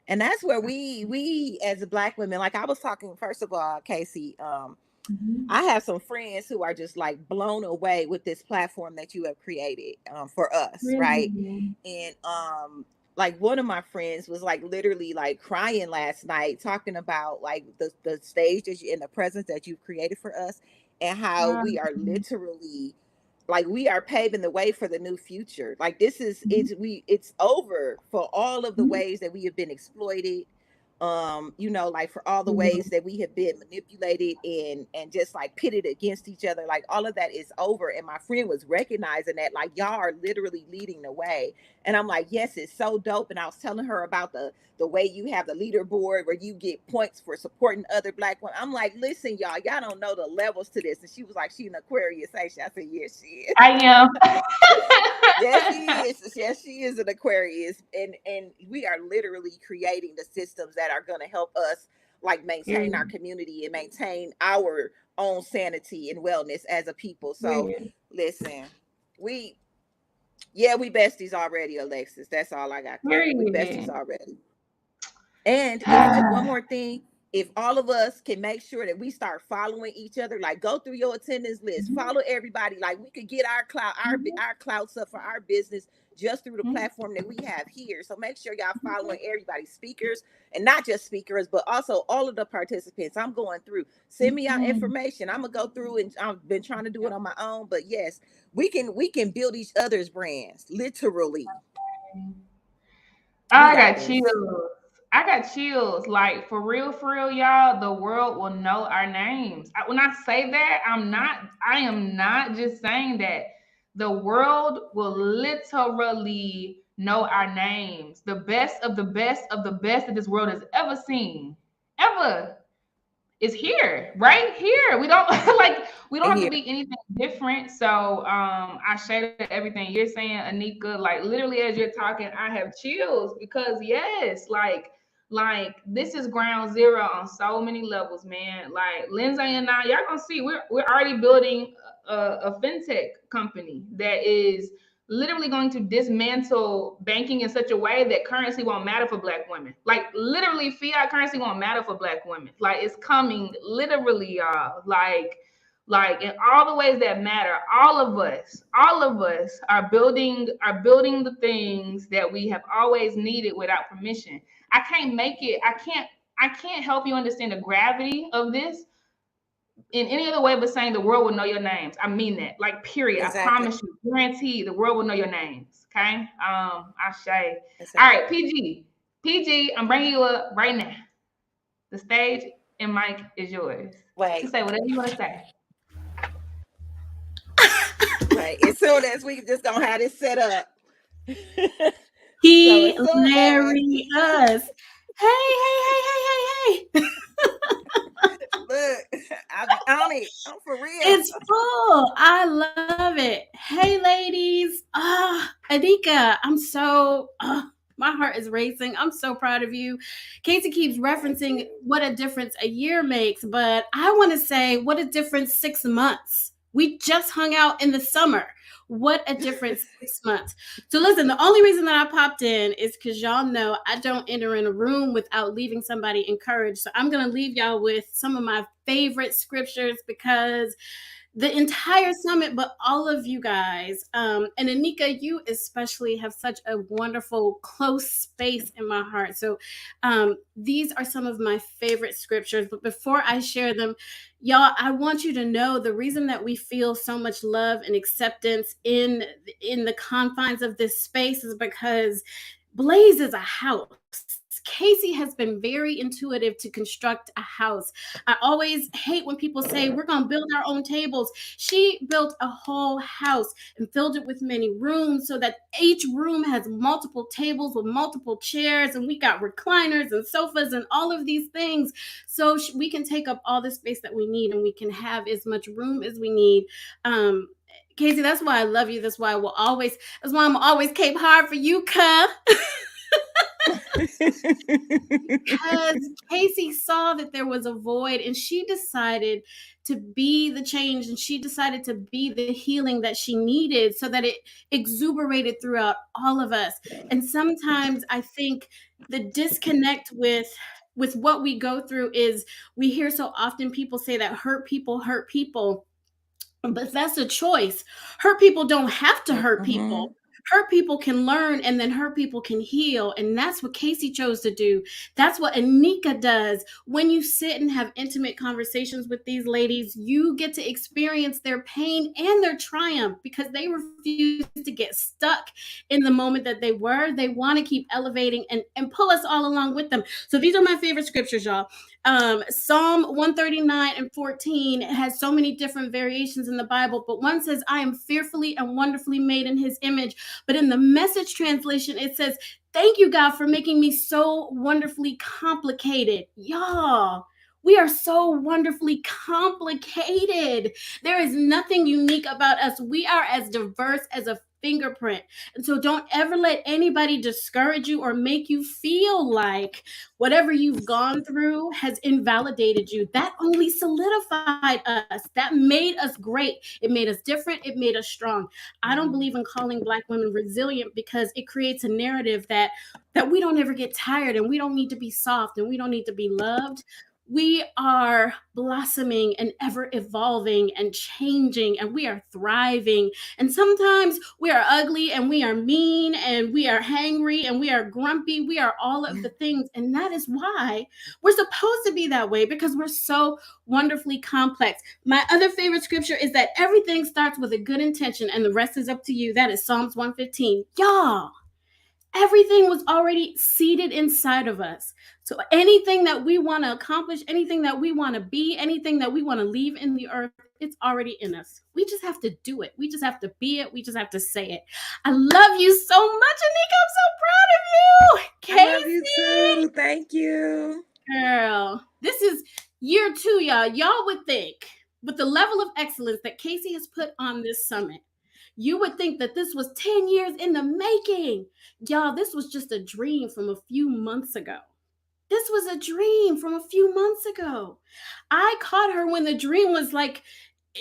Speaker 5: And that's where we as Black women, like I was talking, first of all, Casey, I have some friends who are just like blown away with this platform that you have created for us, right?
Speaker 1: Really?
Speaker 5: And like one of my friends was like literally like crying last night, talking about like the stage that you in the presence that you've created for us, and how we are literally like we are paving the way for the new future. Like this is it's over for all of the ways that we have been exploited, you know, like for all the ways that we have been manipulated and just like pitted against each other. Like all of that is over, and my friend was recognizing that like y'all are literally leading the way. And I'm like, yes, it's so dope. And I was telling her about the way you have the leaderboard where you get points for supporting other Black women. I'm like, listen, y'all don't know the levels to this. And she was like, she an Aquarius, ain't she? I said, yes, she is.
Speaker 1: I am.
Speaker 5: Yes, she is. Yes, she is an Aquarius, and we are literally creating the systems that are going to help us like maintain our community and maintain our own sanity and wellness as a people. So, listen, we besties already, Alexis. That's all I got. We besties already. And one more thing, if all of us can make sure that we start following each other, like go through your attendance list, follow everybody, like we could get our clouds up for our business just through the platform that we have here. So make sure y'all following everybody, speakers, and not just speakers, but also all of the participants. I'm going through. Send me out information. I'm gonna go through, and I've been trying to do it on my own. But yes, we can build each other's brands, literally.
Speaker 1: I got chills. I got chills. Like for real, y'all, the world will know our names. When I say that, I am not just saying that. The world will literally know our names. The best of the best of the best that this world has ever seen. Ever. Is here, right here. We don't we don't have to be anything different. So I share everything you're saying, Anika. Like literally as you're talking, I have chills because yes, like this is ground zero on so many levels, man. Like Lindsay and I, y'all gonna see we're already building a fintech company that is literally going to dismantle banking in such a way that currency won't matter for Black women. Like literally fiat currency won't matter for Black women. Like it's coming literally, y'all. Like in all the ways that matter, all of us are building the things that we have always needed without permission. I can't help you understand the gravity of this in any other way but saying the world will know your names. I mean that. Like, period. Exactly. I promise you, guarantee the world will know your names. Okay. Ashe. Exactly. All right, PG, I'm bringing you up right now. The stage and mic is yours.
Speaker 5: Wait.
Speaker 1: You say whatever you want to say.
Speaker 5: Right. As soon as we just gonna have this set up.
Speaker 8: Hilarious. Hey.
Speaker 5: Look, I'll be on it. I'm for real.
Speaker 8: It's full. I love it. Hey, ladies. Anika, I'm so, my heart is racing. I'm so proud of you. Casey keeps referencing what a difference a year makes, but I want to say what a difference 6 months. We just hung out in the summer. What a difference 6 months. So listen, the only reason that I popped in is because y'all know I don't enter in a room without leaving somebody encouraged. So I'm going to leave y'all with some of my favorite scriptures because the entire summit, but all of you guys, and Anika, you especially have such a wonderful, close space in my heart. So these are some of my favorite scriptures. But before I share them, y'all, I want you to know the reason that we feel so much love and acceptance in the confines of this space is because Blaze is a house. Casey has been very intuitive to construct a house. I always hate when people say we're going to build our own tables. She built a whole house and filled it with many rooms so that each room has multiple tables with multiple chairs, and we got recliners and sofas and all of these things, so we can take up all the space that we need and we can have as much room as we need. Casey, that's why I love you. That's why I'm always Cape Hard for you, cuh. Because Casey saw that there was a void and she decided to be the change, and she decided to be the healing that she needed so that it exuberated throughout all of us. And sometimes I think the disconnect with what we go through is we hear so often people say that hurt people. But that's a choice. Hurt people don't have to hurt people. Hurt people can learn, and then hurt people can heal. And that's what Casey chose to do. That's what Anika does. When you sit and have intimate conversations with these ladies, you get to experience their pain and their triumph because they refuse to get stuck in the moment that they were. They want to keep elevating and pull us all along with them. So these are my favorite scriptures, y'all. Psalm 139:14 has so many different variations in the Bible, but one says, I am fearfully and wonderfully made in his image. But in the Message translation, it says, thank you, God, for making me so wonderfully complicated. Y'all, we are so wonderfully complicated. There is nothing unique about us. We are as diverse as a fingerprint. And so don't ever let anybody discourage you or make you feel like whatever you've gone through has invalidated you. That only solidified us. That made us great. It made us different. It made us strong. I don't believe in calling Black women resilient because it creates a narrative that we don't ever get tired and we don't need to be soft and we don't need to be loved. We are blossoming and ever evolving and changing, and we are thriving. And sometimes we are ugly and we are mean and we are hangry and we are grumpy. We are all of the things. And that is why we're supposed to be that way, because we're so wonderfully complex. My other favorite scripture is that everything starts with a good intention and the rest is up to you. That is Psalms 115. Y'all, everything was already seated inside of us. So anything that we want to accomplish, anything that we want to be, anything that we want to leave in the earth, it's already in us. We just have to do it. We just have to be it. We just have to say it. I love you so much, Anika. I'm so proud of you. Casey.
Speaker 5: I love you too. Thank you.
Speaker 8: Girl, this is year 2, y'all. Y'all would think with the level of excellence that Casey has put on this summit, you would think that this was 10 years in the making. Y'all, this was just a dream from a few months ago. This was a dream from a few months ago. I caught her when the dream was like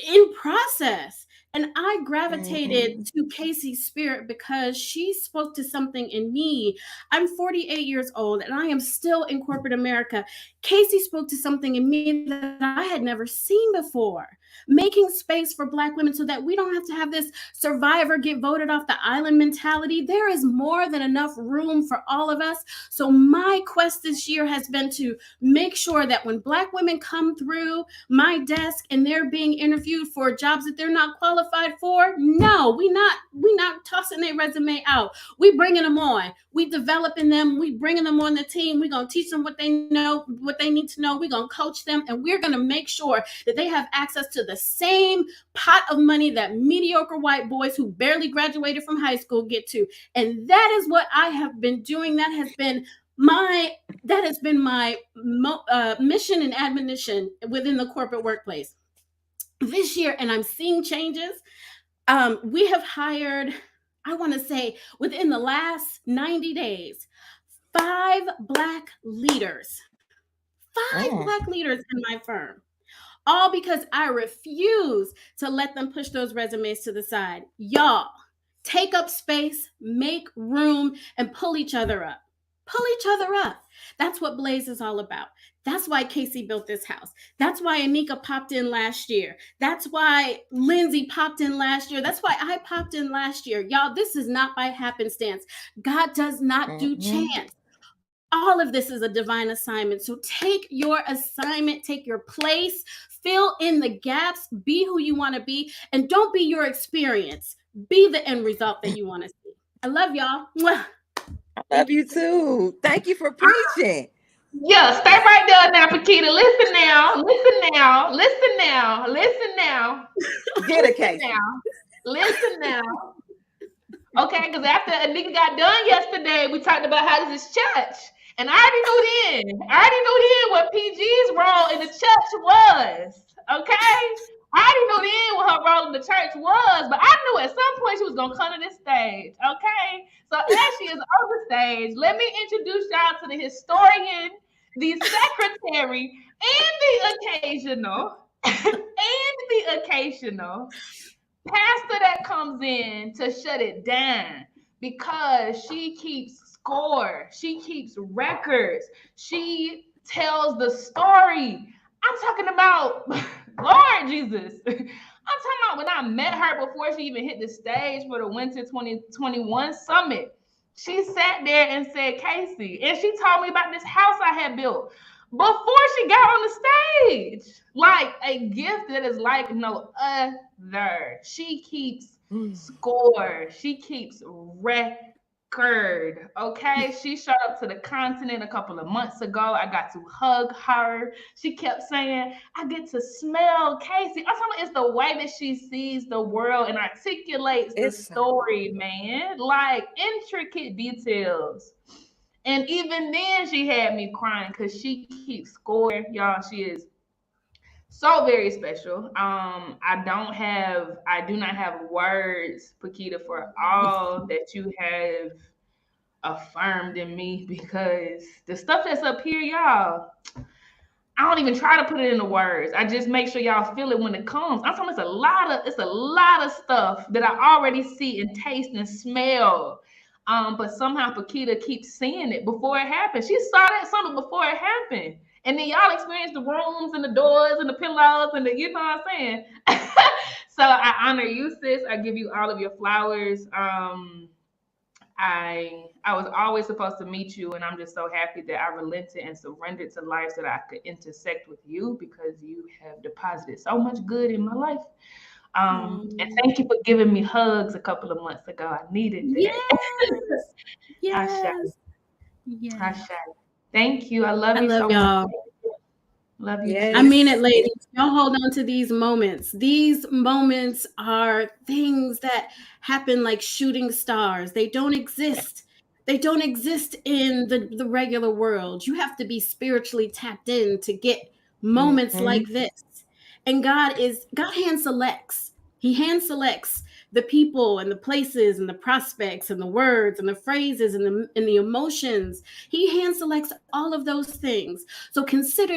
Speaker 8: in process. And I gravitated to Casey's spirit because she spoke to something in me. I'm 48 years old and I am still in corporate America. Casey spoke to something in me that I had never seen before. Making space for Black women so that we don't have to have this survivor get voted off the island mentality. There is more than enough room for all of us. So my quest this year has been to make sure that when Black women come through my desk and they're being interviewed for jobs that they're not qualified for, no, we not tossing their resume out. We bringing them on. We developing them. We bringing them on the team. We're going to teach them what they know, what they need to know. We're going to coach them, and we're going to make sure that they have access to the same pot of money that mediocre white boys who barely graduated from high school get to. And that is what I have been doing. That has been my mission and admonition within the corporate workplace this year. And I'm seeing changes. We have hired, I want to say within the last 90 days, 5 Black leaders, 5 Black leaders in my firm. All because I refuse to let them push those resumes to the side. Y'all, take up space, make room, and pull each other up. Pull each other up. That's what Blaze is all about. That's why Casey built this house. That's why Anika popped in last year. That's why Lindsay popped in last year. That's why I popped in last year. Y'all, this is not by happenstance. God does not do chance. All of this is a divine assignment. So take your assignment, take your place, fill in the gaps, be who you want to be, and don't be your experience. Be the end result that you want to see. I love y'all. Mwah.
Speaker 4: I
Speaker 5: Love you too. Thank you for preaching.
Speaker 1: Yeah, stay right there now, Paquita. Listen now. Listen now. Listen now. Listen now.
Speaker 5: Get a
Speaker 1: Listen
Speaker 5: case.
Speaker 1: now. Listen now. Okay, because after Anika got done yesterday, we talked about how this is church. And I already knew then what PG's role in the church was. Okay? I already knew then what her role in the church was, but I knew at some point she was gonna come to this stage. Okay. So as she is on the stage, let me introduce y'all to the historian, the secretary, and the occasional pastor that comes in to shut it down because she keeps score, she keeps records, she tells the story. I'm talking about Lord Jesus. I'm talking about when I met her before she even hit the stage for the Winter 2021 Summit. She sat there and said, Casey, and she told me about this house I had built before she got on the stage. Like a gift that is like no other. She keeps score. She keeps record. Okay. She showed up to the continent a couple of months ago. I got to hug her. She kept saying, I get to smell Casey. I'm talking about it's the way that she sees the world and articulates the story, man. Like intricate details. And even then she had me crying because she keeps scoring. Y'all, she is so very special. I do not have words, Paquita, for all that you have affirmed in me, because the stuff that's up here, y'all, I don't even try to put it into words. I just make sure y'all feel it when it comes. I'm talking it's a lot of stuff that I already see and taste and smell. But somehow Paquita keeps seeing it before it happens. She saw that something before it happened. And then y'all experienced the rooms and the doors and the pillows and the, you know what I'm saying? So I honor you, sis. I give you all of your flowers. I was always supposed to meet you, and I'm just so happy that I relented and surrendered to life so that I could intersect with you, because you have deposited so much good in my life. And thank you for giving me hugs a couple of months ago. I needed that.
Speaker 8: Yes. Yes.
Speaker 1: Thank you. I love you so
Speaker 8: y'all.
Speaker 1: much. Love you.
Speaker 5: Yes.
Speaker 8: I mean it, ladies. Y'all hold on to these moments. These moments are things that happen like shooting stars. They don't exist. They don't exist in the regular world. You have to be spiritually tapped in to get moments like this. And God hand selects. He hand selects the people and the places and the prospects and the words and the phrases and the emotions. He hand selects all of those things. So consider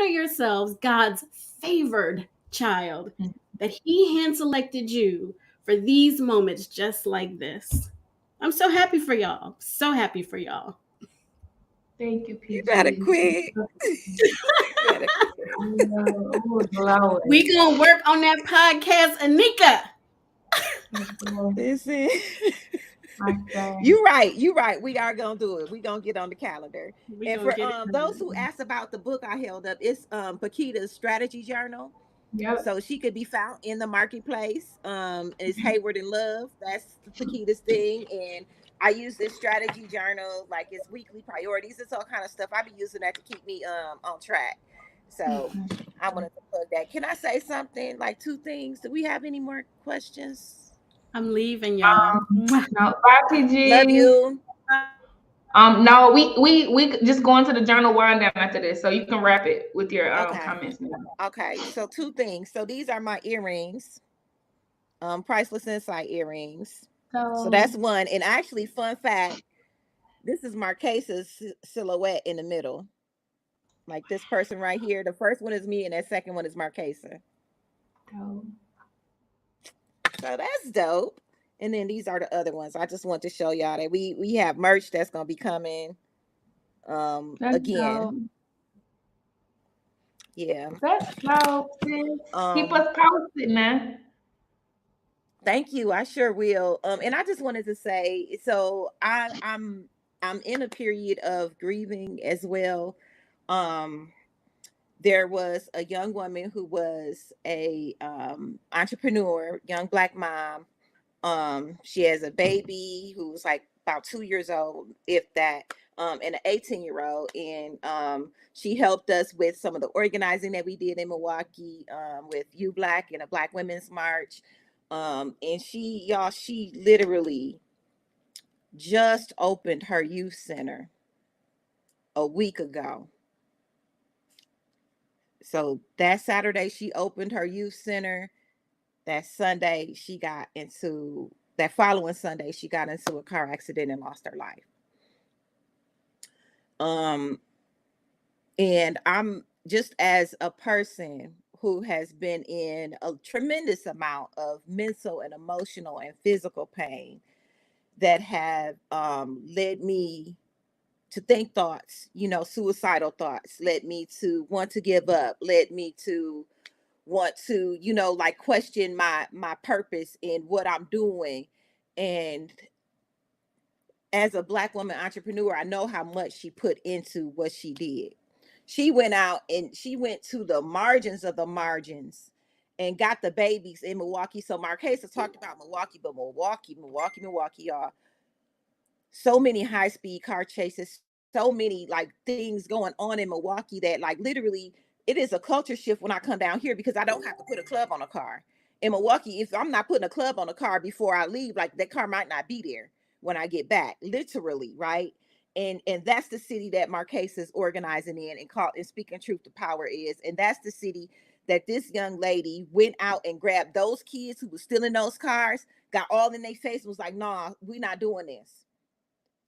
Speaker 8: yourselves God's favored child, that he hand selected you for these moments just like this. I'm so happy for y'all. So happy for y'all.
Speaker 1: Thank you, PG.
Speaker 5: You gotta quit.
Speaker 8: We gonna work on that podcast, Anika.
Speaker 5: Listen. You right. We are gonna do it. We gonna get on the calendar. And for those who asked about the book I held up, it's Paquita's strategy journal.
Speaker 1: Yep.
Speaker 5: So she could be found in the marketplace. It's Hayward and Love. That's Paquita's thing. And I use this strategy journal, like it's weekly priorities. It's all kind of stuff. I be using that to keep me on track. So I wanted to plug that. Can I say something? Like 2 things. Do we have any more questions?
Speaker 8: I'm leaving, y'all.
Speaker 1: No, bye, PG.
Speaker 5: Love you.
Speaker 1: No, we just going to the journal wind down after this, so you can wrap it with your comments now.
Speaker 5: Okay, so 2 things. So these are my earrings, Priceless Insight earrings. So that's one. And actually, fun fact, this is Marquesa's silhouette in the middle. Like this person right here. The first one is me, and that second one is Marquesa.
Speaker 1: Dope.
Speaker 5: So that's dope. And then these are the other ones. I just want to show y'all that we have merch that's gonna be coming again.
Speaker 1: Dope.
Speaker 5: Yeah.
Speaker 1: That's dope, sis. Keep us posted now.
Speaker 5: Thank you. I sure will. And I just wanted to say, so I'm in a period of grieving as well. There was a young woman who was a entrepreneur, young Black mom. She has a baby who's like about 2 years old, if that, and an 18-year-old. And she helped us with some of the organizing that we did in Milwaukee, with You Black and a Black Women's March. And she literally just opened her youth center a week ago. So that Saturday she opened her youth center. That following Sunday she got into a car accident and lost her life. And I'm just, as a person who has been in a tremendous amount of mental and emotional and physical pain that have led me to think thoughts, suicidal thoughts, led me to want to give up, led me to want to, like question my purpose in what I'm doing. And as a Black woman entrepreneur, I know how much she put into what she did. She went out and she went to the margins of the margins and got the babies in Milwaukee. So Marquesa talked about Milwaukee, but Milwaukee, y'all. So many high-speed car chases, so many like things going on in Milwaukee that like literally it is a culture shift when I come down here, because I don't have to put a club on a car. In Milwaukee, if I'm not putting a club on a car before I leave, like that car might not be there when I get back, literally, right? And that's the city that Marquesa is organizing in and speaking truth to power is. And that's the city that this young lady went out and grabbed those kids who were still in those cars, got all in their face, and was like, nah, we're not doing this.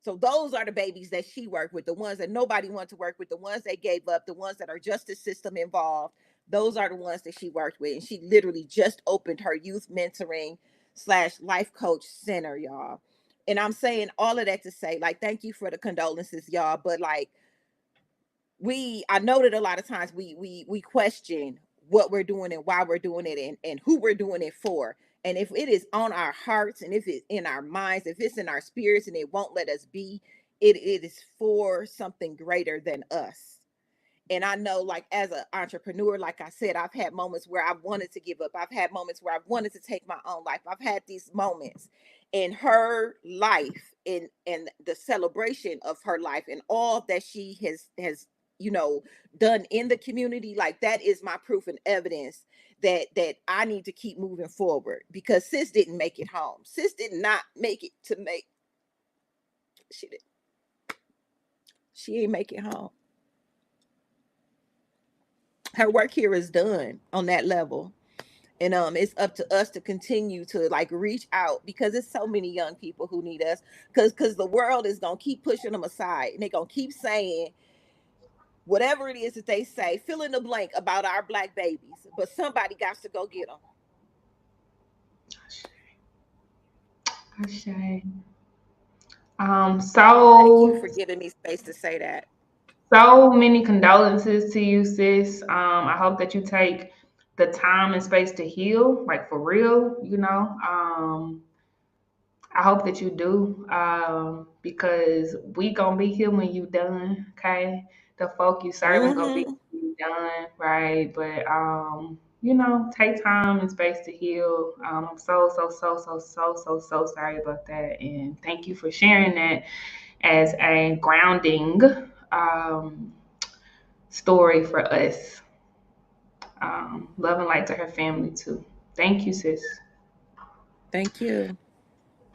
Speaker 5: So those are the babies that she worked with, the ones that nobody wants to work with, the ones that gave up, the ones that are justice system involved. Those are the ones that she worked with. And she literally just opened her youth mentoring / life coach center, y'all. And I'm saying all of that to say, like, thank you for the condolences, y'all. But like, I know that a lot of times we question what we're doing and why we're doing it and who we're doing it for. And if it is on our hearts and if it's in our minds, if it's in our spirits and it won't let us be, it is for something greater than us. And I know, like, as an entrepreneur, like I said, I've had moments where I've wanted to give up. I've had moments where I've wanted to take my own life. I've had these moments. In her life and the celebration of her life and all that she has done in the community, like that is my proof and evidence that I need to keep moving forward, because sis didn't make it home. Sis did not make it to make. She ain't make it home. Her work here is done on that level. And it's up to us to continue to like reach out, because there's so many young people who need us, because the world is going to keep pushing them aside, and they're going to keep saying whatever it is that they say, fill in the blank about our Black babies, but somebody got to go get them.
Speaker 1: So
Speaker 5: thank you for giving me space to say that.
Speaker 1: So many condolences to you, sis. I hope that you take the time and space to heal, like for real, I hope that you do, because we gonna be here when you done, okay? The folk you serving gonna be when you done, right? But take time and space to heal. I'm so sorry about that, and thank you for sharing that as a grounding story for us. Love and light to her family too. Thank you, sis.
Speaker 5: Thank you.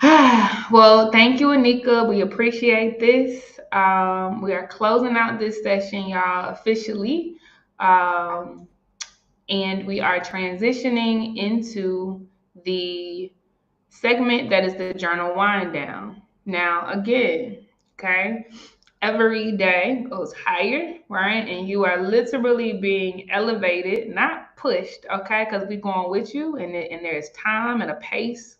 Speaker 1: Well, thank you, Anika. We appreciate this. We are closing out this session, y'all, officially. And we are transitioning into the segment that is the journal wind down. Now, again, okay, every day goes higher, right? And you are literally being elevated, not pushed, okay? Because we're going with you, and there's time and a pace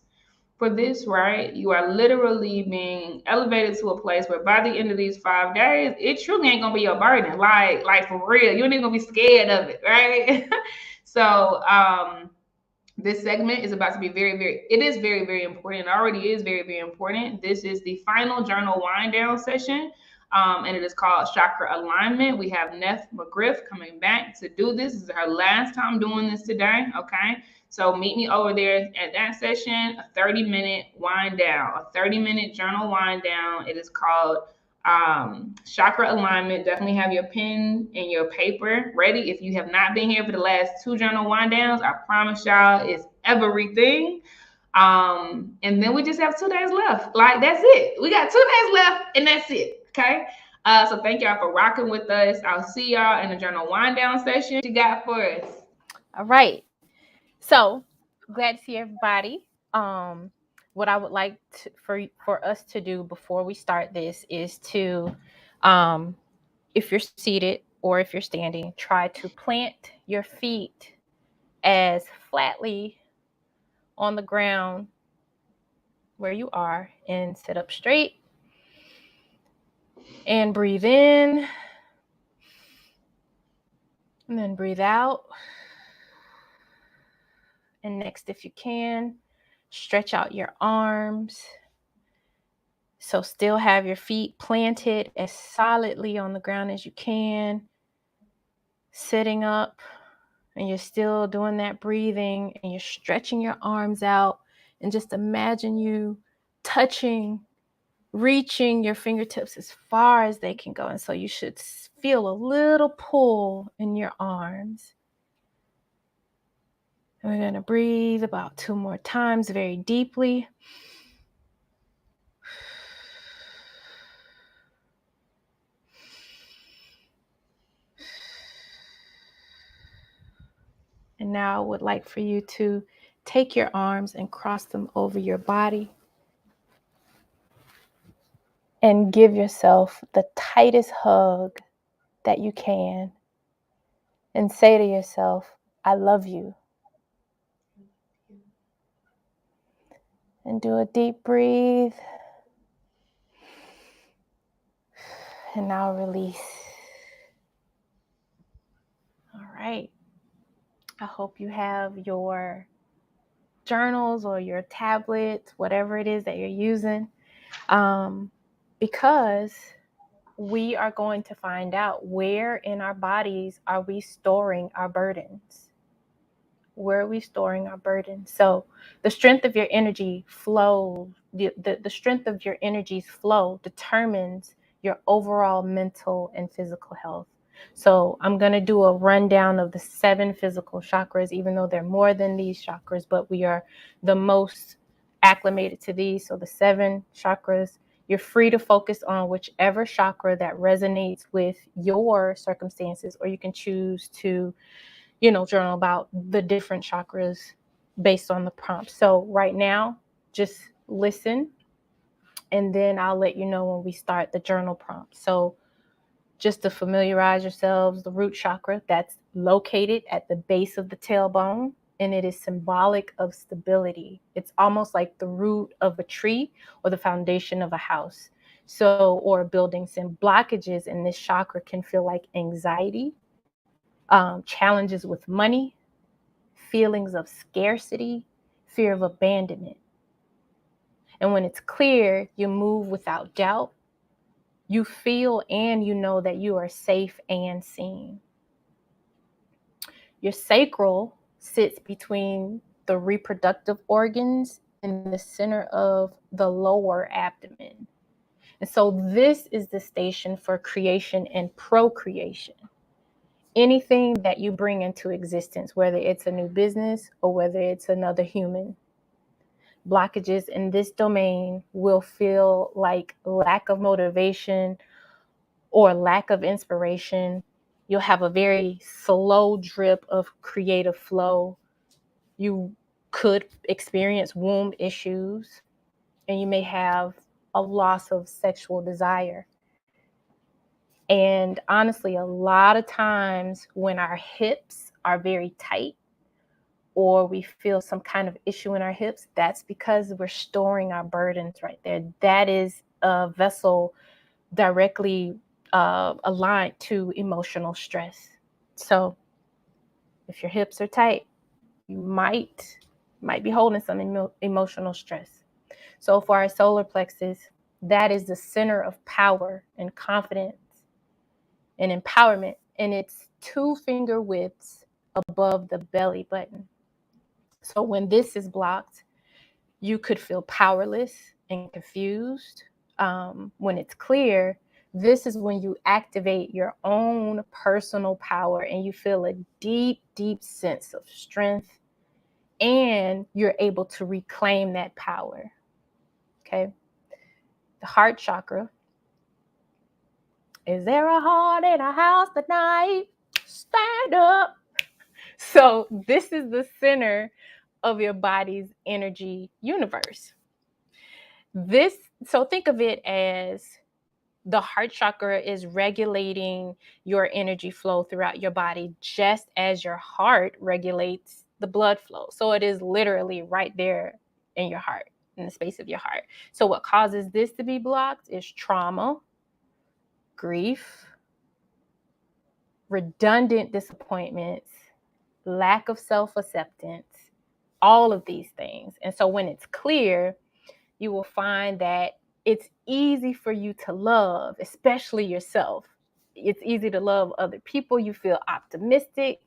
Speaker 1: for this, right? You are literally being elevated to a place where by the end of these 5 days, it truly ain't gonna be a burden, like for real. You ain't gonna be scared of it, right? So this segment is about to be very, very important. It already is very, very important. This is the final journal wind down session. And it is called Chakra Alignment. We have Neff McGriff coming back to do this. This is her last time doing this today, okay? So meet me over there at that session, a 30-minute wind down, a 30-minute journal wind down. It is called chakra alignment. Definitely have your pen and your paper ready. If you have not been here for the last 2 journal wind downs, I promise y'all it's everything. And then we just have 2 days left. Like, that's it. We got 2 days left and that's it. Okay. So thank y'all for rocking with us. I'll see y'all in the journal wind down session. What you got for us?
Speaker 9: All right. So glad to see everybody. What I would like for us to do before we start this is to, if you're seated or if you're standing, try to plant your feet as flatly on the ground where you are and sit up straight and breathe in and then breathe out. And next, if you can, stretch out your arms. So still have your feet planted as solidly on the ground as you can, sitting up, and you're still doing that breathing and you're stretching your arms out, and just imagine you reaching your fingertips as far as they can go. And so you should feel a little pull in your arms. And we're going to breathe about 2 more times very deeply. And now I would like for you to take your arms and cross them over your body and give yourself the tightest hug that you can and say to yourself, I love you. And do a deep breathe. And now release. All right. I hope you have your journals or your tablets, whatever it is that you're using, because we are going to find out where in our bodies are we storing our burdens. Where are we storing our burdens? So the strength of your energy flow, the strength of your energy's flow determines your overall mental and physical health. So I'm going to do a rundown of the 7 physical chakras, even though they're more than these chakras, but we are the most acclimated to these. So the 7 chakras, you're free to focus on whichever chakra that resonates with your circumstances, or you can choose to, journal about the different chakras based on the prompt. So right now, just listen, and then I'll let you know when we start the journal prompt. So just to familiarize yourselves, the root chakra, that's located at the base of the tailbone, and it is symbolic of stability. It's almost like the root of a tree or the foundation of a house. So, or buildings. And blockages in this chakra can feel like anxiety, challenges with money, feelings of scarcity, fear of abandonment. And when it's clear, you move without doubt. You feel and you know that you are safe and seen. Your sacral sits between the reproductive organs in the center of the lower abdomen. And so this is the station for creation and procreation. Anything that you bring into existence, whether it's a new business or whether it's another human. Blockages in this domain will feel like lack of motivation or lack of inspiration. You'll have a very slow drip of creative flow. You could experience womb issues, and you may have a loss of sexual desire. And honestly, a lot of times when our hips are very tight or we feel some kind of issue in our hips, that's because we're storing our burdens right there. That is a vessel directly aligned to emotional stress. So if your hips are tight, you might be holding some emotional stress. So for our solar plexus, that is the center of power and confidence and empowerment, and it's 2 finger widths above the belly button. So when this is blocked, you could feel powerless and confused. When it's clear, this is when you activate your own personal power and you feel a deep, deep sense of strength, and you're able to reclaim that power. Okay. The heart chakra. Is there a heart in a house tonight? Stand up. So this is the center of your body's energy universe. So think of it as the heart chakra is regulating your energy flow throughout your body, just as your heart regulates the blood flow. So it is literally right there in your heart, in the space of your heart. So what causes this to be blocked is trauma, grief, redundant disappointments, lack of self-acceptance, all of these things. And so when it's clear, you will find that it's easy for you to love, especially yourself. It's easy to love other people. You feel optimistic,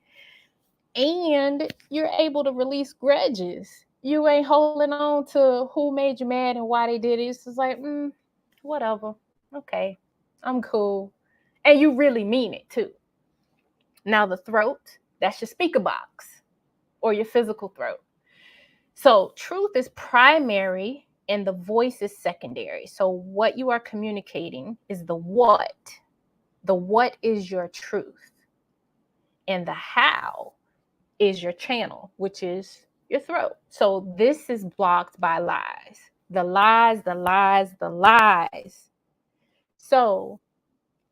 Speaker 9: and you're able to release grudges. You ain't holding on to who made you mad and why they did it. It's just like, whatever. Okay, I'm cool. And you really mean it too. Now the throat, that's your speaker box or your physical throat. So truth is primary and the voice is secondary. So what you are communicating is the what. The what is your truth. And the how is your channel, which is your throat. So this is blocked by lies. The lies, the lies, the lies. So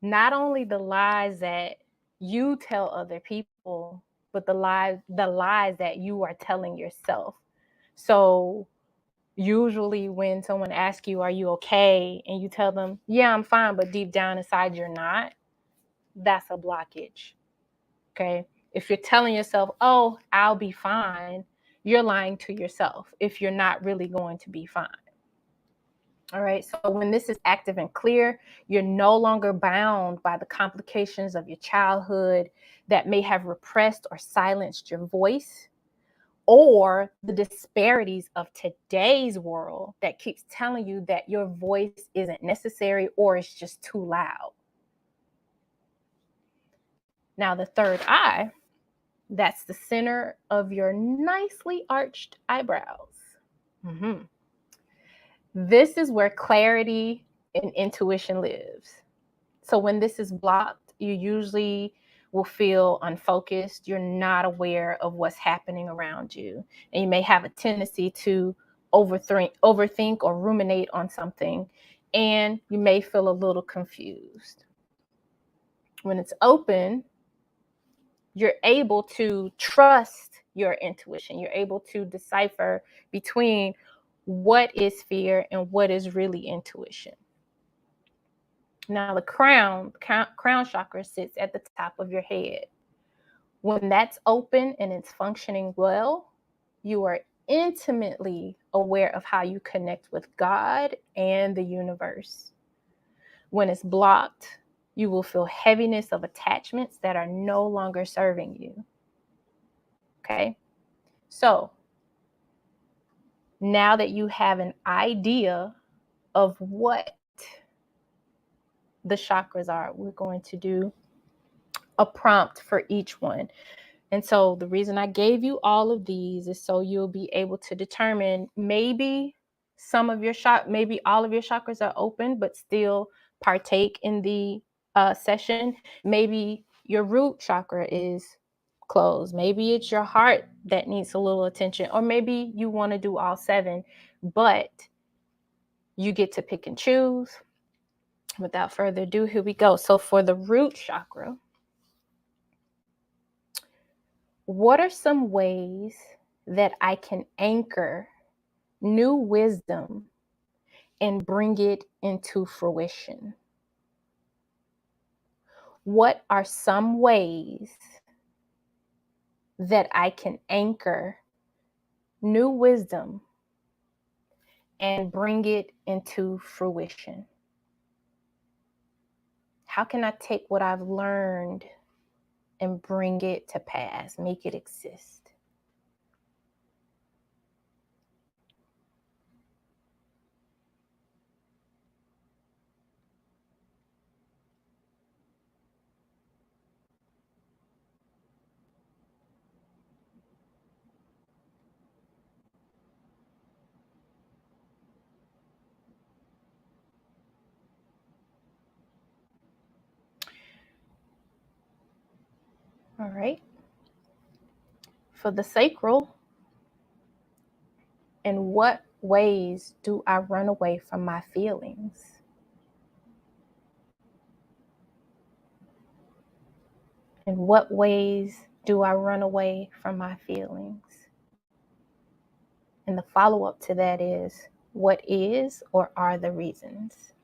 Speaker 9: not only the lies that you tell other people, but the lies that you are telling yourself. So usually when someone asks you, are you okay? And you tell them, yeah, I'm fine, but deep down inside you're not, that's a blockage. Okay. If you're telling yourself, oh, I'll be fine, you're lying to yourself if you're not really going to be fine. All right. So when this is active and clear, you're no longer bound by the complications of your childhood that may have repressed or silenced your voice, or the disparities of today's world that keeps telling you that your voice isn't necessary or it's just too loud. Now, the third eye, that's the center of your nicely arched eyebrows. This is where clarity and intuition lives. So when this is blocked, you usually will feel unfocused. You're not aware of what's happening around you. And you may have a tendency to overthink or ruminate on something, and you may feel a little confused. When it's open, you're able to trust your intuition. You're able to decipher between what is fear and what is really intuition. Now, the crown chakra sits at the top of your head. When that's open and it's functioning well, you are intimately aware of how you connect with God and the universe. When it's blocked, you will feel heaviness of attachments that are no longer serving you. Okay? So, now that you have an idea of what the chakras are, we're going to do a prompt for each one. And so the reason I gave you all of these is so you'll be able to determine maybe maybe all of your chakras are open, but still partake in the session. Maybe your root chakra is closed. Maybe it's your heart that needs a little attention, or maybe you want to do all 7, but you get to pick and choose. Without further ado, here we go. So for the root chakra, what are some ways that I can anchor new wisdom and bring it into fruition? What are some ways that I can anchor new wisdom and bring it into fruition? How can I take what I've learned and bring it to pass, make it exist? All right. For the sacral, in what ways do I run away from my feelings? In what ways do I run away from my feelings? And the follow-up to that is, what is or are the reasons?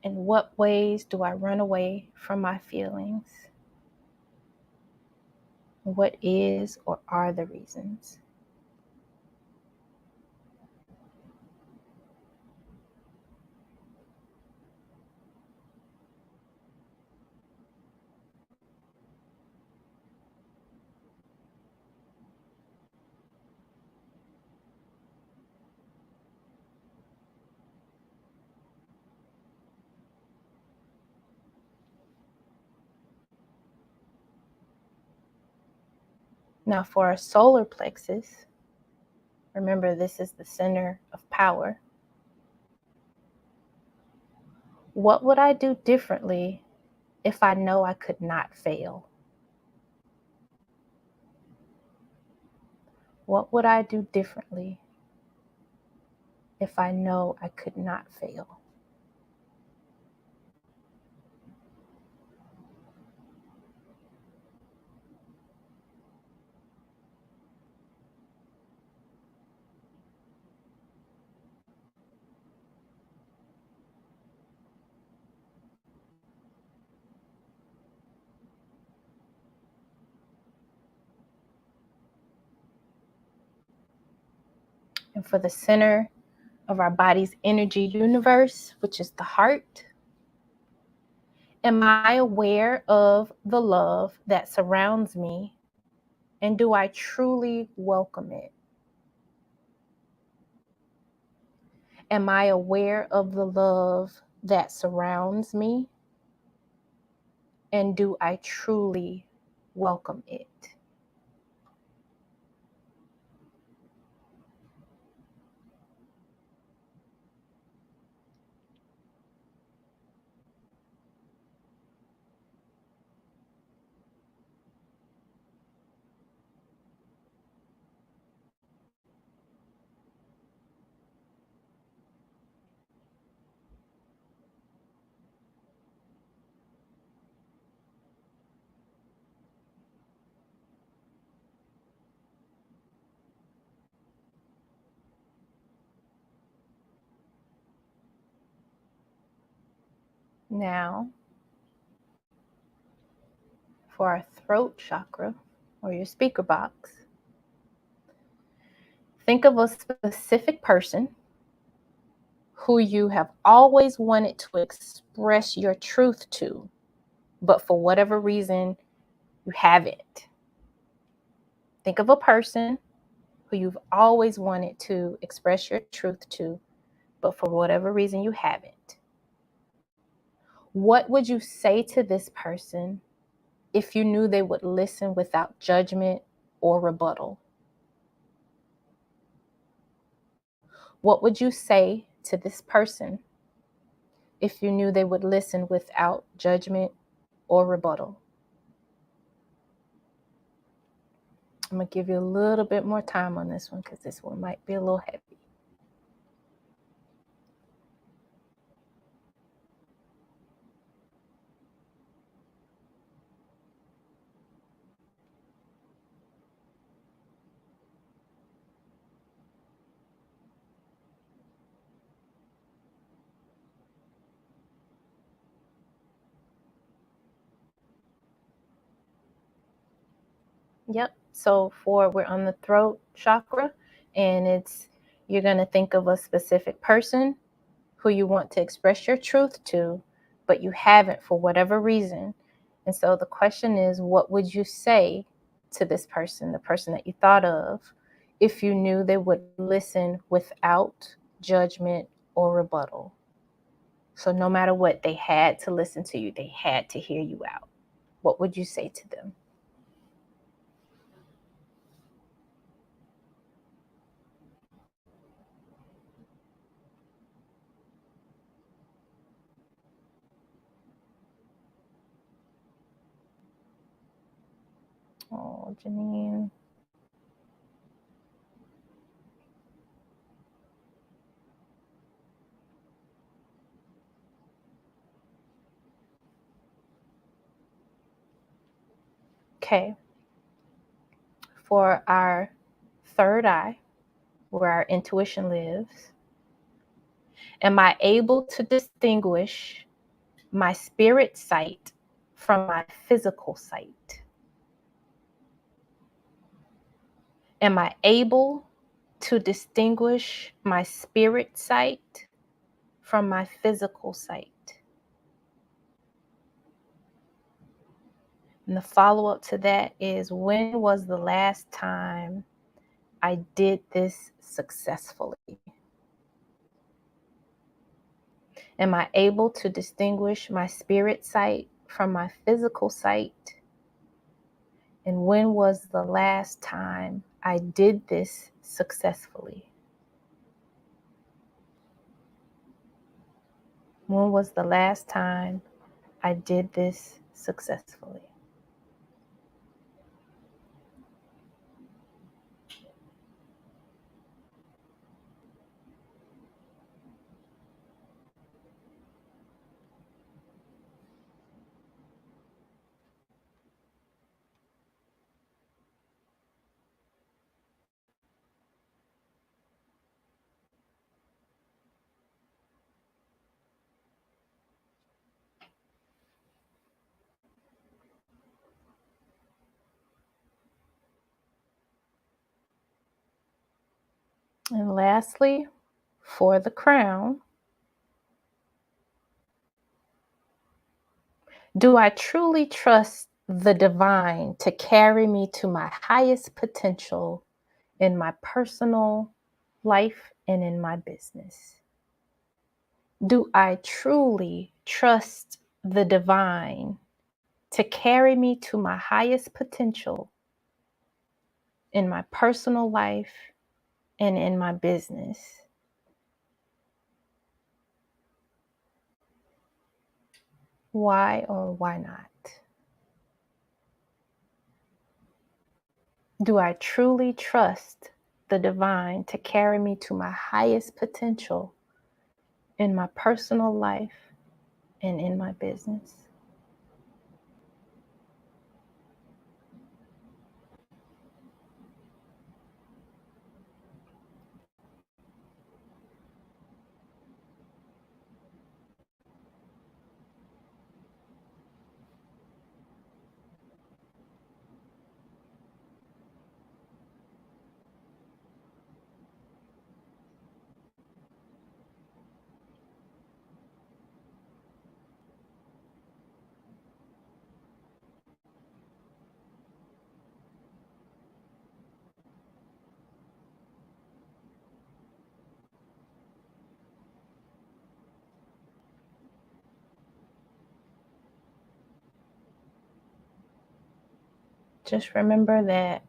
Speaker 9: In what ways do I run away from my feelings? What is or are the reasons? Now for our solar plexus, remember this is the center of power. What would I do differently if I know I could not fail? What would I do differently if I know I could not fail? And for the center of our body's energy universe, which is the heart, am I aware of the love that surrounds me? And do I truly welcome it? Am I aware of the love that surrounds me? And do I truly welcome it? Now, for our throat chakra, or your speaker box, think of a specific person who you have always wanted to express your truth to, but for whatever reason, you haven't. Think of a person who you've always wanted to express your truth to, but for whatever reason, you haven't. What would you say to this person if you knew they would listen without judgment or rebuttal? What would you say to this person if you knew they would listen without judgment or rebuttal? I'm going to give you a little bit more time on this one because this one might be a little heavy. Yep. So we're on the throat chakra, and you're going to think of a specific person who you want to express your truth to, but you haven't for whatever reason. And so the question is, what would you say to this person, the person that you thought of, if you knew they would listen without judgment or rebuttal? So no matter what, they had to listen to you. They had to hear you out. What would you say to them? Oh, Janine. Okay. For our third eye, where our intuition lives, am I able to distinguish my spirit sight from my physical sight? Am I able to distinguish my spirit sight from my physical sight? And the follow-up to that is, when was the last time I did this successfully? Am I able to distinguish my spirit sight from my physical sight? And when was the last time I did this successfully? When was the last time I did this successfully? And lastly, for the crown, do I truly trust the divine to carry me to my highest potential in my personal life and in my business? Do I truly trust the divine to carry me to my highest potential in my personal life and in my business? Why or why not? Do I truly trust the divine to carry me to my highest potential in my personal life and in my business? Just remember that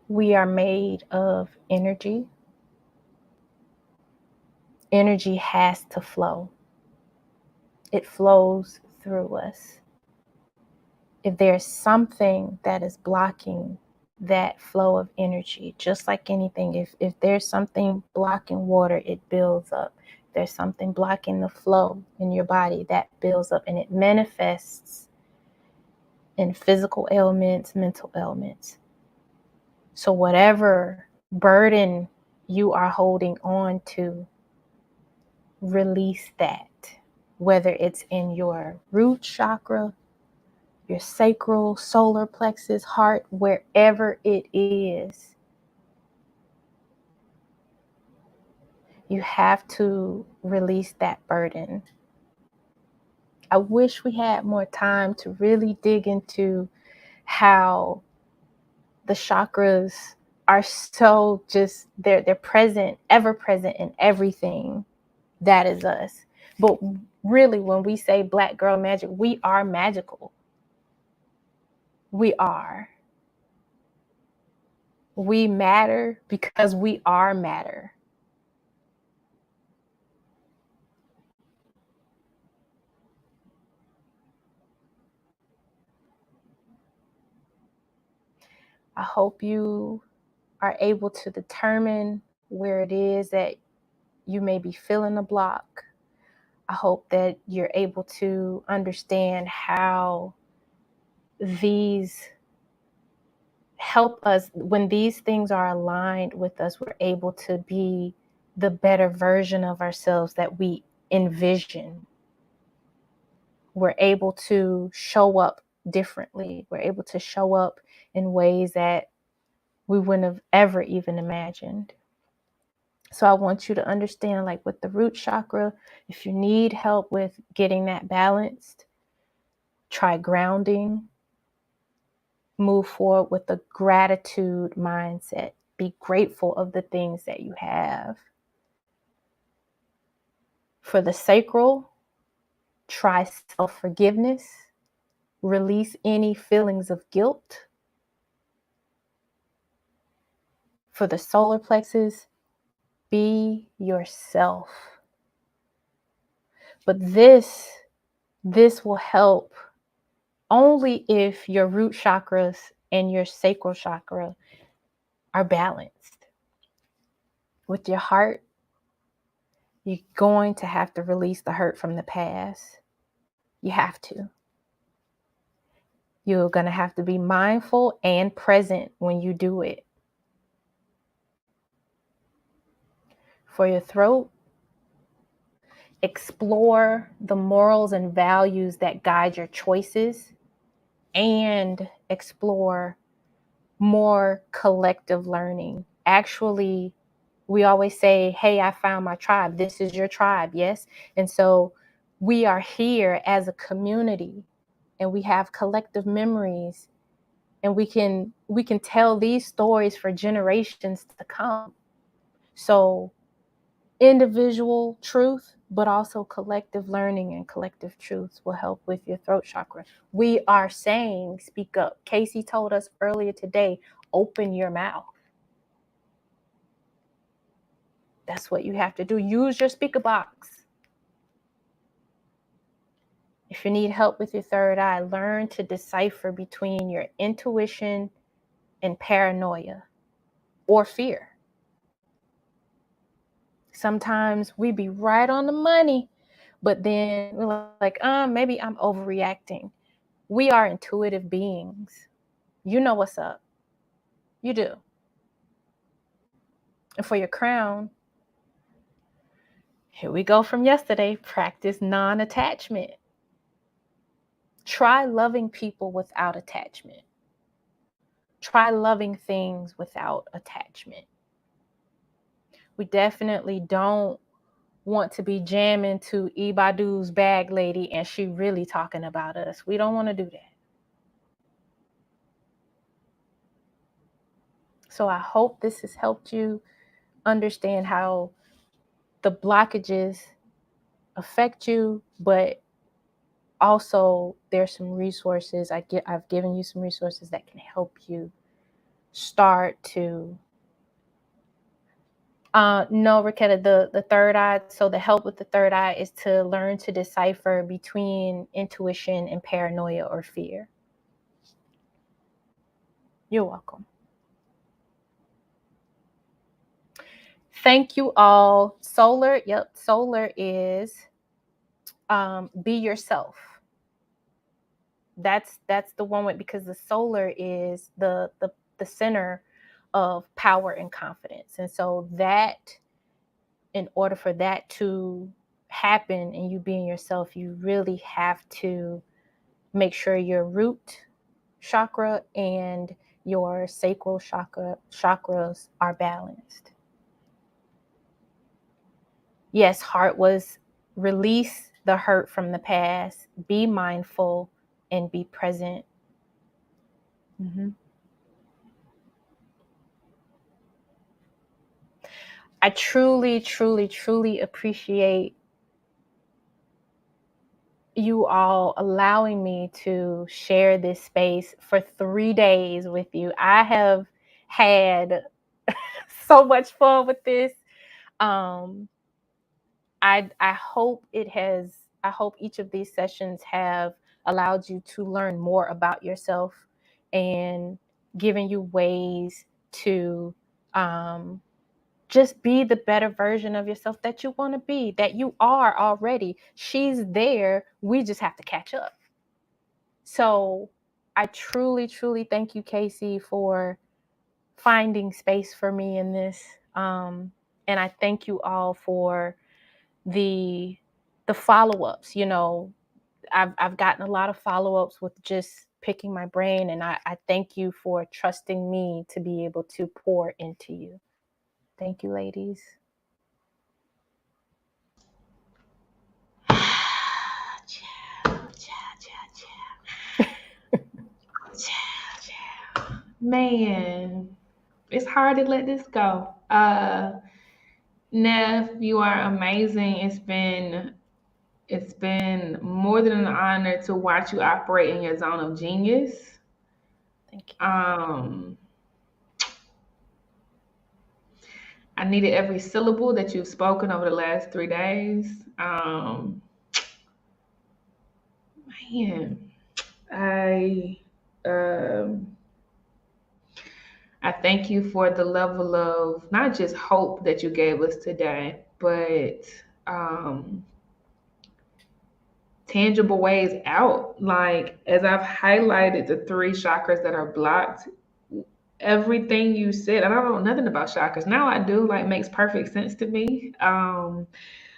Speaker 9: we are made of energy. Energy has to flow. It flows through us. If there's something that is blocking that flow of energy, just like anything, if there's something blocking water, it builds up. If there's something blocking the flow in your body, that builds up, and it manifests in physical ailments, mental ailments. So whatever burden you are holding on to, release that, whether it's in your root chakra, your sacral, solar plexus, heart, wherever it is. You have to release that burden. I wish we had more time to really dig into how the chakras are so just, they're present, ever present in everything that is us. But really, when we say Black Girl Magic, we are magical. We are. We matter because we are matter. I hope you are able to determine where it is that you may be feeling a block. I hope that you're able to understand how these help us. When these things are aligned with us, we're able to be the better version of ourselves that we envision. We're able to show up differently. We're able to show up in ways that we wouldn't have ever even imagined. So I want you to understand, like with the root chakra, if you need help with getting that balanced, try grounding. Move forward with a gratitude mindset. Be grateful of the things that you have. For the sacral, try self-forgiveness. Release any feelings of guilt. For the solar plexus, be yourself. But this will help only if your root chakras and your sacral chakra are balanced. With your heart, you're going to have to release the hurt from the past. You have to. You're going to have to be mindful and present when you do it. For your throat, explore the morals and values that guide your choices, and explore more collective learning. Actually, we always say, hey, I found my tribe. This is your tribe, yes? And so we are here as a community, and we have collective memories, and we can tell these stories for generations to come. So individual truth, but also collective learning and collective truths will help with your throat chakra. We are saying, speak up. Casey told us earlier today, open your mouth. That's what you have to do. Use your speaker box. If you need help with your third eye, learn to decipher between your intuition and paranoia or fear. Sometimes we be right on the money, but then we're like, maybe I'm overreacting. We are intuitive beings. You know what's up. You do. And for your crown, here we go from yesterday, practice non-attachment. Try loving people without attachment. Try loving things without attachment. We definitely don't want to be jamming to Ibadu's bag lady and she really talking about us. We don't want to do that. So I hope this has helped you understand how the blockages affect you, but also there's some resources. I've given you some resources that can help you start to no, Raketa, the third eye. So the help with the third eye is to learn to decipher between intuition and paranoia or fear. You're welcome. Thank you all. Solar, yep, solar is be yourself. That's the one way, because the solar is the center of power and confidence. And so that, in order for that to happen and you being yourself, you really have to make sure your root chakra and your sacral chakras are balanced. Yes, heart was release the hurt from the past, be mindful, and be present. I truly, truly, truly appreciate you all allowing me to share this space for 3 days with you. I have had so much fun with this. I hope I hope each of these sessions have allowed you to learn more about yourself and giving you ways to just be the better version of yourself that you want to be, that you are already. She's there. We just have to catch up. So I truly, truly thank you, Casey, for finding space for me in this. And I thank you all for the follow-ups. You know, I've gotten a lot of follow-ups with just picking my brain, and I thank you for trusting me to be able to pour into you. Thank you, ladies.
Speaker 1: Man, it's hard to let this go. Neff, you are amazing. It's been more than an honor to watch you operate in your zone of genius.
Speaker 9: Thank you.
Speaker 1: I needed every syllable that you've spoken over the last 3 days. Man, I thank you for the level of not just hope that you gave us today, but tangible ways out. Like, as I've highlighted the 3 chakras that are blocked, everything you said, and I don't know nothing about chakras. Now I do, like, makes perfect sense to me.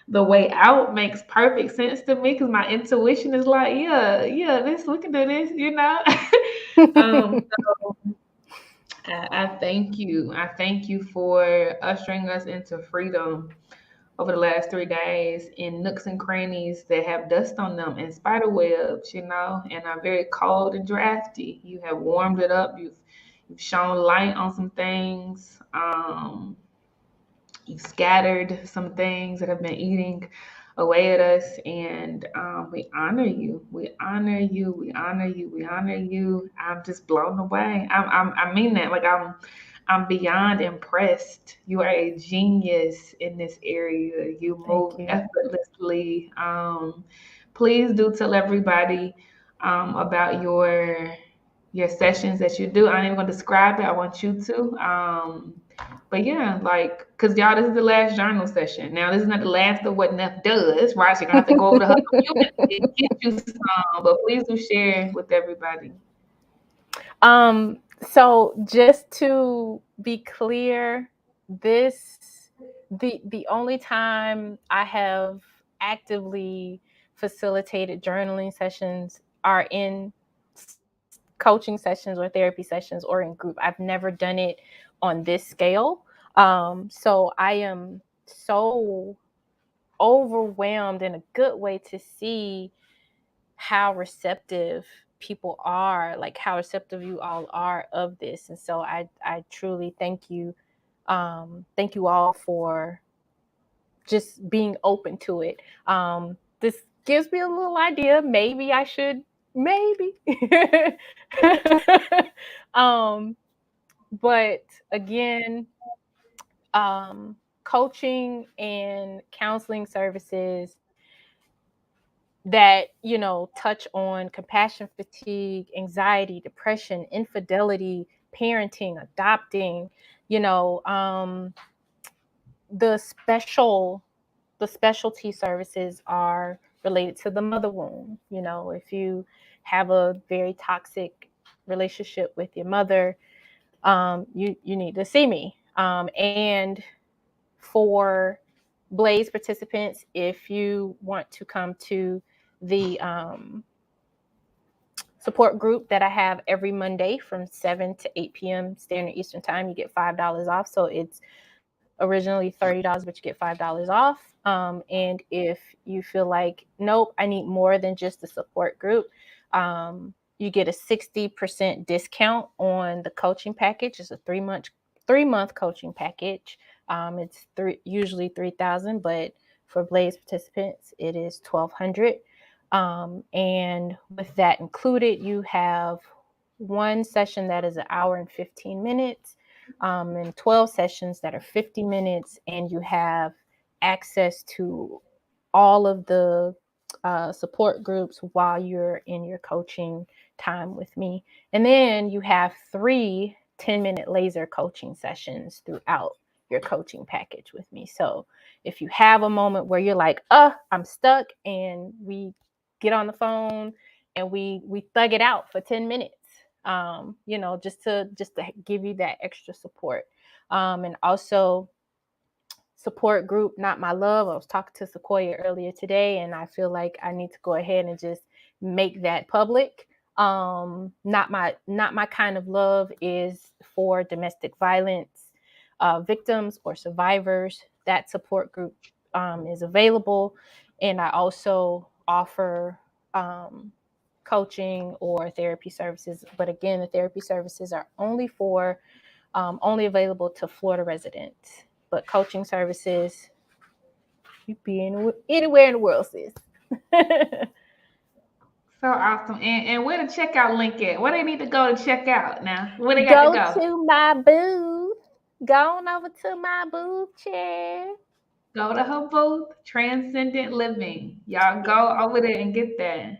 Speaker 1: The way out makes perfect sense to me because my intuition is like, yeah, we can do this, you know? So I thank you. I thank you for ushering us into freedom over the last 3 days in nooks and crannies that have dust on them and spider webs, you know, and are very cold and drafty. You have warmed it up. You've shone light on some things. You've scattered some things that have been eating away at us, and we honor you. We honor you. We honor you. We honor you. I'm just blown away. I mean that. Like, I'm beyond impressed. You are a genius in this area. You move effortlessly. Please do tell everybody about your sessions that you do. I ain't even gonna describe it. I want you to. But yeah, like, cause y'all, this is the last journal session. Now, this is not the last of what Neff does, right? So you're gonna have to go over to her community and get you some. But please do share with everybody.
Speaker 9: So just to be clear, the only time I have actively facilitated journaling sessions are in coaching sessions or therapy sessions or in group. I've never done it on this scale. So I am so overwhelmed in a good way to see how receptive people are, like how receptive you all are of this. And so I truly thank you. Thank you all for just being open to it. This gives me a little idea. Maybe I should, but again, coaching and counseling services that, you know, touch on compassion fatigue, anxiety, depression, infidelity, parenting, adopting, you know, the specialty services are related to the mother wound. You know, if you have a very toxic relationship with your mother, you need to see me. And for Blaze participants, if you want to come to the support group that I have every Monday from 7 to 8 p.m. Standard Eastern Time, you get $5 off. So it's originally $30, but you get $5 off. And if you feel like, nope, I need more than just the support group, you get a 60% discount on the coaching package. It's a 3-month coaching package. It's usually $3,000, but for Blaze participants, it is $1,200. And with that included, you have one session that is 1 hour and 15 minutes, and 12 sessions that are 50 minutes, and you have access to all of the support groups while you're in your coaching time with me. And then you have 3 10-minute laser coaching sessions throughout your coaching package with me. So if you have a moment where you're like, I'm stuck, and we get on the phone and we thug it out for 10 minutes, just to give you that extra support. And also support group, Not My Love. I was talking to Sequoia earlier today, and I feel like I need to go ahead and just make that public. Not My Kind of Love is for domestic violence victims or survivors. That support group is available. And I also offer coaching or therapy services. But again, the therapy services are only available to Florida residents. But coaching services, you'd be anywhere in the world, sis.
Speaker 1: So awesome. And where the checkout link at? Where they need to go to check out now? Where they got to go?
Speaker 9: To my booth. Go on over to my booth, chair.
Speaker 1: Go to her booth, Transcendent Living. Y'all go over there and get that.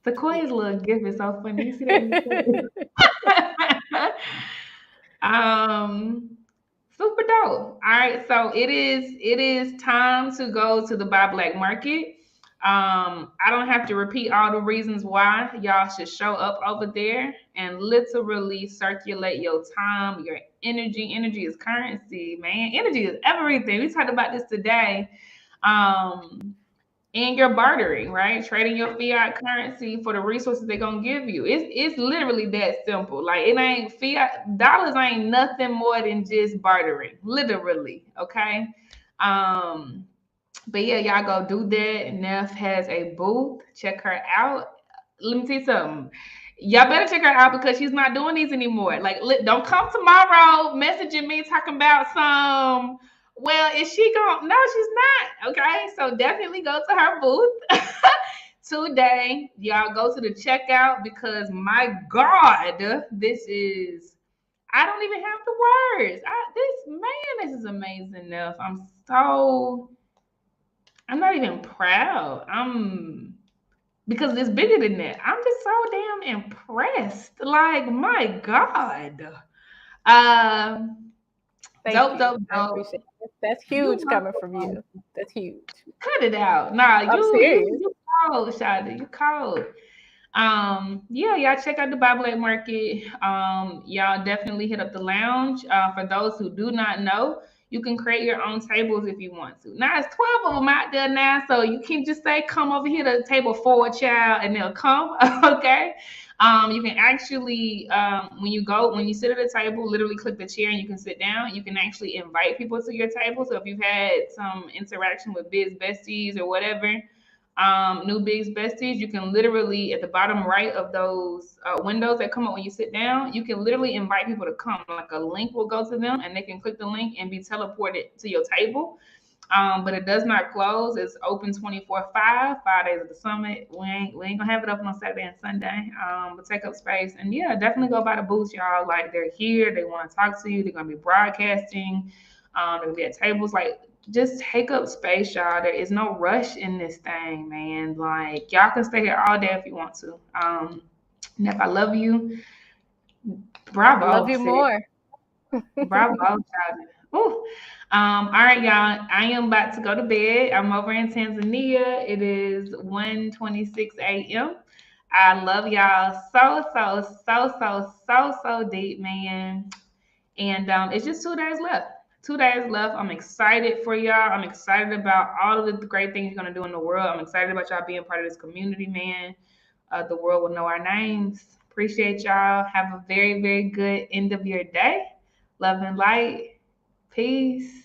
Speaker 1: Sequoia's little gift is so funny. You see that? Super dope. All right, so it is time to go to the Buy Black Market. I don't have to repeat all the reasons why y'all should show up over there and literally circulate your time, your energy. Energy is currency, man. Energy is everything. We talked about this today. And you're bartering, right? Trading your fiat currency for the resources they're gonna give you. It's literally that simple. Like, it ain't fiat dollars ain't nothing more than just bartering, literally. Okay. But yeah, y'all go do that. Neff has a booth. Check her out. Let me tell you something. Y'all better check her out because she's not doing these anymore. Like, don't come tomorrow messaging me talking about some. Well, is she going? No, she's not. Okay, so definitely go to her booth today. Y'all go to the checkout because my God, this is. I don't even have the words. This is amazing enough. I'm not even proud. Because it's bigger than that. I'm just so damn impressed. Like, my God. Dope.
Speaker 9: That's huge coming from you. That's huge.
Speaker 1: Cut it out. Nah,
Speaker 9: you
Speaker 1: cold, Shada. You cold. Yeah, y'all check out the Buy Black Market. Y'all definitely hit up the lounge. For those who do not know, you can create your own tables if you want to. Now, it's 12 of them out there now, so you can't just say, come over here to table 4, child, and they'll come, okay? You can actually, when you sit at a table, literally click the chair and you can sit down. You can actually invite people to your table. So if you've had some interaction with Biz Besties or whatever, new Biz Besties, you can literally, at the bottom right of those windows that come up when you sit down, you can literally invite people to come. Like, a link will go to them and they can click the link and be teleported to your table. But it does not close. It's open 24/5, 5 days of the summit. We ain't gonna have it open on Saturday and Sunday. But take up space. And yeah, definitely go by the booths, y'all. Like, they're here, they want to talk to you, they're gonna be broadcasting, they're gonna be at tables. Like, just take up space, y'all. There is no rush in this thing, man. Like, y'all can stay here all day if you want to. Neff, I love you. Bravo.
Speaker 9: I love you more.
Speaker 1: Bravo, child. Ooh. All right, y'all. I am about to go to bed. I'm over in Tanzania. It is 1:26 a.m. I love y'all so deep, man. And it's just 2 days left. 2 days left. I'm excited for y'all. I'm excited about all of the great things you're going to do in the world. I'm excited about y'all being part of this community, man. The world will know our names. Appreciate y'all. Have a very, very good end of your day. Love and light. Peace.